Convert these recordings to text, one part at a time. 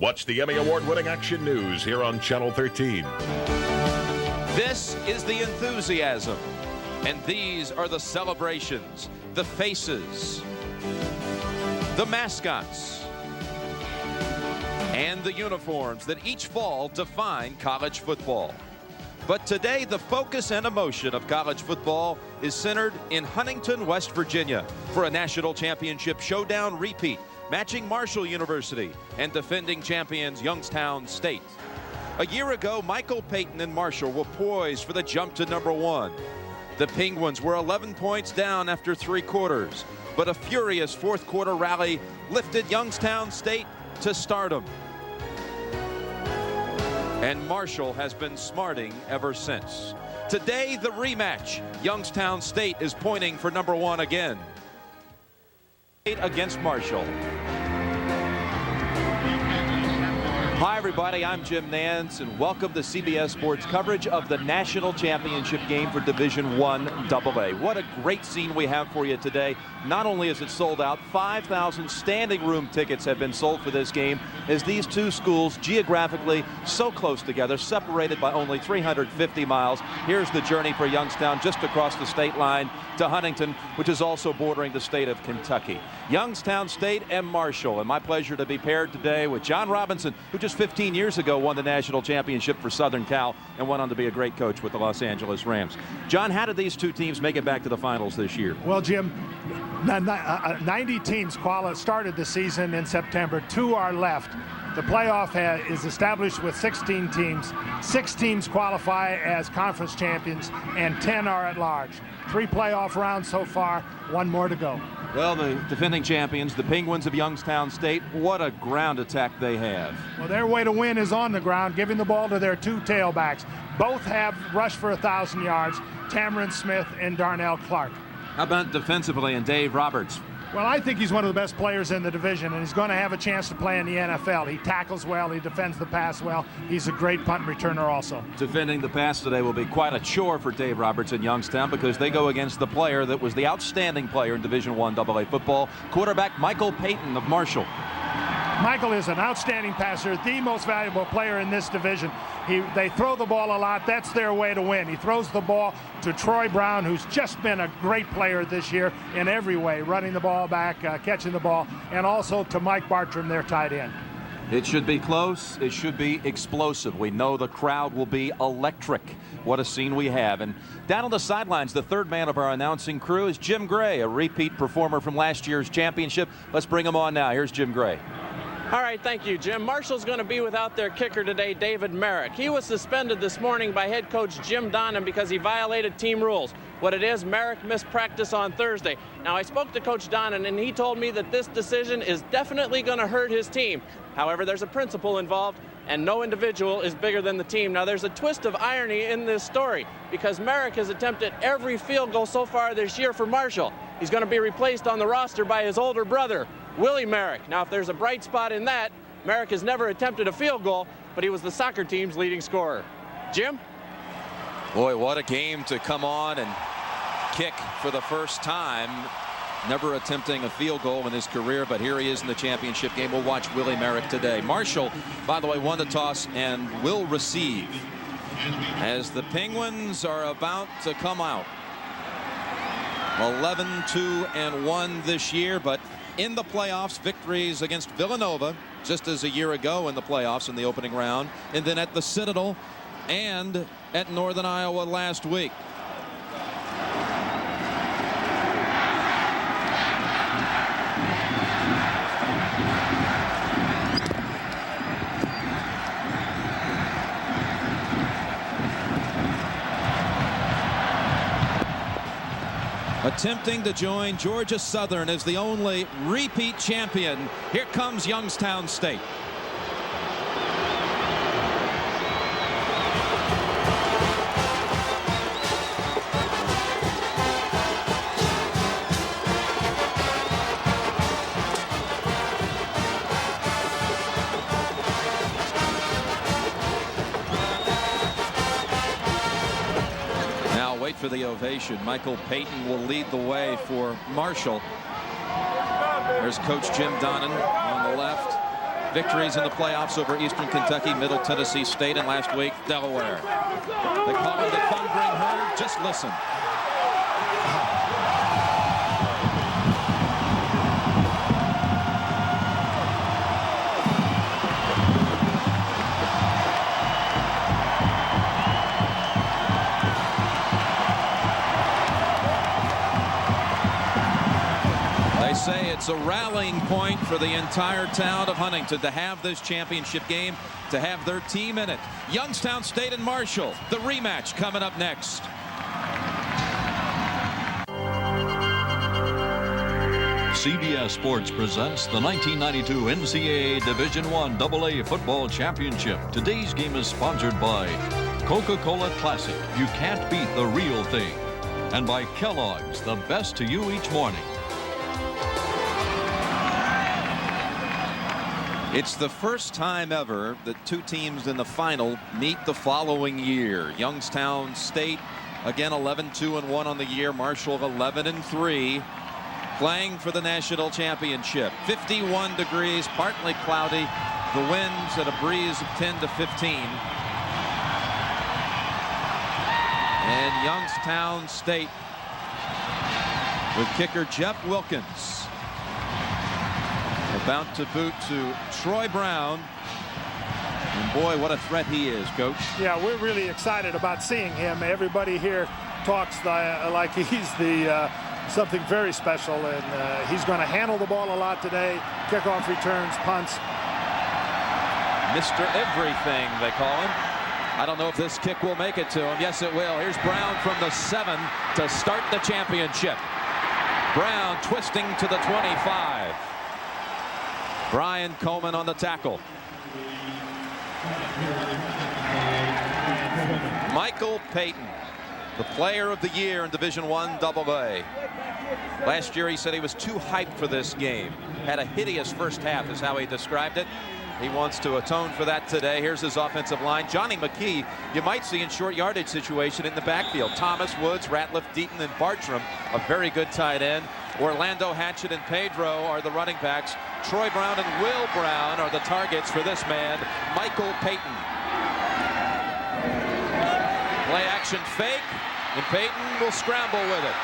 Watch the Emmy Award-winning Action News here on Channel 13. This is the enthusiasm, and these are the celebrations, the faces, the mascots, and the uniforms that each fall define college football. But today, the focus and emotion of college football is centered in Huntington, West Virginia for a national championship showdown repeat, matching Marshall University and defending champions Youngstown State. A year ago, Michael Payton and Marshall were poised for the jump to #1. The Penguins were 11 points down after 3 quarters, but a furious fourth quarter rally lifted Youngstown State to stardom. And Marshall has been smarting ever since. Today, the rematch. Youngstown State is pointing for #1 again. Against Marshall. Hi everybody, I'm Jim Nance and welcome to CBS Sports coverage of the national championship game for Division I AA. What a great scene we have for you today. Not only is it sold out, 5,000 standing room tickets have been sold for this game as these two schools geographically so close together, separated by only 350 miles. Here's the journey for Youngstown just across the state line to Huntington, which is also bordering the state of Kentucky. Youngstown State and Marshall, and my pleasure to be paired today with John Robinson, who just 15 years ago won the national championship for Southern Cal and went on to be a great coach with the Los Angeles Rams. John, how did these two teams make it back to the finals this year? Well, Jim, 90 teams started the season in September. 2 are left. The playoff is established with 16 teams. 6 teams qualify as conference champions, and 10 are at large. 3 playoff rounds so far, 1 more to go. Well, the defending champions, the Penguins of Youngstown State, what a ground attack they have. Well, their way to win is on the ground, giving the ball to their 2 tailbacks. Both have rushed for 1,000 yards, Tamron Smith and Darnell Clark. How about defensively and Dave Roberts? Well, I think he's one of the best players in the division, and he's going to have a chance to play in the NFL. He tackles well, he defends the pass well. He's a great punt returner also. Defending the pass today will be quite a chore for Dave Roberts in Youngstown because they go against the player that was the outstanding player in Division I AA football, quarterback Michael Payton of Marshall. Michael is an outstanding passer, the most valuable player in this division. They throw the ball a lot. That's their way to win. He throws the ball to Troy Brown, who's just been a great player this year in every way, running the ball back, catching the ball, and also to Mike Bartram, their tight end. It should be close. It should be explosive. We know the crowd will be electric. What a scene we have. And down on the sidelines, the third man of our announcing crew is Jim Gray, a repeat performer from last year's championship. Let's bring him on now. Here's Jim Gray. All right, thank you, Jim. Marshall's going to be without their kicker today, David Merrick. He was suspended this morning by head coach Jim Donnan because he violated team rules. What it is, Merrick missed practice on Thursday. Now, I spoke to Coach Donnan, and he told me that this decision is definitely going to hurt his team. However, there's a principle involved, and no individual is bigger than the team. Now, there's a twist of irony in this story because Merrick has attempted every field goal so far this year for Marshall. He's going to be replaced on the roster by his older brother, Willie Merrick. Now, if there's a bright spot in that, Merrick has never attempted a field goal, but he was the soccer team's leading scorer. Jim? Boy, what a game to come on and kick for the first time. Never attempting a field goal in his career, but here he is in the championship game. We'll watch Willie Merrick today. Marshall, by the way, won the toss and will receive as the Penguins are about to come out. 11-2-1 this year, but in the playoffs, victories against Villanova just as a year ago in the playoffs in the opening round, and then at the Citadel and at Northern Iowa last week. Attempting to join Georgia Southern as the only repeat champion. Here comes Youngstown State. For the ovation. Michael Payton will lead the way for Marshall. There's Coach Jim Donnan on the left. victories in the playoffs over Eastern Kentucky, Middle Tennessee State, and last week, Delaware. They call him the Thundering Herd. Just listen. Say it's a rallying point for the entire town of Huntington to have this championship game, to have their team in it. Youngstown State and Marshall, the rematch coming up next. CBS Sports presents the 1992 NCAA Division I AA Football Championship. Today's game is sponsored by Coca-Cola Classic, you can't beat the real thing, and by Kellogg's, the best to you each morning. It's the first time ever that two teams in the final meet the following year. Youngstown State, again 11-2-1 on the year. Marshall 11-3, playing for the national championship. 51 degrees, partly cloudy. The winds at a breeze of 10 to 15. And Youngstown State with kicker Jeff Wilkins about to boot to Troy Brown. And boy, what a threat he is, Coach. Yeah, we're really excited about seeing him. Everybody here talks like he's the something very special, and he's going to handle the ball a lot today. Kickoff returns, punts. Mr. Everything, they call him. I don't know if this kick will make it to him. Yes, it will. Here's Brown from the 7 to start the championship. Brown twisting to the 25. Brian Coleman on the tackle. Michael Payton, the player of the year in Division I AA. Last year he said he was too hyped for this game. Had a hideous first half is how he described it. He wants to atone for that today. Here's his offensive line. Johnny McKee, you might see in short yardage situation in the backfield. Thomas, Woods, Ratliff, Deaton, and Bartram, a very good tight end. Orlando Hatchett and Pedro are the running backs. Troy Brown and Will Brown are the targets for this man, Michael Payton. Play action fake, and Payton will scramble with it.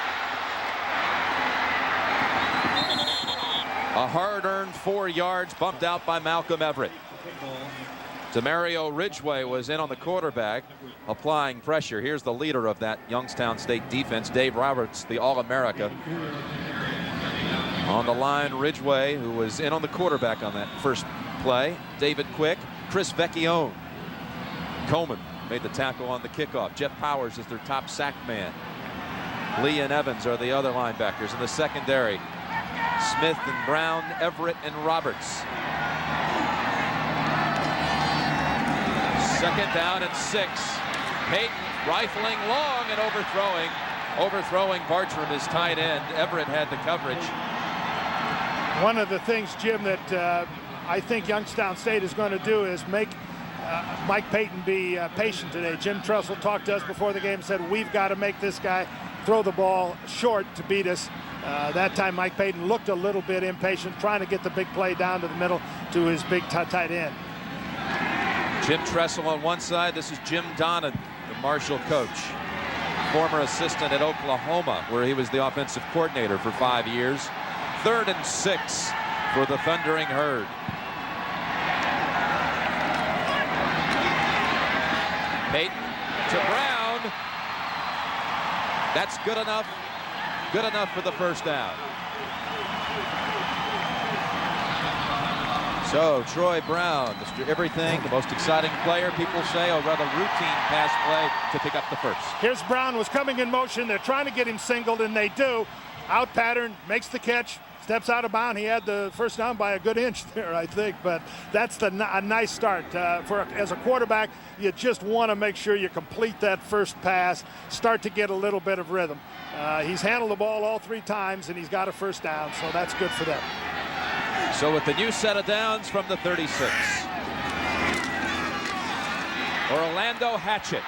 A hard-earned 4 yards bumped out by Malcolm Everett. Demario Ridgway was in on the quarterback, applying pressure. Here's the leader of that Youngstown State defense, Dave Roberts, the All-America. On the line, Ridgway, who was in on the quarterback on that first play. David Quick, Chris Vecchione. Coleman made the tackle on the kickoff. Jeff Powers is their top sack man. Lee and Evans are the other linebackers in the secondary. Smith and Brown, Everett and Roberts. Second down and 6. Payton rifling long and overthrowing Bartram, his tight end. Everett had the coverage. One of the things, Jim, that I think Youngstown State is going to do is make Mike Payton be patient today. Jim Tressel talked to us before the game and said, we've got to make this guy throw the ball short to beat us. That time Mike Payton looked a little bit impatient, trying to get the big play down to the middle to his big tight end. Jim Tressel on one side. This is Jim Donnan, the Marshall coach. Former assistant at Oklahoma, where he was the offensive coordinator for 5 years. 3rd and 6 for the Thundering Herd. Payton to Brown. That's good enough. Good enough for the first down. So Troy Brown, Mr. Everything, the most exciting player, people say, or rather routine pass play to pick up the first. Here's Brown, was coming in motion. They're trying to get him singled, and they do. Out pattern, makes the catch, steps out of bounds. He had the first down by a good inch there, I think, but that's a nice start. As a quarterback, you just want to make sure you complete that first pass, start to get a little bit of rhythm. He's handled the ball all 3 times, and he's got a first down, so that's good for them. So with the new set of downs from the 36. Orlando Hatchett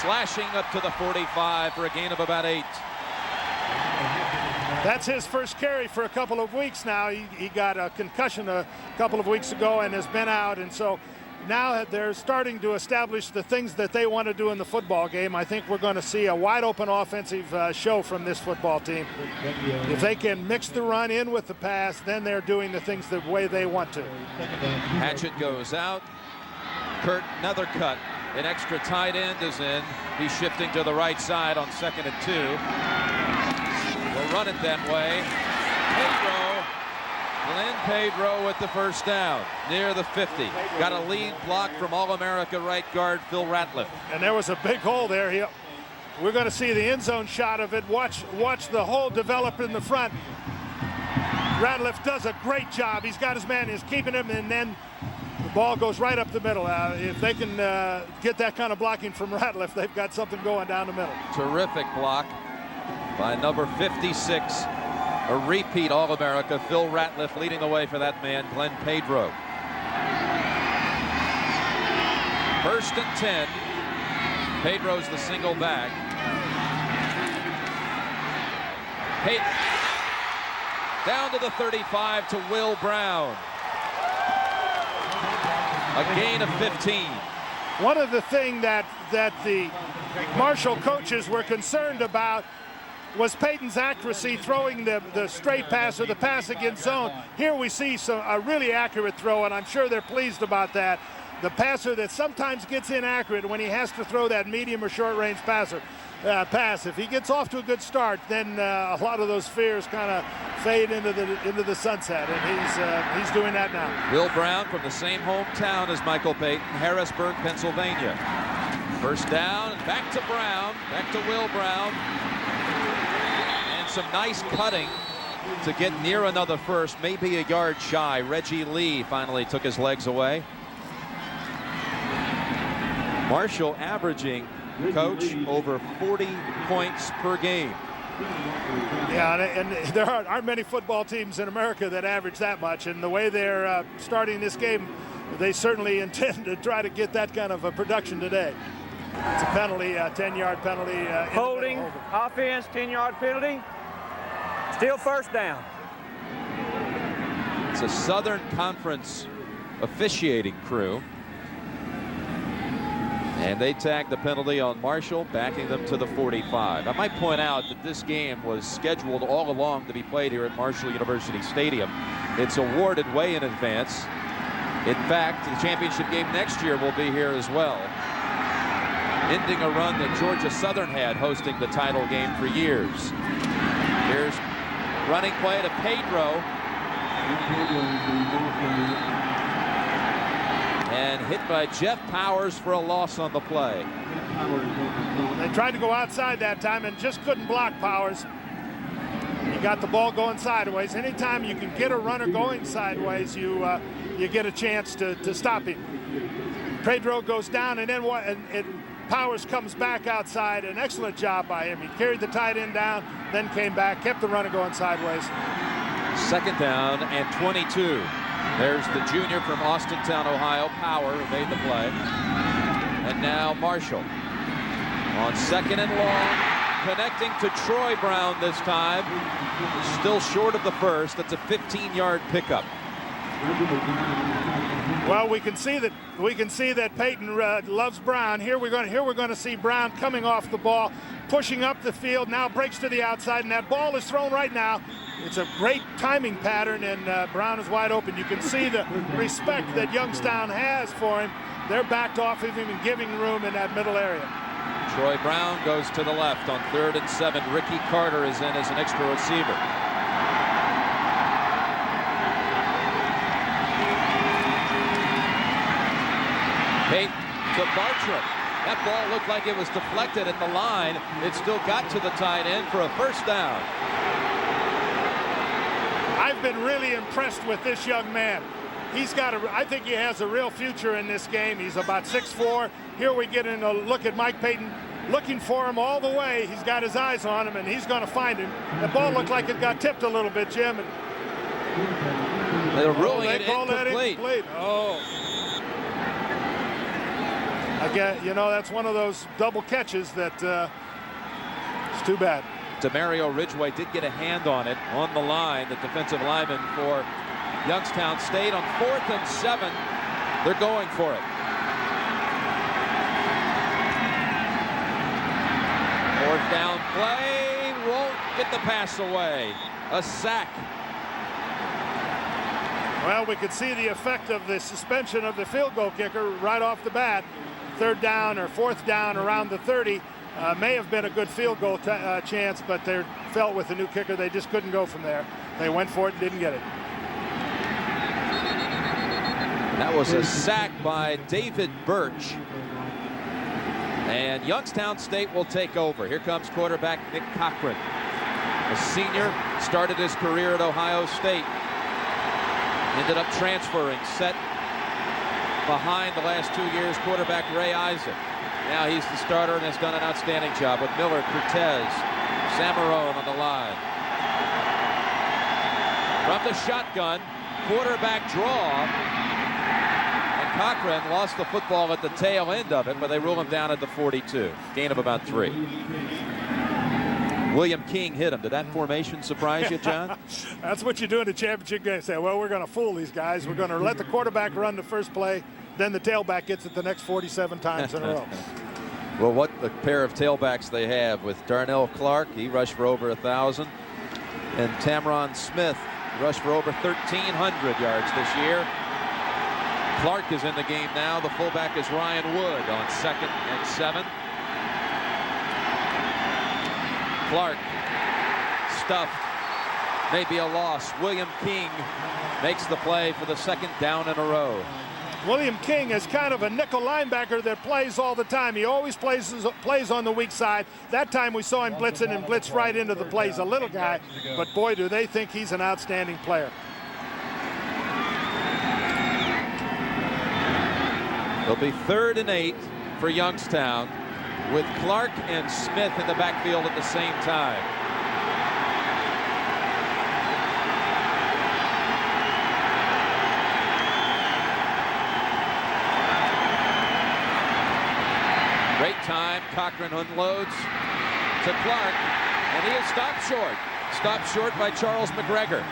slashing up to the 45 for a gain of about 8. That's his first carry for a couple of weeks now. He got a concussion couple of weeks ago and has been out, and so now they're starting to establish the things that they want to do in the football game. I think we're going to see a wide-open offensive show from this football team. If they can mix the run in with the pass, then they're doing the things the way they want to. Hatchet goes out. Kurt, another cut. An extra tight end is in. He's shifting to the right side on 2nd and 2. We'll run it that way. Glenn Pedro with the first down near the 50. Got a lead block from All-America right guard Phil Ratliff. And there was a big hole there. We're going to see the end zone shot of it. Watch the hole develop in the front. Ratliff does a great job. He's got his man. He's keeping him, and then the ball goes right up the middle. If they can get that kind of blocking from Ratliff, they've got something going down the middle. Terrific block by number 56. A repeat All-America, Phil Ratliff leading the way for that man, Glenn Pedro. 1st and 10. Pedro's the single back. Down to the 35 to Will Brown. A gain of 15. One of the things that the Marshall coaches were concerned about was Peyton's accuracy throwing the straight pass or the pass against zone. Here we see a really accurate throw, and I'm sure they're pleased about that. The passer that sometimes gets inaccurate when he has to throw that medium or short range pass. If he gets off to a good start, then a lot of those fears kind of fade into the sunset, and he's doing that now. Will Brown from the same hometown as Michael Peyton, Harrisburg, Pennsylvania. First down, back to Brown, back to Will Brown. Some nice cutting to get near another first, maybe a yard shy. Reggie Lee finally took his legs away. Marshall averaging, Coach, over 40 points per game. Yeah, and there aren't many football teams in America that average that much, and the way they're starting this game, they certainly intend to try to get that kind of a production today. It's a penalty, a 10-yard penalty. Holding, offense, 10-yard penalty. Still first down. It's a Southern Conference officiating crew. And they tagged the penalty on Marshall, backing them to the 45. I might point out that this game was scheduled all along to be played here at Marshall University Stadium. It's awarded way in advance. In fact, the championship game next year will be here as well, ending a run that Georgia Southern had hosting the title game for years. Here's running play to Pedro. And hit by Jeff Powers for a loss on the play. They tried to go outside that time and just couldn't block Powers. He got the ball going sideways. Anytime you can get a runner going sideways, you get a chance to stop him. Pedro goes down, and then Powers comes back outside. An excellent job by him. He carried the tight end down, then came back, kept the runner going sideways. 2nd down and 22. There's the junior from Austintown, Ohio, Power, who made the play. And now Marshall on 2nd and long, connecting to Troy Brown this time. Still short of the first. That's a 15-yard pickup. Well, we can see that Peyton loves Brown. Here we're going to see Brown coming off the ball, pushing up the field. Now breaks to the outside, and that ball is thrown right now. It's a great timing pattern, and Brown is wide open. You can see the respect that Youngstown has for him. They're backed off of him and giving room in that middle area. Troy Brown goes to the left on 3rd and 7. Ricky Carter is in as an extra receiver. Peyton to Bartram. That ball looked like it was deflected at the line. It still got to the tight end for a first down. I've been really impressed with this young man. I think he has a real future in this game. He's about 6'4". Here we get in a look at Mike Peyton looking for him all the way. He's got his eyes on him, and he's going to find him. The ball looked like it got tipped a little bit, Jim. They're ruling they it call incomplete. That incomplete. Oh. That's one of those double catches that it's too bad. Demario Ridgway did get a hand on it on the line, the defensive lineman for Youngstown State on 4th and 7. They're going for it. 4th down play, won't get the pass away. A sack. Well, we could see the effect of the suspension of the field goal kicker right off the bat. 3rd down or 4th down around the 30. May have been a good field goal chance, but they felt with the new kicker they just couldn't go from there. They went for it and didn't get it. That was a sack by David Birch. And Youngstown State will take over. Here comes quarterback Nick Cochran. A senior, started his career at Ohio State. Ended up transferring, set behind the last 2 years quarterback Ray Isaac. Now he's the starter and has done an outstanding job with Miller, Cortez, Samarone on the line. From the shotgun, quarterback draw. And Cochran lost the football at the tail end of it, but they rule him down at the 42. Gain of about 3. William King hit him. Did that formation surprise you, John? That's what you do in a championship game. Say, well, we're going to fool these guys. We're going to let the quarterback run the first play. Then the tailback gets it the next 47 times in a row. Well, what a pair of tailbacks they have with Darnell Clark. He rushed for over 1,000. And Tamron Smith rushed for over 1,300 yards this year. Clark is in the game now. The fullback is Ryan Wood on 2nd and 7. Clark stuffed, maybe a loss. William King makes the play for the 2nd down in a row. William King is kind of a nickel linebacker that plays all the time. He always plays on the weak side. That time we saw him blitzing and blitz right into the play. He's a little guy, but boy, do they think he's an outstanding player. It'll be 3rd and 8 for Youngstown, with Clark and Smith in the backfield at the same time. Great time. Cochran unloads to Clark, and he is stopped short. Stopped short by Charles McGregor.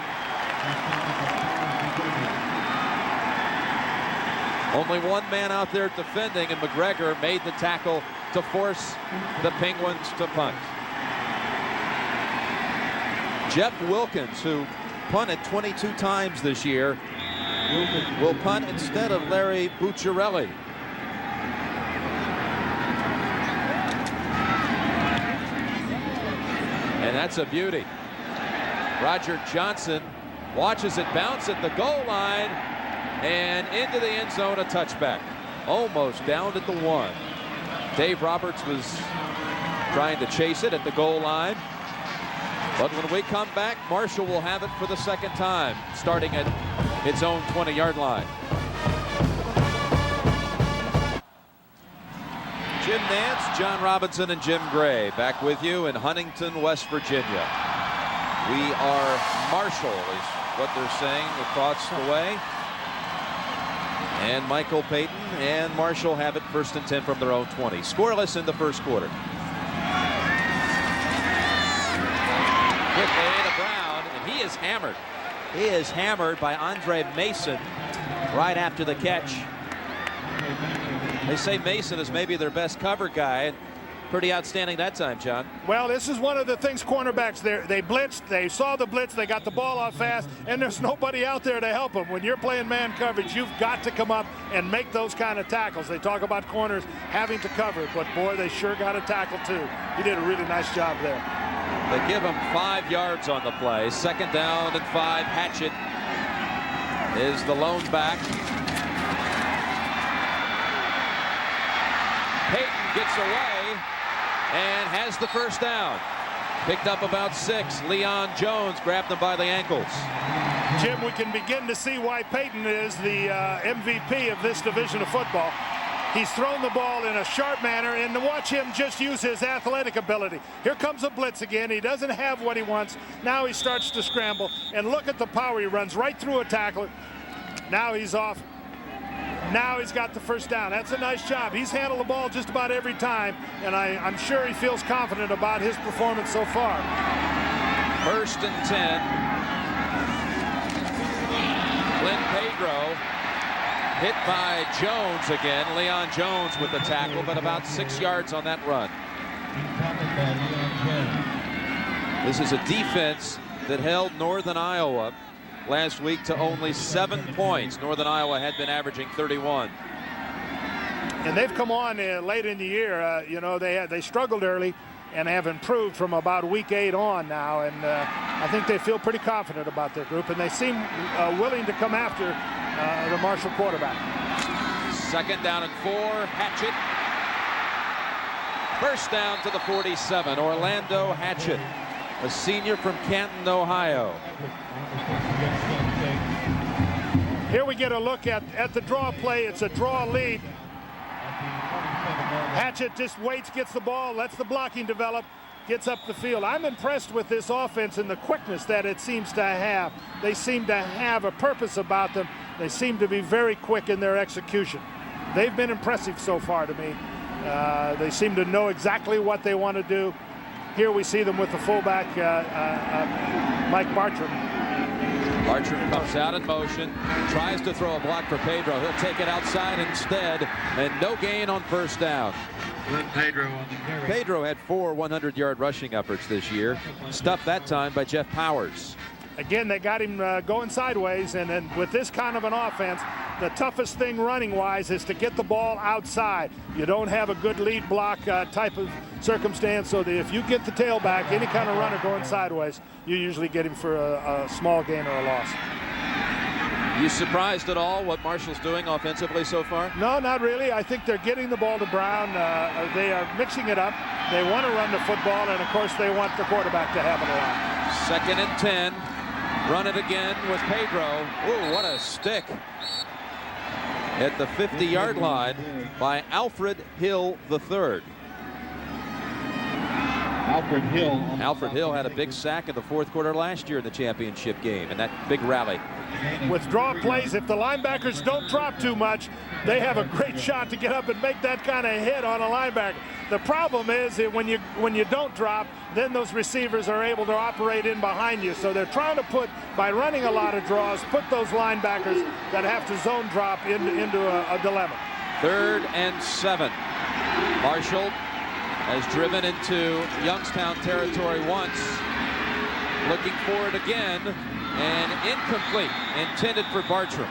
Only one man out there defending, and McGregor made the tackle to force the Penguins to punt. Jeff Wilkins, who punted 22 times this year, will punt instead of Larry Bucciarelli. And that's a beauty. Roger Johnson watches it bounce at the goal line and into the end zone, a touchback. Almost down at the 1. Dave Roberts was trying to chase it at the goal line. But when we come back, Marshall will have it for the 2nd time, starting at its own 20-yard line. Jim Nance, John Robinson, and Jim Gray back with you in Huntington, West Virginia. We are Marshall, is what they're saying across the way. And Michael Payton and Marshall have it 1st and 10 from their own 20. Scoreless in the 1st quarter. Quickly to Brown, and he is hammered. He is hammered by Andre Mason right after the catch. They say Mason is maybe their best cover guy. Pretty outstanding that time, John. Well, this is one of the things cornerbacks, they blitzed, they saw the blitz, they got the ball out fast, and there's nobody out there to help them. When you're playing man coverage, you've got to come up and make those kind of tackles. They talk about corners having to cover, but boy, they sure got a tackle too. He did a really nice job there. They give him 5 yards on the play. 2nd down and 5. Hatchett is the lone back. Payton gets away and has the 1st down. Picked up about 6. Leon Jones grabbed him by the ankles. Jim, we can begin to see why Payton is the MVP of this division of football. He's thrown the ball in a sharp manner, and to watch him just use his athletic ability. Here comes a blitz again. He doesn't have what he wants. Now he starts to scramble, and look at the power. He runs right through a tackler. Now he's off. Now he's got the 1st down. That's a nice job. He's handled the ball just about every time, and I'm sure he feels confident about his performance so far. 1st and 10. Glenn Pedro hit by Jones again. Leon Jones with the tackle, but about 6 yards on that run. This is a defense that held Northern Iowa last week to only 7 points. Northern Iowa had been averaging 31. And they've come on late in the year. You know, they struggled early and have improved from about week 8 on now. And I think they feel pretty confident about their group, and they seem willing to come after the Marshall quarterback. 2nd down and 4. Hatchett. First down to the 47. Orlando Hatchett, a senior from Canton, Ohio. Here we get a look at the draw play. It's a draw lead. Hatchett just waits, gets the ball, lets the blocking develop, gets up the field. I'm impressed with this offense and the quickness that it seems to have. They seem to have a purpose about them. They seem to be very quick in their execution. They've been impressive so far to me. They seem to know exactly what they want to do. Here we see them with the fullback, Mike Bartram. Bartram comes out in motion, tries to throw a block for Pedro. He'll take it outside instead, and no gain on first down. Pedro had 4 100-yard rushing efforts this year, stuffed that time by Jeff Powers. Again, they got him going sideways, and then with this kind of an offense, the toughest thing running-wise is to get the ball outside. You don't have a good lead block type of circumstance, so that if you get the tailback, any kind of runner going sideways, you usually get him for a small gain or a loss. You surprised at all what Marshall's doing offensively so far? No, not really. I think they're getting the ball to Brown. They are mixing it up. They want to run the football, and of course they want the quarterback to have it around. 2nd and 10. Run it again with Pedro. Ooh, what a stick. At the 50-yard line by Alfred Hill III. Alfred Hill had a big sack in the 4th quarter last year in the championship game, and that big rally. With draw plays, if the linebackers don't drop too much, they have a great shot to get up and make that kind of hit on a linebacker. The problem is that when you don't drop, then those receivers are able to operate in behind you. So they're trying to by running a lot of draws, put those linebackers that have to zone drop into a dilemma. 3rd and 7. Marshall has driven into Youngstown territory once. Looking for it again, and incomplete, intended for Bartram.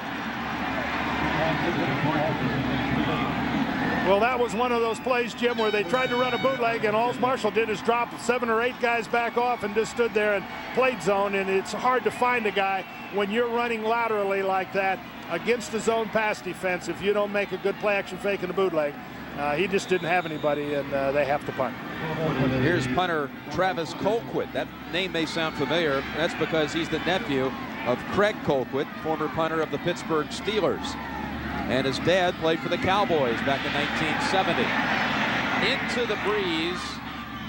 Well, that was one of those plays, Jim, where they tried to run a bootleg, and all Marshall did is drop 7 or 8 guys back off and just stood there and played zone. And it's hard to find a guy when you're running laterally like that against the zone pass defense if you don't make a good play action fake in the bootleg. He just didn't have anybody, and they have to punt. Here's punter Travis Colquitt. That name may sound familiar. That's because he's the nephew of Craig Colquitt, former punter of the Pittsburgh Steelers. And his dad played for the Cowboys back in 1970. Into the breeze.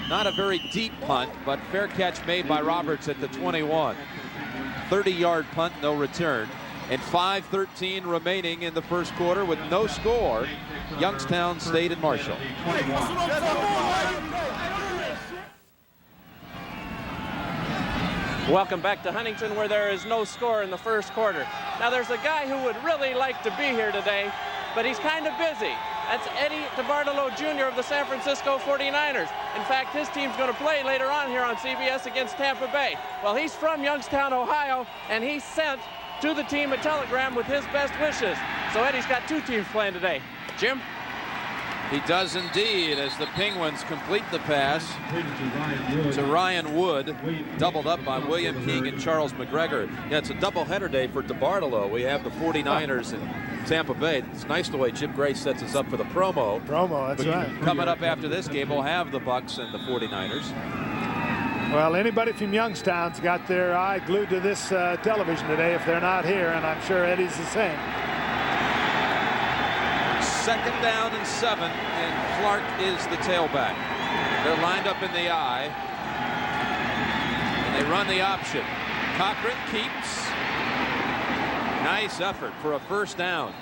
Not a very deep punt, but fair catch made by Roberts at the 21. 30-yard punt, no return. And 5:13 remaining in the first quarter with no score. Youngstown stayed in Marshall. Welcome back to Huntington, where there is no score in the first quarter. Now there's a guy who would really like to be here today, but he's kind of busy. That's Eddie DeBartolo Jr. of the San Francisco 49ers. In fact, his team's going to play later on here on CBS against Tampa Bay. Well, he's from Youngstown, Ohio, and he sent to the team a telegram with his best wishes. So Eddie's got 2 teams playing today. Jim? He does indeed, as the Penguins complete the pass to Ryan Wood, doubled up by William King and Charles McGregor. Yeah, it's a doubleheader day for DeBartolo. We have the 49ers in Tampa Bay. It's nice the way Jim Gray sets us up for the promo. That's right. Coming up after this game, we'll have the Bucks and the 49ers. Well, anybody from Youngstown's got their eye glued to this television today if they're not here, and I'm sure Eddie's the same. 2nd down and 7, and Clark is the tailback. They're lined up in the I, and they run the option. Cochran keeps. Nice effort for a first down.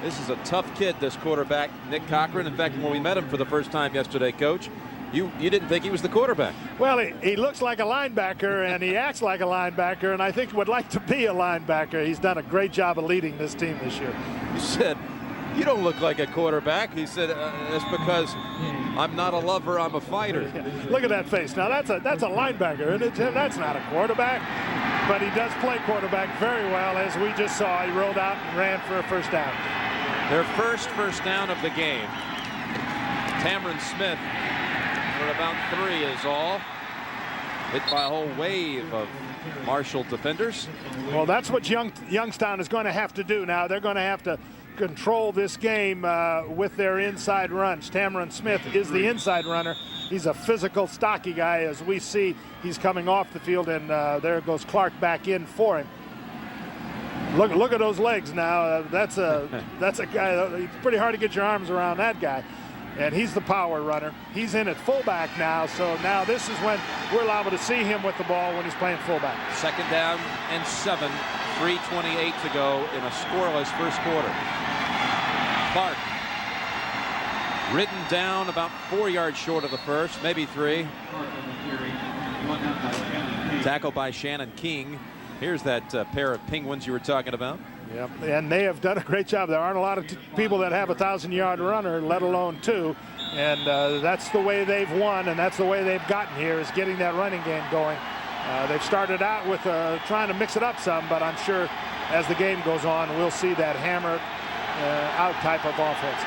This is a tough kid, this quarterback, Nick Cochran. In fact, when we met him for the first time yesterday, Coach, you didn't think he was the quarterback. Well, he looks like a linebacker, and he acts like a linebacker, and I think would like to be a linebacker. He's done a great job of leading this team this year. He said, "You don't look like a quarterback." He said, "That's because I'm not a lover, I'm a fighter." Look at that face. Now that's a linebacker, isn't it, Jim? That's not a quarterback, but he does play quarterback very well, as we just saw. He rolled out and ran for a first down. Their first down of the game. Cameron Smith for about 3 is all. Hit by a whole wave of Marshall defenders. Well, that's what Youngstown is going to have to do now. They're going to have to control this game with their inside runs. Cameron Smith is the inside runner. He's a physical, stocky guy, as we see. He's coming off the field, and there goes Clark back in for him. Look at those legs now. That's a guy. It's pretty hard to get your arms around that guy. And he's the power runner. He's in at fullback now, so now this is when we're liable to see him with the ball when he's playing fullback. 2nd down and 7, 3:28 to go in a scoreless first quarter. Clark ridden down about 4 yards short of the first, maybe 3. Tackle by Shannon King. Here's that pair of Penguins you were talking about. Yep, and they have done a great job. There aren't a lot of people that have a 1,000-yard runner, let alone 2. And that's the way they've won, and that's the way they've gotten here, is getting that running game going. They've started out with trying to mix it up some, but I'm sure as the game goes on, we'll see that hammer out type of offense.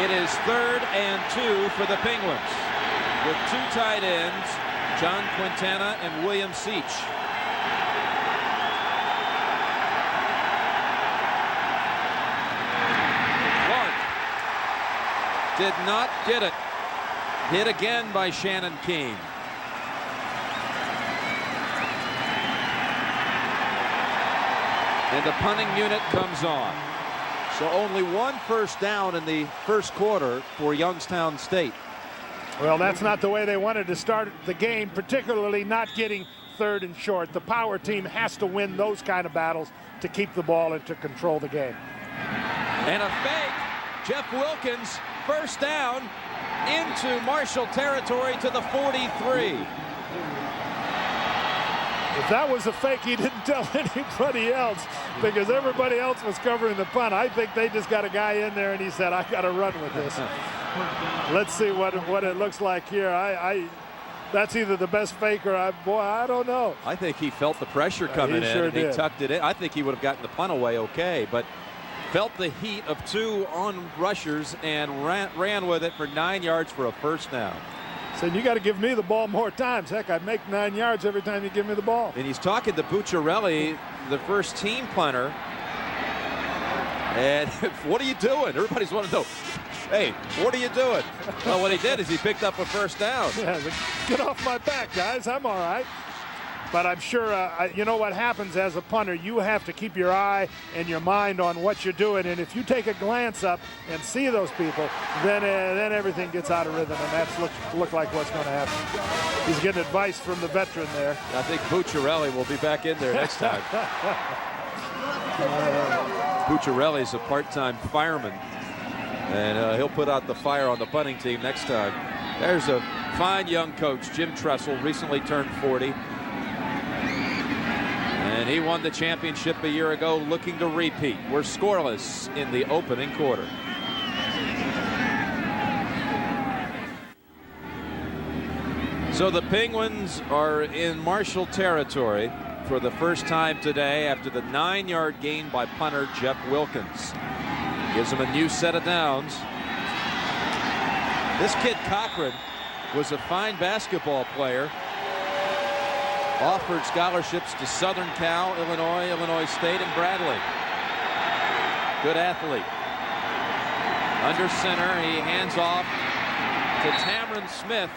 It is 3rd and 2 for the Penguins, with 2 tight ends, John Quintana and William Seach. Did not get it. Hit again by Shannon King. And the punting unit comes on. So only 1 first down in the first quarter for Youngstown State. Well, that's not the way they wanted to start the game, particularly not getting 3rd and short. The power team has to win those kind of battles to keep the ball and to control the game. And a fake. Jeff Wilkins, first down into Marshall territory to the 43. If that was a fake, he didn't tell anybody else, because everybody else was covering the punt. I think they just got a guy in there and he said, I got to run with this. Let's see what it looks like here. That's either the best fake or I don't know. I think he felt the pressure coming in, sure and he did. tucked it in. I think he would have gotten the punt away okay, but felt the heat of 2 on rushers and ran with it for 9 yards for a first down. Said, you got to give me the ball more times. Heck, I'd make 9 yards every time you give me the ball. And he's talking to Bucciarelli, the first team punter. And what are you doing? Everybody's wanting to know, hey, what are you doing? Well, what he did is he picked up a first down. Yeah, get off my back, guys. I'm all right. But I'm sure, you know what happens as a punter, you have to keep your eye and your mind on what you're doing. And if you take a glance up and see those people, then everything gets out of rhythm, and that's look like what's going to happen. He's getting advice from the veteran there. I think Bucciarelli will be back in there next time. Bucciarelli's a part-time fireman, and he'll put out the fire on the punting team next time. There's a fine young coach, Jim Tressel, recently turned 40. And he won the championship a year ago, looking to repeat. We're scoreless in the opening quarter. So the Penguins are in Marshall territory for the first time today after the 9-yard gain by punter Jeff Wilkins. Gives them a new set of downs. This kid Cochran was a fine basketball player. Offered scholarships to Southern Cal, Illinois, Illinois State, and Bradley. Good athlete. Under center, he hands off to Cameron Smith,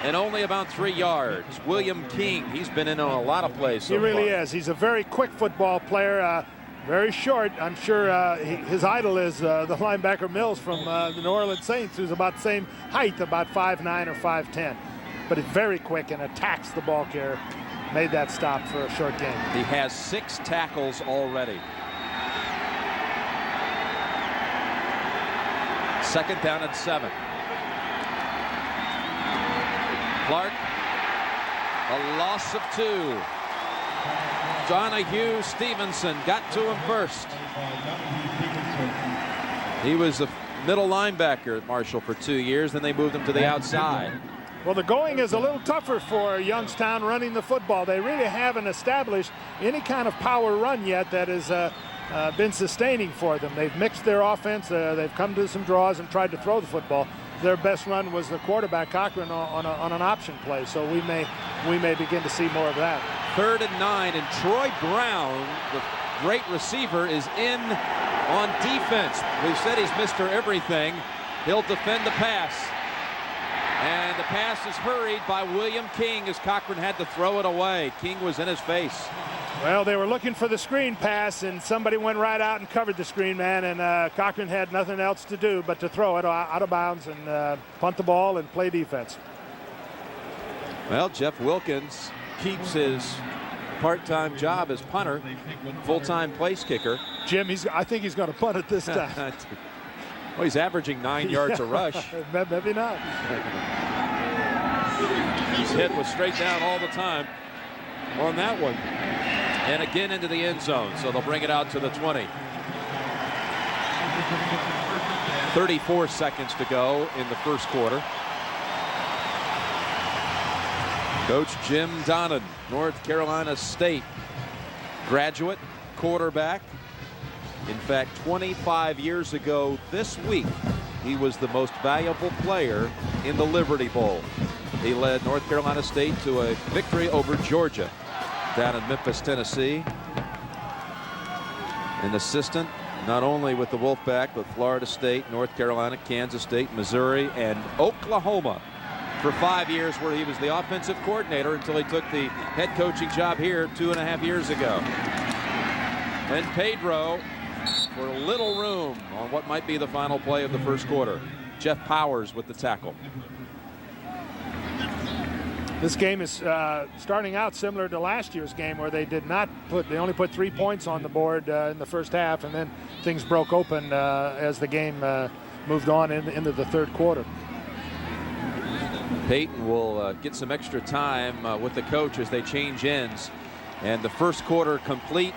and only about 3 yards. William King, he's been in on a lot of plays so He really far. is. He's a very quick football player, very short. I'm sure his idol is the linebacker Mills from the New Orleans Saints, who's about the same height, about 5'9" or 5'10". But it's very quick and attacks the ball carrier. Made that stop for a short gain. He has 6 tackles already. 2nd down and 7. Clark, a loss of 2. Donahue Stevenson got to him first. He was a middle linebacker at Marshall for 2 years, then they moved him to the outside. Well, the going is a little tougher for Youngstown running the football. They really haven't established any kind of power run yet that has been sustaining for them. They've mixed their offense. They've come to some draws and tried to throw the football. Their best run was the quarterback Cochran on an option play. So we may begin to see more of that. 3rd and 9, and Troy Brown, the great receiver, is in on defense. We've said he's Mr. Everything. He'll defend the pass. And the pass is hurried by William King as Cochran had to throw it away. King was in his face. Well, they were looking for the screen pass, and somebody went right out and covered the screen man, and Cochran had nothing else to do but to throw it out of bounds and punt the ball and play defense. Well, Jeff Wilkins keeps his part-time job as punter, full-time place kicker. Jim, I think he's going to punt it this time. Well, he's averaging 9 yards a rush. Maybe not. His head was straight down all the time on that one. And again into the end zone, so they'll bring it out to the 20. 34 seconds to go in the first quarter. Coach Jim Donnan, North Carolina State graduate, quarterback. In fact, 25 years ago this week, he was the most valuable player in the Liberty Bowl. He led North Carolina State to a victory over Georgia down in Memphis, Tennessee. An assistant not only with the Wolfpack, but Florida State, North Carolina, Kansas State, Missouri, and Oklahoma for 5 years, where he was the offensive coordinator until he took the head coaching job here 2.5 years ago. And Pedro for little room on what might be the final play of the first quarter. Jeff Powers with the tackle. This game is starting out similar to last year's game, where they only put 3 points on the board in the first half, and then things broke open as the game moved on into the third quarter. Peyton will get some extra time with the coach as they change ends. And the first quarter complete.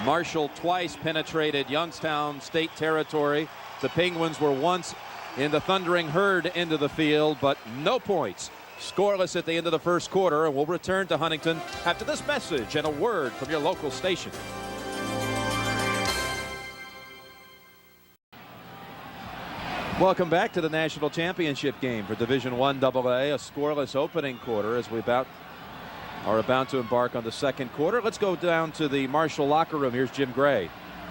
Marshall twice penetrated Youngstown State territory. The Penguins were once in the thundering herd into the field, but no points. Scoreless at the end of the first quarter, and we'll return to Huntington after this message and a word from your local station. Welcome back to the national championship game for Division I AA. A scoreless opening quarter as we are about to embark on the second quarter. Let's go down to the Marshall locker room. Here's Jim Gray.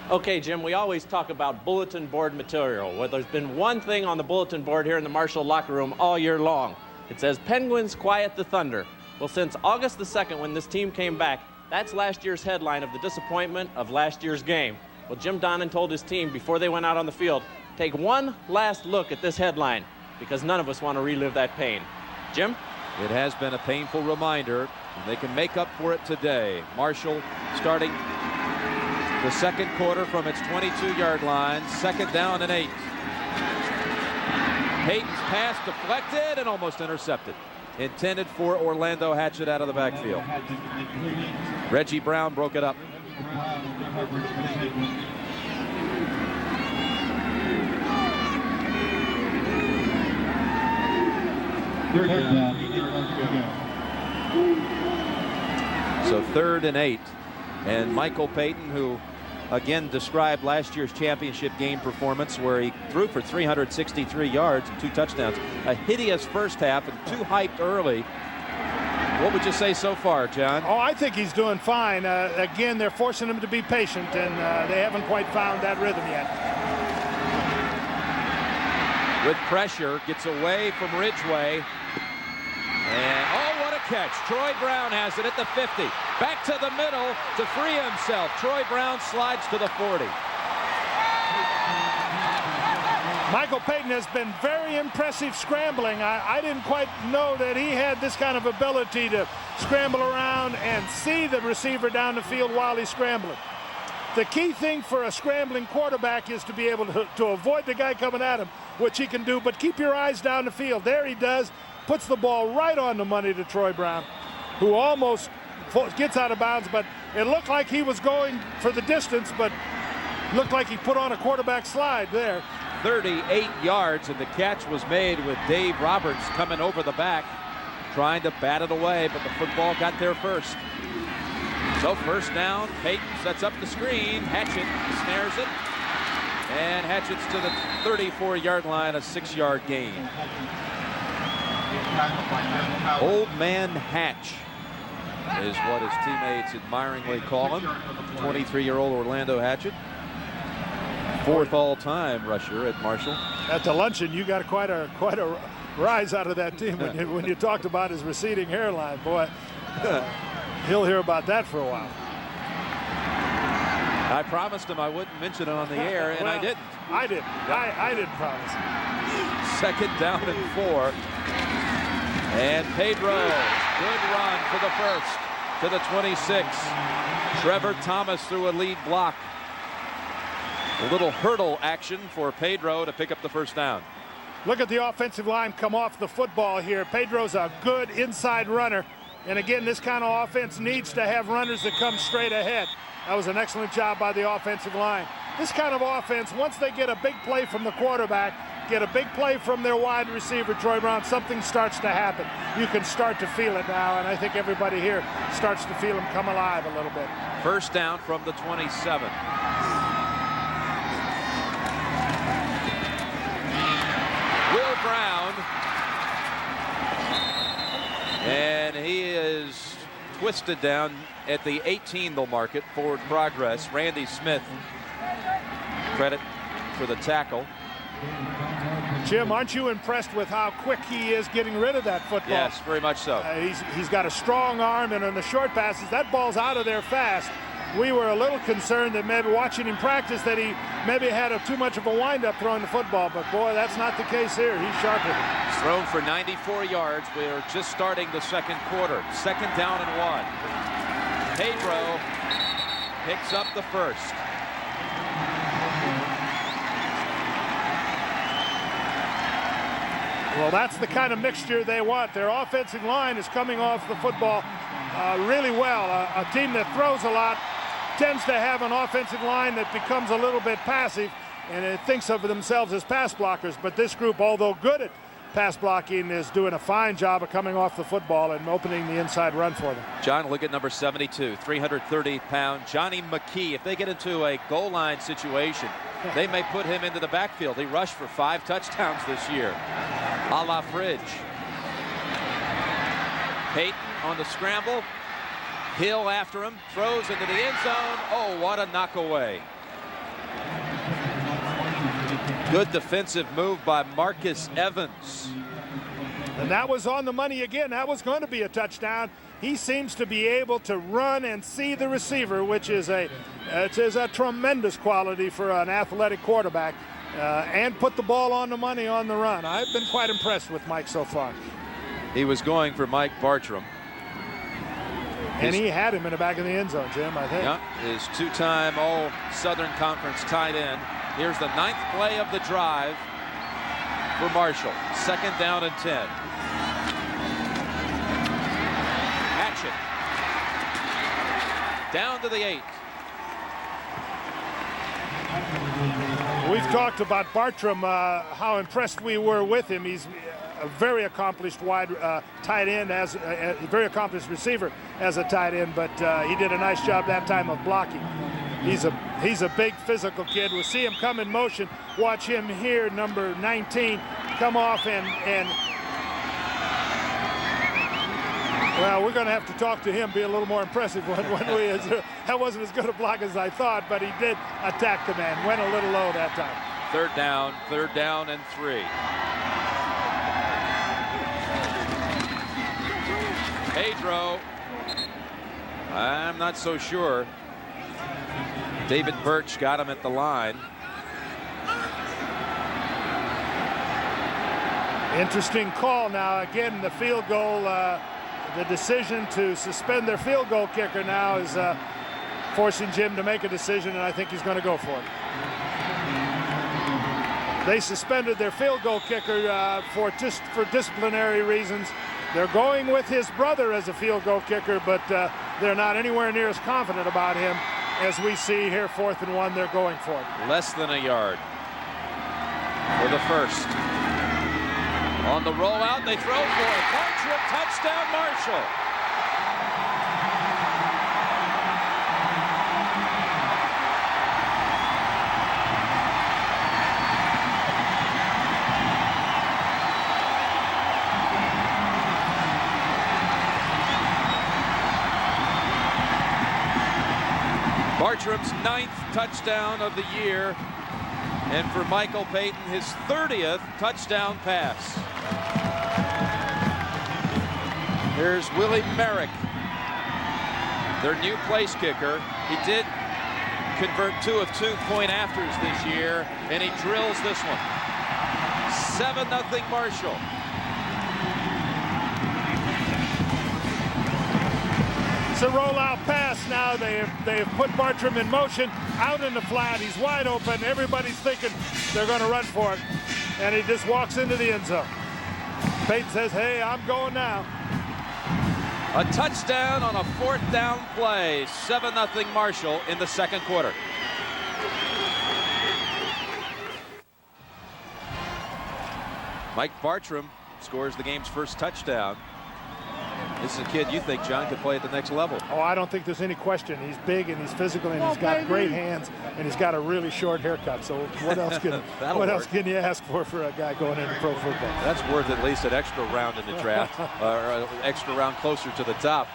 Okay, Jim, we always talk about bulletin board material. Well, there's been one thing on the bulletin board here in the Marshall locker room all year long. It says, Penguins quiet the Thunder. Well, since August the 2nd, when this team came back, that's last year's headline of the disappointment of last year's game. Well, Jim Donnan told his team before they went out on the field, take one last look at this headline, because none of us want to relive that pain. Jim? It has been a painful reminder, and they can make up for it today. Marshall starting the second quarter from its 22-yard line, 2nd down and 8. Peyton's pass deflected and almost intercepted. Intended for Orlando Hatchett out of the backfield. Reggie Brown broke it up. So 3rd and 8. And Michael Peyton, who again described last year's championship game performance where he threw for 363 yards and 2 touchdowns. A hideous first half and too hyped early. What would you say so far, John? Oh, I think he's doing fine. Again, they're forcing him to be patient, and they haven't quite found that rhythm yet. With pressure, gets away from Ridgeway. And oh, what a catch. Troy Brown has it at the 50. Back to the middle to free himself. Troy Brown slides to the 40. Michael Peyton has been very impressive scrambling. I didn't quite know that he had this kind of ability to scramble around and see the receiver down the field while he's scrambling. The key thing for a scrambling quarterback is to be able to avoid the guy coming at him, which he can do, but keep your eyes down the field. There he does. puts the ball right on the money to Troy Brown, who almost gets out of bounds, but it looked like he was going for the distance, but looked like he put on a quarterback slide there. 38 yards, and the catch was made with Dave Roberts coming over the back, trying to bat it away, but the football got there first. So first down, Peyton sets up the screen, Hatchett snares it, and Hatchett's to the 34-yard line, a 6-yard gain. Old Man Hatch is what his teammates admiringly call him. 23-year-old Orlando Hatchett, 4th all-time rusher at Marshall. At the luncheon, you got quite a rise out of that team when you talked about his receding hairline. Boy, he'll hear about that for a while. I promised him I wouldn't mention it on the air, and well, I didn't. I didn't. I didn't promise. 2nd down and 4. And Pedro, good run for the first to the 26. Trevor Thomas threw a lead block. A little hurdle action for Pedro to pick up the first down. Look at the offensive line come off the football here. Pedro's a good inside runner. And again, this kind of offense needs to have runners that come straight ahead. That was an excellent job by the offensive line. This kind of offense, once they get a big play from the quarterback, get a big play from their wide receiver, Troy Brown, something starts to happen. You can start to feel it now, and I think everybody here starts to feel him come alive a little bit. First down from the 27. Will Brown, and he is twisted down at the 18. They'll mark it. Forward progress. Randy Smith, credit for the tackle. Jim, aren't you impressed with how quick he is getting rid of that football? Yes, very much so. He's got a strong arm, and on the short passes, that ball's out of there fast. We were a little concerned that maybe watching him practice that he maybe had too much of a windup throwing the football, but boy, that's not the case here. He's sharp with it. He's thrown for 94 yards. We're just starting the second quarter. 2nd down and 1. Pedro picks up the first. Well, that's the kind of mixture they want. Their offensive line is coming off the football really well. A team that throws a lot tends to have an offensive line that becomes a little bit passive, and it thinks of themselves as pass blockers. But this group, although good at pass blocking, is doing a fine job of coming off the football and opening the inside run for them. John, look at number 72, 330-pound Johnny McKee. If they get into a goal line situation, they may put him into the backfield. He rushed for 5 touchdowns this year, a la Fridge. Peyton on the scramble. Hill after him, throws into the end zone. Oh, what a knockaway. Good defensive move by Marcus Evans. And that was on the money again. That was going to be a touchdown. He seems to be able to run and see the receiver, which is a tremendous quality for an athletic quarterback, and put the ball on the money on the run. I've been quite impressed with Mike so far. He was going for Mike Bartram. And he had him in the back of the end zone, Jim, I think. Yeah, his 2-time All-Southern Conference tight end. Here's the 9th play of the drive for Marshall. 2nd down and 10. Hatchet. Down to the 8. We've talked about Bartram, how impressed we were with him. He's a very accomplished tight end, as a very accomplished receiver as a tight end, but he did a nice job that time of blocking. He's a big physical kid. We'll see him come in motion. Watch him here, number 19, come off and well, we're going to have to talk to him, be a little more impressive when we. That wasn't as good a block as I thought, but he did attack the man. Went a little low that time. 3rd down and 3. Pedro, I'm not so sure. David Birch got him at the line. Interesting call now. Again, the field goal, the decision to suspend their field goal kicker now is forcing Jim to make a decision, and I think he's going to go for it. They suspended their field goal kicker for disciplinary reasons. They're going with his brother as a field goal kicker, but they're not anywhere near as confident about him as we see here. 4th and 1, they're going for it. Less than a yard for the first. On the rollout, they throw for it. Bartram, touchdown, Marshall. Bartram's 9th touchdown of the year, and for Michael Payton, his 30th touchdown pass. Here's Willie Merrick, their new place kicker. He did convert 2 of 2 point afters this year, and he drills this one. 7-0 Marshall. It's a rollout pass now. They have put Bartram in motion out in the flat. He's wide open. Everybody's thinking they're going to run for it. And he just walks into the end zone. Payton says, hey, I'm going now. A touchdown on a 4th down play. 7-0 Marshall in the 2nd quarter. Mike Bartram scores the game's first touchdown. This is a kid you think, John, could play at the next level. Oh, I don't think there's any question. He's big and he's physical and he's got great hands and he's got a really short haircut. So what else can you ask for a guy going into pro football? That's worth at least an extra round in the draft, or an extra round closer to the top.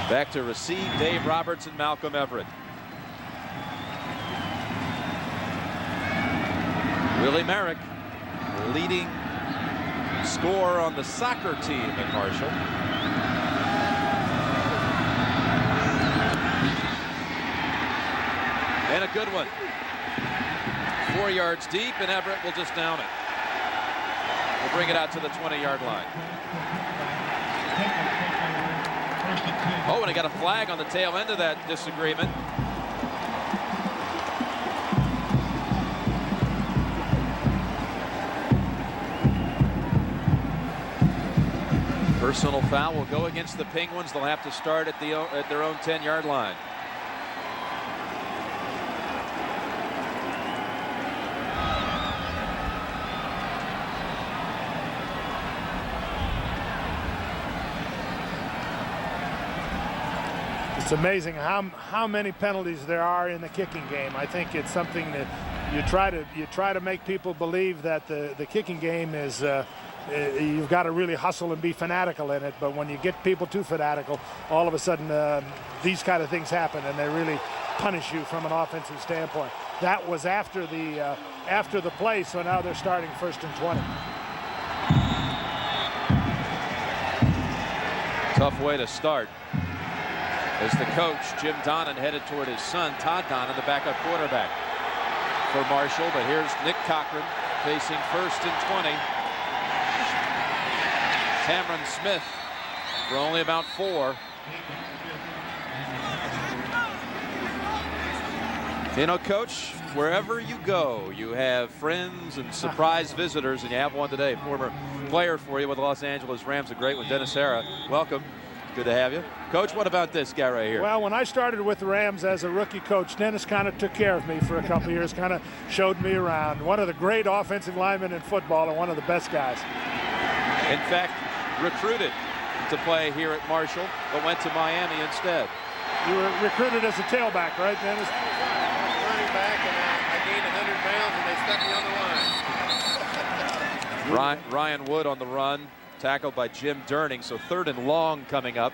Back to receive, Dave Roberts and Malcolm Everett. Willie Merrick, leading scorer on the soccer team at Marshall. And a good one. 4 yards deep, and Everett will just down it. We'll bring it out to the 20-yard line. Oh, and he got a flag on the tail end of that disagreement. Personal foul will go against the Penguins. They'll have to start at their own 10-yard line. It's amazing how many penalties there are in the kicking game. I think it's something that you try to make people believe that the kicking game is you've got to really hustle and be fanatical in it, but when you get people too fanatical, all of a sudden these kind of things happen and they really punish you from an offensive standpoint. That was after the play, so now they're starting 1st and 20. Tough way to start. As the coach, Jim Donnan, headed toward his son, Todd Donnan, the backup quarterback for Marshall. But here's Nick Cochran facing 1st and 20. Cameron Smith for only about 4. You know, Coach, wherever you go, you have friends and surprise visitors, and you have one today. Former player for you with the Los Angeles Rams, a great one, Dennis Serra. Welcome. Good to have you. Coach, what about this guy right here? Well, when I started with the Rams as a rookie coach, Dennis kind of took care of me for a couple years, kind of showed me around. One of the great offensive linemen in football and one of the best guys. In fact, recruited to play here at Marshall, but went to Miami instead. You were recruited as a tailback, right, Dennis? I was running back, and I gained 100 pounds, and they stuck me on the line. Ryan Wood on the run, tackled by Jim Durning, so 3rd and long coming up.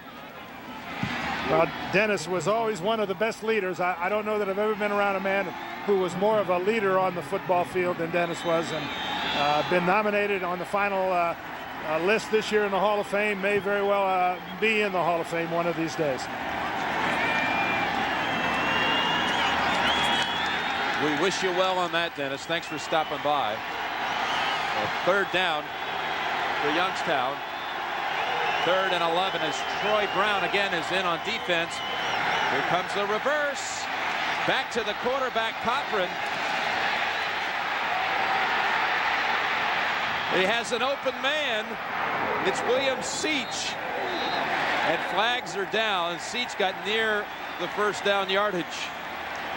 Well, Dennis was always one of the best leaders. I don't know that I've ever been around a man who was more of a leader on the football field than Dennis was, and been nominated on the final list this year in the Hall of Fame, may very well be in the Hall of Fame one of these days. We wish you well on that, Dennis. Thanks for stopping by. 3rd down for Youngstown. 3rd and 11 as Troy Brown again is in on defense. Here comes the reverse. Back to the quarterback, Cochran. He has an open man. It's William Seach. And flags are down. Seach got near the first down yardage.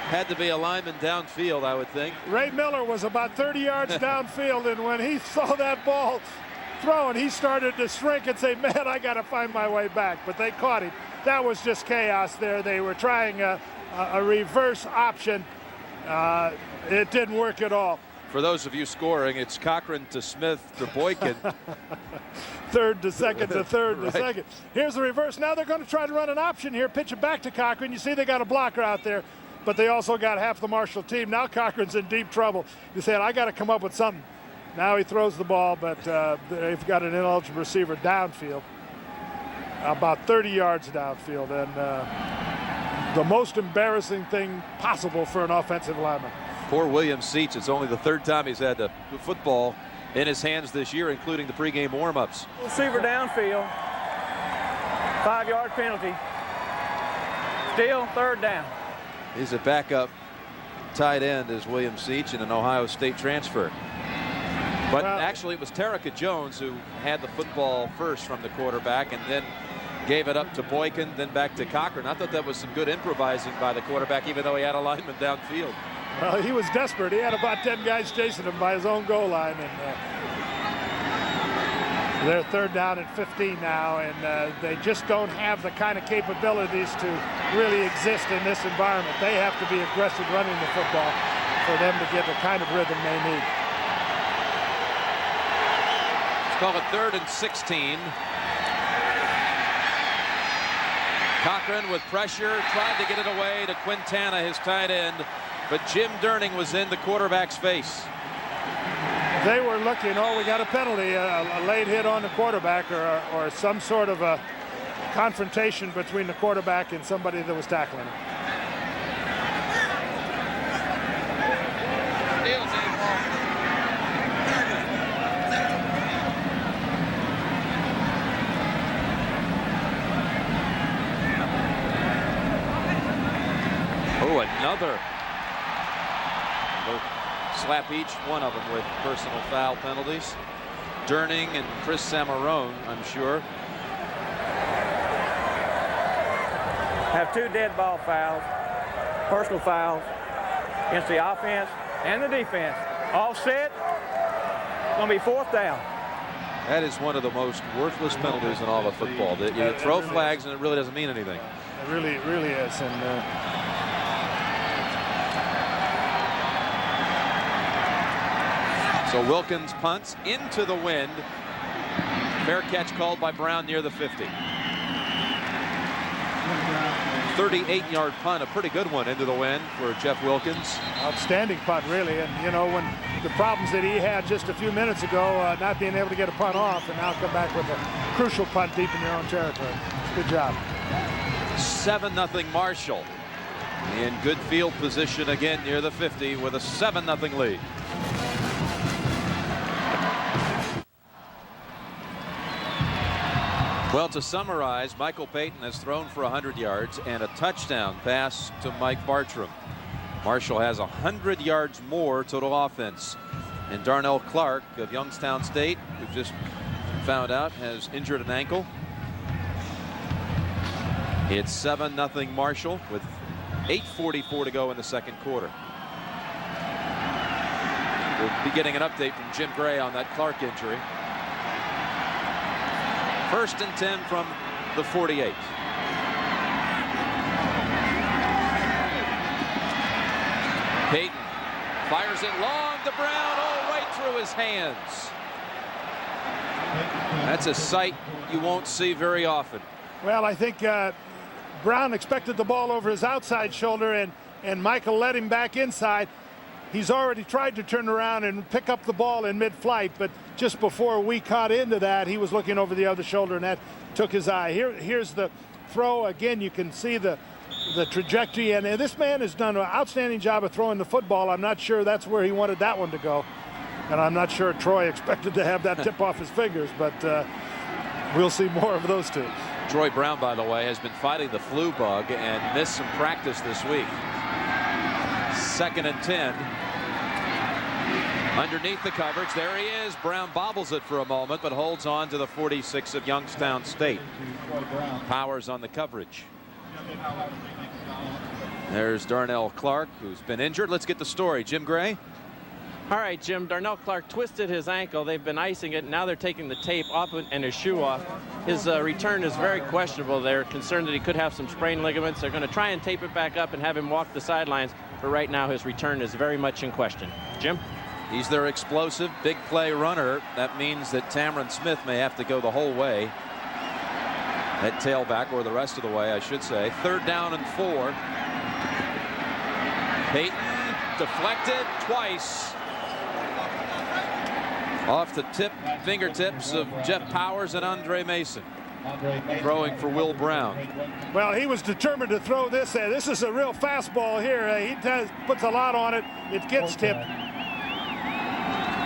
Had to be a lineman downfield, I would think. Ray Miller was about 30 yards downfield, and when he saw that ball thrown, he started to shrink and say, man, I got to find my way back. But they caught him. That was just chaos there. They were trying a reverse option. It didn't work at all. For those of you scoring, it's Cochran to Smith to Boykin. Third to second to third to Right. second. Here's the reverse. Now they're going to try to run an option here, pitch it back to Cochran. You see they got a blocker out there, but they also got half the Marshall team. Now Cochran's in deep trouble. He said, I got to come up with something. Now he throws the ball, but they've got an ineligible receiver downfield, about 30 yards downfield, and the most embarrassing thing possible for an offensive lineman. Poor William Seach. It's only the third time he's had the football in his hands this year, including the pregame warm-ups. Receiver downfield. 5-yard penalty. Still third down. He's a backup tight end as William Seach in an Ohio State transfer. But actually it was Terica Jones who had the football first from the quarterback and then gave it up to Boykin, then back to Cochran. I thought that was some good improvising by the quarterback, even though he had a lineman downfield. Well, he was desperate. He had about 10 guys chasing him by his own goal line. And they're third down and 15 now, and they just don't have the kind of capabilities to really exist in this environment. They have to be aggressive running the football for them to get the kind of rhythm they need. Let's call it 3rd and 16. Cochran with pressure, tried to get it away to Quintana, his tight end. But Jim Durning was in the quarterback's face. They were looking, we got a penalty, a late hit on the quarterback or some sort of a confrontation between the quarterback and somebody that was tackling him. Oh, another. They'll slap each one of them with personal foul penalties. Durning and Chris Samarone, I'm sure. Have 2 dead ball fouls, personal fouls against the offense and the defense. All set. Going to be 4th down. That is one of the most worthless penalties in all of football. That you throw flags and it really doesn't mean anything. It really is. And so Wilkins punts into the wind. Fair catch called by Brown near the 50. 38-yard punt, a pretty good one into the wind for Jeff Wilkins. outstanding punt, really. And, you know, when the problems that he had just a few minutes ago, not being able to get a punt off, and now come back with a crucial punt deep in your own territory. Good job. 7-0 Marshall. In good field position again near the 50 with a 7-0 lead. Well, to summarize, Michael Payton has thrown for 100 yards and a touchdown pass to Mike Bartram. Marshall has 100 yards more total offense. And Darnell Clark of Youngstown State, we've just found out, has injured an ankle. It's 7-0 Marshall with 8:44 to go in the second quarter. We'll be getting an update from Jim Gray on that Clark injury. 1st and 10 from the 48. Payton fires it long to Brown, oh, right through his hands. That's a sight you won't see very often. Well, I think Brown expected the ball over his outside shoulder, and Michael let him back inside. He's already tried to turn around and pick up the ball in mid-flight, but just before we caught into that, he was looking over the other shoulder, and that took his eye. Here's the throw. Again, you can see the trajectory, and this man has done an outstanding job of throwing the football. I'm not sure that's where he wanted that one to go, and I'm not sure Troy expected to have that tip off his fingers, but we'll see more of those two. Troy Brown, by the way, has been fighting the flu bug and missed some practice this week. 2nd and 10. Underneath the coverage, there he is. Brown bobbles it for a moment, but holds on to the 46 of Youngstown State. Powers on the coverage. There's Darnell Clark, who's been injured. Let's get the story. Jim Gray. All right, Jim. Darnell Clark twisted his ankle. They've been icing it. Now they're taking the tape off and his shoe off. His return is very questionable. They're concerned that he could have some sprained ligaments. They're going to try and tape it back up and have him walk the sidelines. But right now, his return is very much in question. Jim? He's their explosive, big play runner. That means that Tamron Smith may have to go the whole way at tailback, or the rest of the way, I should say. 3rd down and 4. Payton deflected twice. Off the fingertips of Jeff Powers and Andre Mason. Throwing for Will Brown. Well, he was determined to throw this. This is a real fastball here. He puts a lot on it. It gets tipped.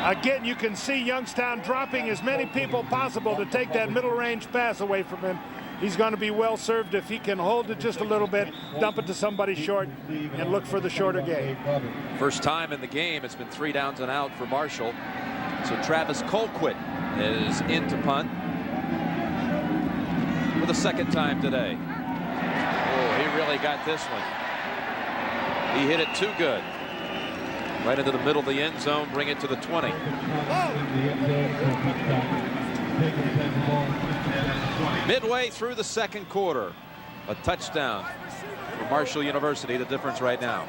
Again, you can see Youngstown dropping as many people possible to take that middle range pass away from him. He's going to be well served if he can hold it just a little bit, dump it to somebody short, and look for the shorter gain. First time in the game, it's been 3 downs and out for Marshall. So Travis Colquitt is in to punt for the 2nd time today. Oh, he really got this one. He hit it too good. Right into the middle of the end zone, bring it to the 20. Midway through the 2nd quarter, a touchdown for Marshall University, the difference right now.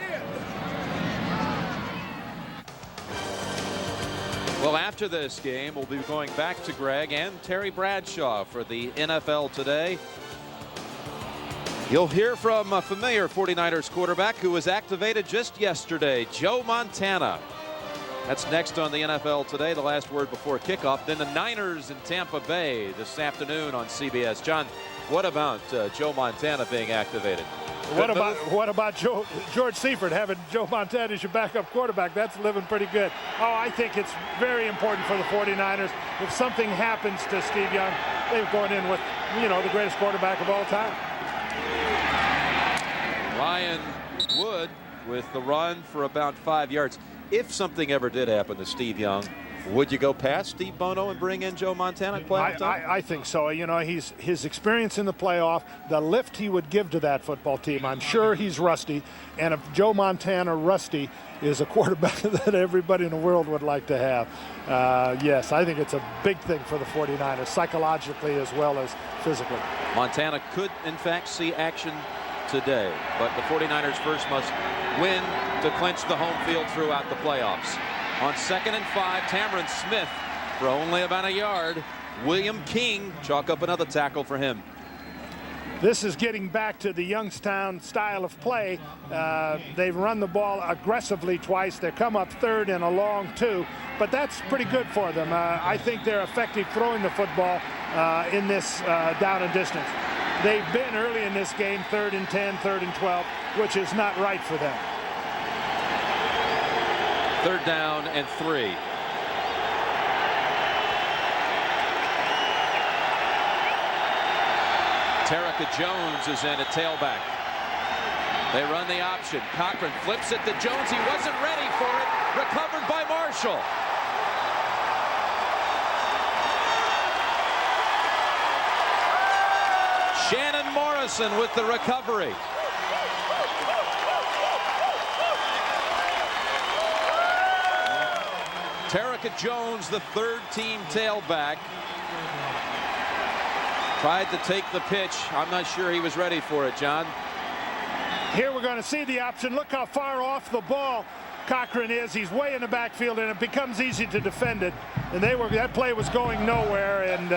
Well, after this game, we'll be going back to Greg and Terry Bradshaw for the NFL Today. You'll hear from a familiar 49ers quarterback who was activated just yesterday, Joe Montana. That's next on the NFL Today, the last word before kickoff. Then the Niners in Tampa Bay this afternoon on CBS. John, what about Joe Montana being activated? What about George Seifert having Joe Montana as your backup quarterback? That's living pretty good. Oh, I think it's very important for the 49ers. If something happens to Steve Young, they're going in with, the greatest quarterback of all time. Ryan Wood with the run for about 5 yards. If something ever did happen to Steve Young, would you go past Steve Bono and bring in Joe Montana at playoff time? I think so. His experience in the playoff, the lift he would give to that football team. I'm sure he's rusty. And if Joe Montana rusty is a quarterback that everybody in the world would like to have. Yes, I think it's a big thing for the 49ers, psychologically as well as physically. Montana could, in fact, see action today. But the 49ers first must win to clinch the home field throughout the playoffs. On 2nd and 5, Tamron Smith for only about a yard. William King, chalk up another tackle for him. This is getting back to the Youngstown style of play. They've run the ball aggressively twice. They come up 3rd and a long 2, but that's pretty good for them. I think they're effective throwing the football in this down and distance. They've been early in this game 3rd and 10, 3rd and 12, which is not right for them. 3rd down and 3. Terica Jones is in at tailback. They run the option. Cochran flips it to Jones. He wasn't ready for it. Recovered by Marshall. Shannon Morrison with the recovery. Terica Jones, the 3rd team tailback, tried to take the pitch. I'm not sure he was ready for it, John. Here we're going to see the option. Look how far off the ball Cochran is. He's way in the backfield, and it becomes easy to defend it. And that play was going nowhere, and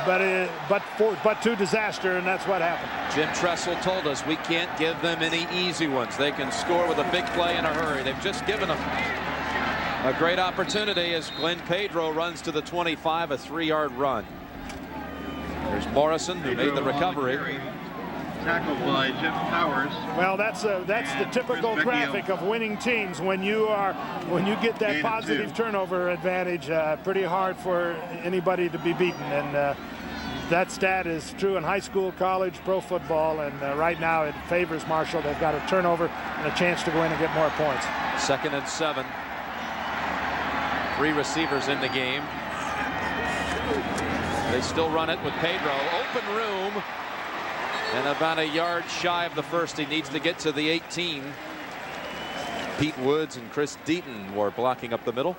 but to disaster, and that's what happened. Jim Tressel told us we can't give them any easy ones. They can score with a big play in a hurry. They've just given them a great opportunity as Glenn Pedro runs to the 25, a 3-yard run. There's Morrison, who made the recovery. Tackled by Jeff Powers. Well, that's the typical graphic of winning teams. When you get that positive turnover advantage, pretty hard for anybody to be beaten. And that stat is true in high school, college, pro football, and right now it favors Marshall. They've got a turnover and a chance to go in and get more points. 2nd and 7. 3 receivers in the game. They still run it with Pedro. Open room. And about a yard shy of the first. He needs to get to the 18. Pete Woods and Chris Deaton were blocking up the middle.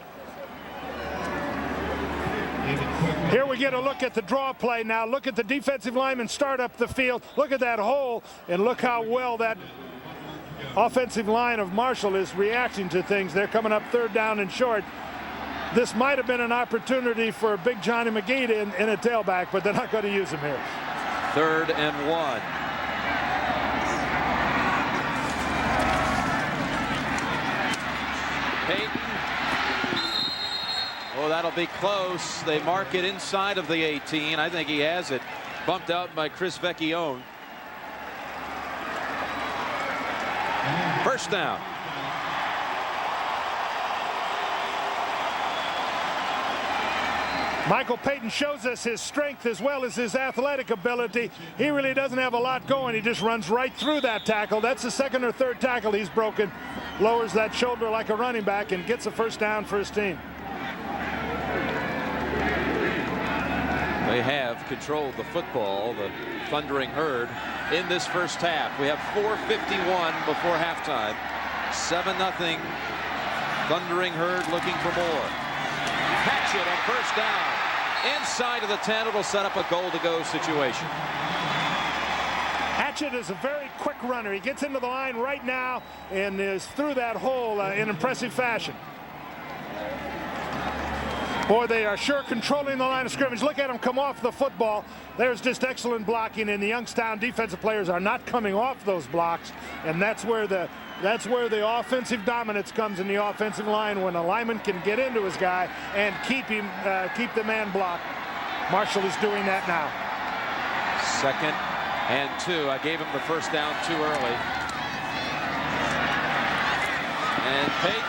Here we get a look at the draw play now. Look at the defensive lineman start up the field. Look at that hole, and look how well that offensive line of Marshall is reacting to things. They're coming up 3rd down and short. This might have been an opportunity for Big Johnny McGee in a tailback, but they're not going to use him here. 3rd and 1. Peyton. Oh, that'll be close. They mark it inside of the 18. I think he has it. Bumped out by Chris Vecchione. 1st down. Michael Peyton shows us his strength as well as his athletic ability. He really doesn't have a lot going. He just runs right through that tackle. That's the 2nd or 3rd tackle he's broken. Lowers that shoulder like a running back and gets a 1st down for his team. They have controlled the football, the Thundering Herd, in this 1st half. We have 4:51 before halftime. 7-0. Thundering Herd looking for more. Hatchet on 1st down. Inside of the 10, it'll set up a goal-to-go situation. Hatchet is a very quick runner. He gets into the line right now and is through that hole in impressive fashion. Boy, they are sure controlling the line of scrimmage. Look at him come off the football. There's just excellent blocking, and the Youngstown defensive players are not coming off those blocks, and that's where the offensive dominance comes in the offensive line, when a lineman can get into his guy and keep the man blocked. Marshall is doing that now. 2nd and 2. I gave him the 1st down too early. And Peyton.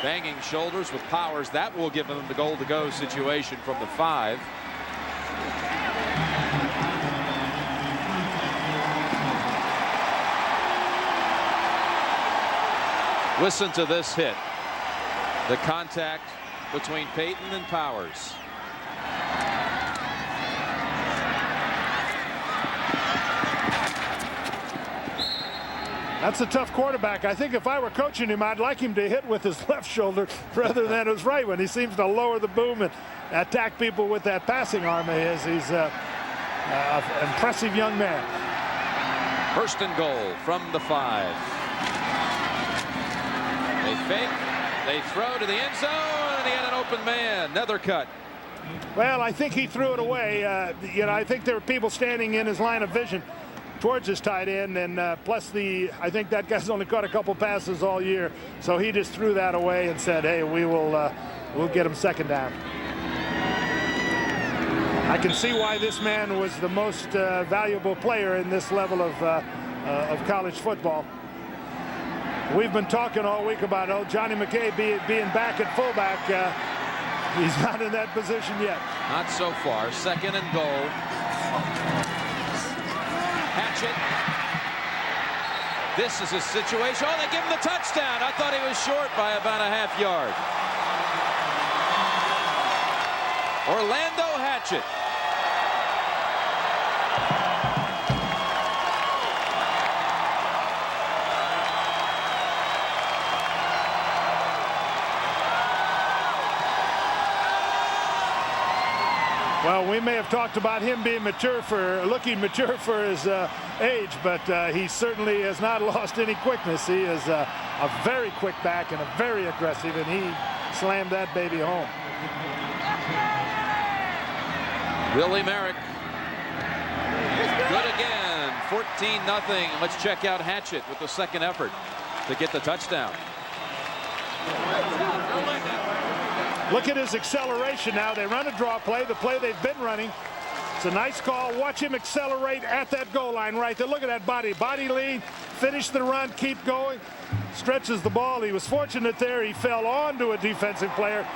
Banging shoulders with Powers. That will give them the goal-to-go situation from the 5. Listen to this hit. The contact between Peyton and Powers. That's a tough quarterback. I think if I were coaching him, I'd like him to hit with his left shoulder rather than his right one. He seems to lower the boom and attack people with that passing arm of his. He's an impressive young man. 1st and goal from the 5. They fake. They throw to the end zone, and he had an open man. Another cut. Well, I think he threw it away. I think there were people standing in his line of vision towards his tight end, and plus I think that guy's only caught a couple passes all year, so he just threw that away and said, hey, we'll get him 2nd down. I can see why this man was the most valuable player in this level of college football. We've been talking all week about Johnny McKay being back at fullback. He's not in that position yet. Not so far. 2nd and goal. Hatchet. This is a situation. Oh, they give him the touchdown. I thought he was short by about a half yard. Orlando Hatchet. Well, we may have talked about him being looking mature for his age, but he certainly has not lost any quickness. He is a very quick back and a very aggressive, and he slammed that baby home. Willie Merrick. Good again. 14-0. Let's check out Hatchet with the 2nd effort to get the touchdown. Look at his acceleration now. They run a draw play, the play they've been running. It's a nice call. Watch him accelerate at that goal line right there. Look at that body lean, finish the run, keep going, stretches the ball. He was fortunate there. He fell onto a defensive player,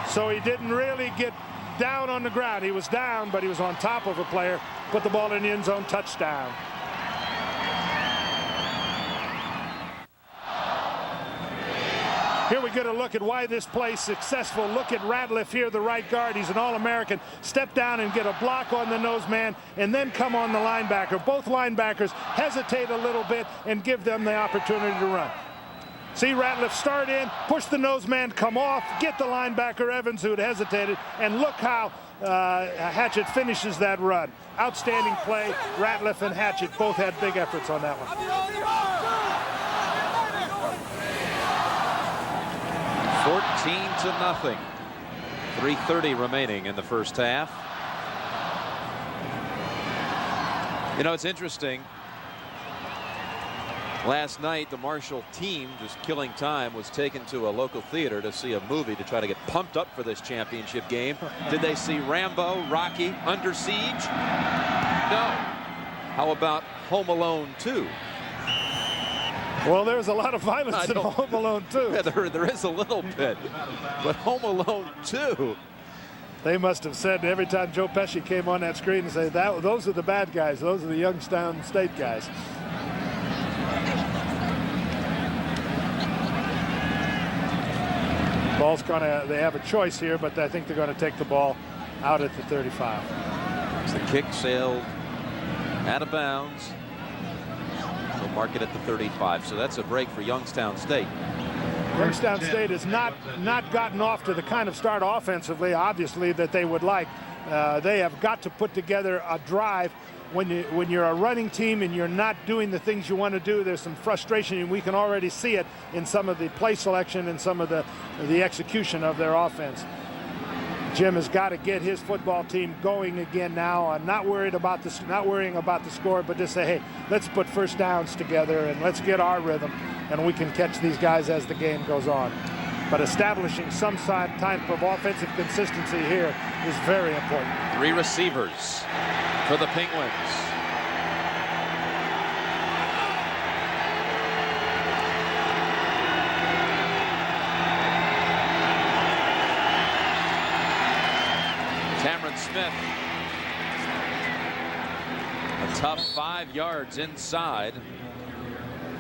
so he didn't really get down on the ground. He was down, but he was on top of a player. Put the ball in the end zone, touchdown. Here we get a look at why this play's successful. Look at Ratliff here, the right guard. He's an All-American. Step down and get a block on the nose man, and then come on the linebacker. Both linebackers hesitate a little bit and give them the opportunity to run. See Ratliff start in, push the nose man, come off, get the linebacker Evans who had hesitated, and look how Hatchett finishes that run. Outstanding play. Ratliff and Hatchett both had big efforts on that one. 14-0. 3:30 remaining in the first half. You know, it's interesting. Last night, the Marshall team, just killing time, was taken to a local theater to see a movie to try to get pumped up for this championship game. Did they see Rambo, Rocky, Under Siege? No. How about Home Alone 2? Well, there's a lot of violence in Home Alone 2. Yeah, there is a little bit. But Home Alone 2. They must have said every time Joe Pesci came on that screen and say, those are the bad guys. Those are the Youngstown State guys. Ball's they have a choice here, but I think they're going to take the ball out at the 35. The kick sailed out of bounds. They'll mark it at the 35. So that's a break for Youngstown State. Youngstown State has not gotten off to the kind of start offensively, obviously, that they would like. They have got to put together a drive. When you're a running team and you're not doing the things you want to do, there's some frustration, and we can already see it in some of the play selection and some of the execution of their offense. Jim has got to get his football team going again now. I'm not worrying about the score, but just say, hey, let's put first downs together and let's get our rhythm, and we can catch these guys as the game goes on. But establishing some type of offensive consistency here is very important. 3 receivers for the Penguins. Smith, a tough 5 yards inside.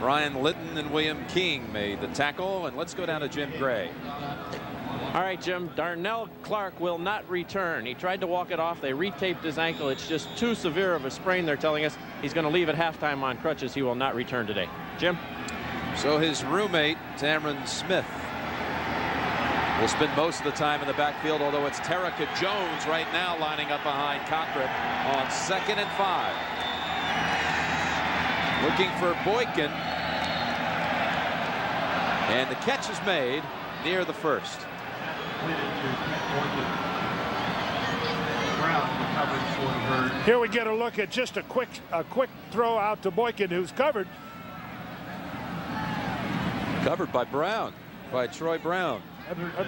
Brian Litton and William King made the tackle, and let's go down to Jim Gray. All right, Jim. Darnell Clark will not return. He tried to walk it off. They retaped his ankle. It's just too severe of a sprain, they're telling us. He's going to leave at halftime on crutches. He will not return today. Jim? So his roommate, Tamron Smith, will spend most of the time in the backfield, although it's Terica Jones right now lining up behind Cochran on 2nd and 5. Looking for Boykin. And the catch is made near the first. Here we get a look at just a quick throw out to Boykin, who's covered. Covered by Brown, by Troy Brown.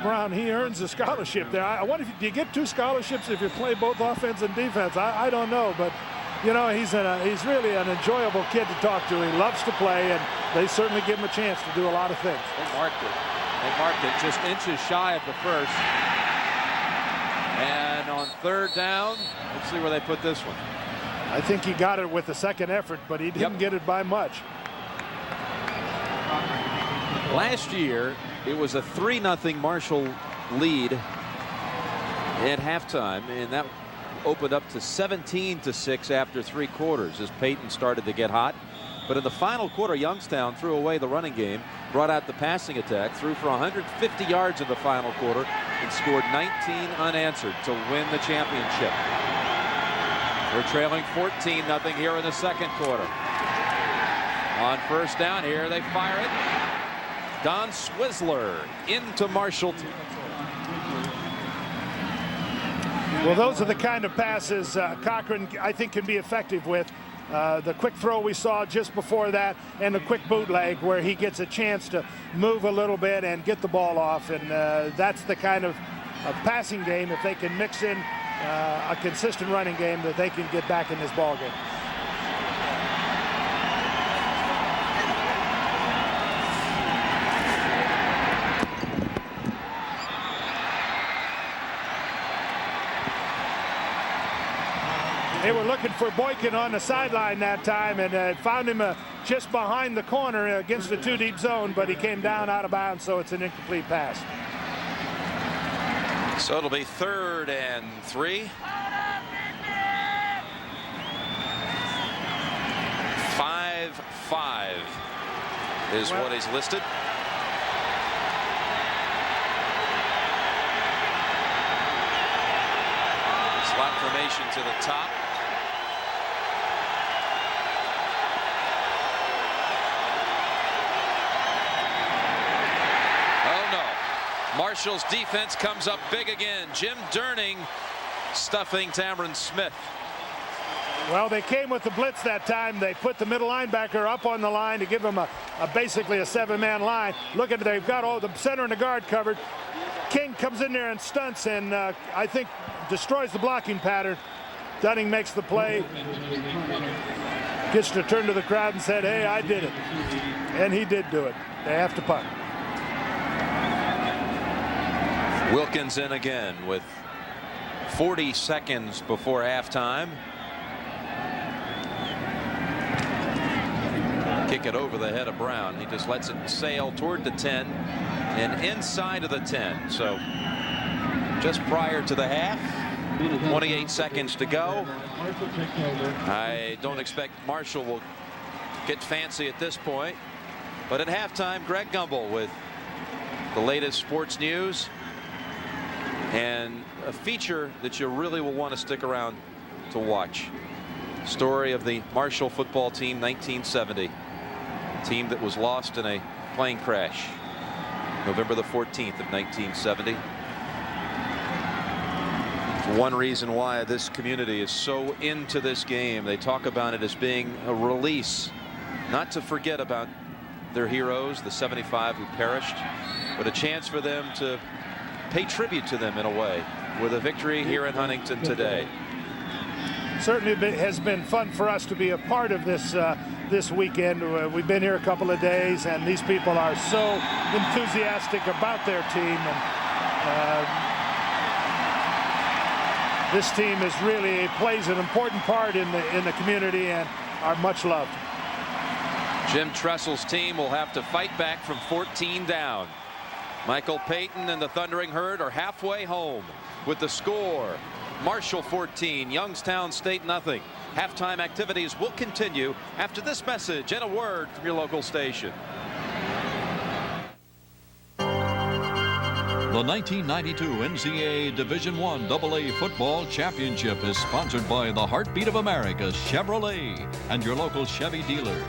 Brown, he earns a scholarship there. I wonder do you get 2 scholarships if you play both offense and defense? I don't know, but you know, he's really an enjoyable kid to talk to. He loves to play, and they certainly give him a chance to do a lot of things. They marked it just inches shy of the first. And on 3rd down, let's see where they put this one. I think he got it with the second effort, but he didn't get it by much. Last year, it was a 3-0 Marshall lead at halftime, and that opened up to 17-6 after 3 quarters as Peyton started to get hot. But in the final quarter, Youngstown threw away the running game, brought out the passing attack, threw for 150 yards in the final quarter, and scored 19 unanswered to win the championship. We're trailing 14-0 here in the second quarter. On 1st down here, they fire it. Don Swizzler into Marshall. Well, those are the kind of passes Cochran, I think, can be effective with. The quick throw we saw just before that, and the quick bootleg where he gets a chance to move a little bit and get the ball off. And that's the kind of passing game, if they can mix in a consistent running game, that they can get back in this ball game. looking for Boykin on the sideline that time, and found him just behind the corner against the 2-deep zone, but he came down out of bounds, so it's an incomplete pass. So it'll be 3rd and 3. 5-5 is what he's listed. Slot formation to the top. Oh no. Marshall's defense comes up big again. Jim Durning stuffing Tamron Smith. Well, they came with the blitz that time. They put the middle linebacker up on the line to give him basically a 7-man line. Look at it, they've got all the center and the guard covered. King comes in there and stunts, and I think destroys the blocking pattern. Dunning makes the play, gets to turn to the crowd and said, hey, I did it. And he did do it. They have to punt. Wilkins in again with 40 seconds before halftime. Kick it over the head of Brown. He just lets it sail toward the 10 and inside of the 10. So just prior to the half, 28 seconds to go. I don't expect Marshall will get fancy at this point, but at halftime, Greg Gumbel with the latest sports news and a feature that you really will want to stick around to watch. Story of the Marshall football team, 1970. Team that was lost in a plane crash November the 14th of 1970. It's one reason why this community is so into this game. They talk about it as being a release, not to forget about their heroes, the 75 who perished, but a chance for them to pay tribute to them in a way with a victory here in Huntington today. Certainly it has been fun for us to be a part of this this weekend. We've been here a couple of days, and these people are so enthusiastic about their team. And this team is really plays an important part in the community and are much loved. Jim Tressel's team will have to fight back from 14 down. Michael Payton and the Thundering Herd are halfway home with the score. Marshall 14, Youngstown State nothing. Halftime activities will continue after this message and a word from your local station. The 1992 NCAA Division I AA Football Championship is sponsored by the Heartbeat of America, Chevrolet, and your local Chevy dealer.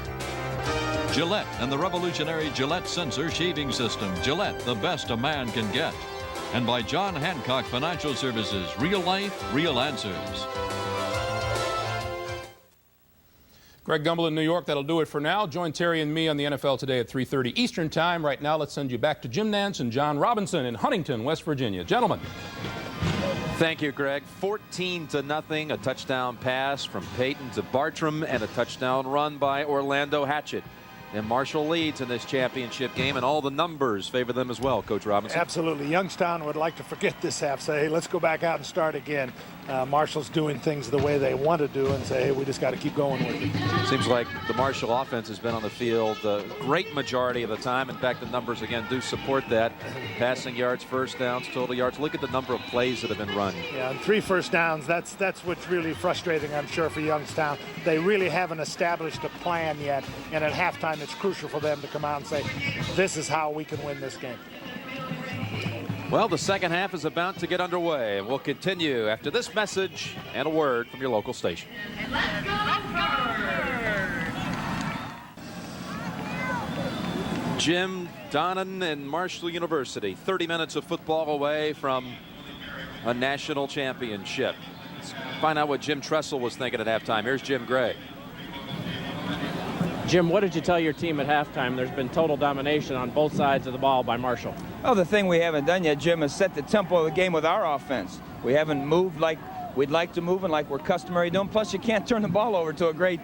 Gillette and the revolutionary Gillette Sensor Shaving System. Gillette, the best a man can get. And by John Hancock Financial Services, real life, real answers. Greg Gumbel in New York. That'll do it for now. Join Terry and me on the NFL Today at 3:30 Eastern Time. Right now, let's send you back to Jim Nance and John Robinson in Huntington, West Virginia. Gentlemen. Thank you, Greg. 14-0, a touchdown pass from Payton to Bartram, and a touchdown run by Orlando Hatchett. And Marshall leads in this championship game, and all the numbers favor them as well, Coach Robinson. Absolutely. Youngstown would like to forget this half, say, hey, let's go back out and start again. Marshall's doing things the way they want to do and say, hey, we just got to keep going with it. Seems like the Marshall offense has been on the field a great majority of the time. In fact, the numbers, again, do support that. Passing yards, first downs, total yards. Look at the number of plays that have been run. Yeah, and 3 first downs. That's what's really frustrating, I'm sure, for Youngstown. They really haven't established a plan yet, and at halftime it's crucial for them to come out and say, this is how we can win this game. Well, the second half is about to get underway, and we'll continue after this message and a word from your local station. Jim Donnan and Marshall University, 30 minutes of football away from a national championship. Let's find out what Jim Tressel was thinking at halftime. Here's Jim Gray. Jim, what did you tell your team at halftime? There's been total domination on both sides of the ball by Marshall. Well, the thing we haven't done yet, Jim, is set the tempo of the game with our offense. We haven't moved like we'd like to move and like we're customary doing. Plus, you can't turn the ball over to a great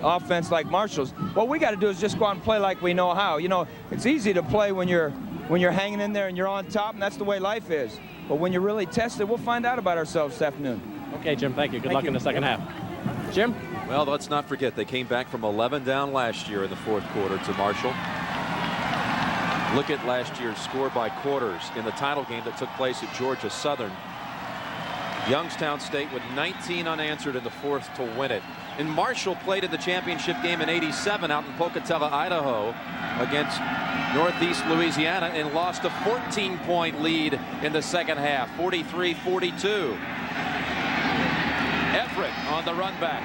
offense like Marshall's. What we got to do is just go out and play like we know how. You know, it's easy to play when you're hanging in there and you're on top, and that's the way life is. But when you're really tested, we'll find out about ourselves this afternoon. Okay, Jim, thank you. Good luck in the second half. Jim? Well, let's not forget they came back from 11 down last year in the fourth quarter to Marshall. Look at last year's score by quarters in the title game that took place at Georgia Southern. Youngstown State with 19 unanswered in the fourth to win it. And Marshall played in the championship game in '87 out in Pocatello, Idaho against Northeast Louisiana and lost a 14-point lead in the second half, 43-42. Everett on the run back.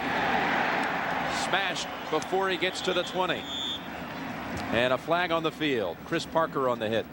Smashed before he gets to the 20. And a flag on the field. Chris Parker on the hit.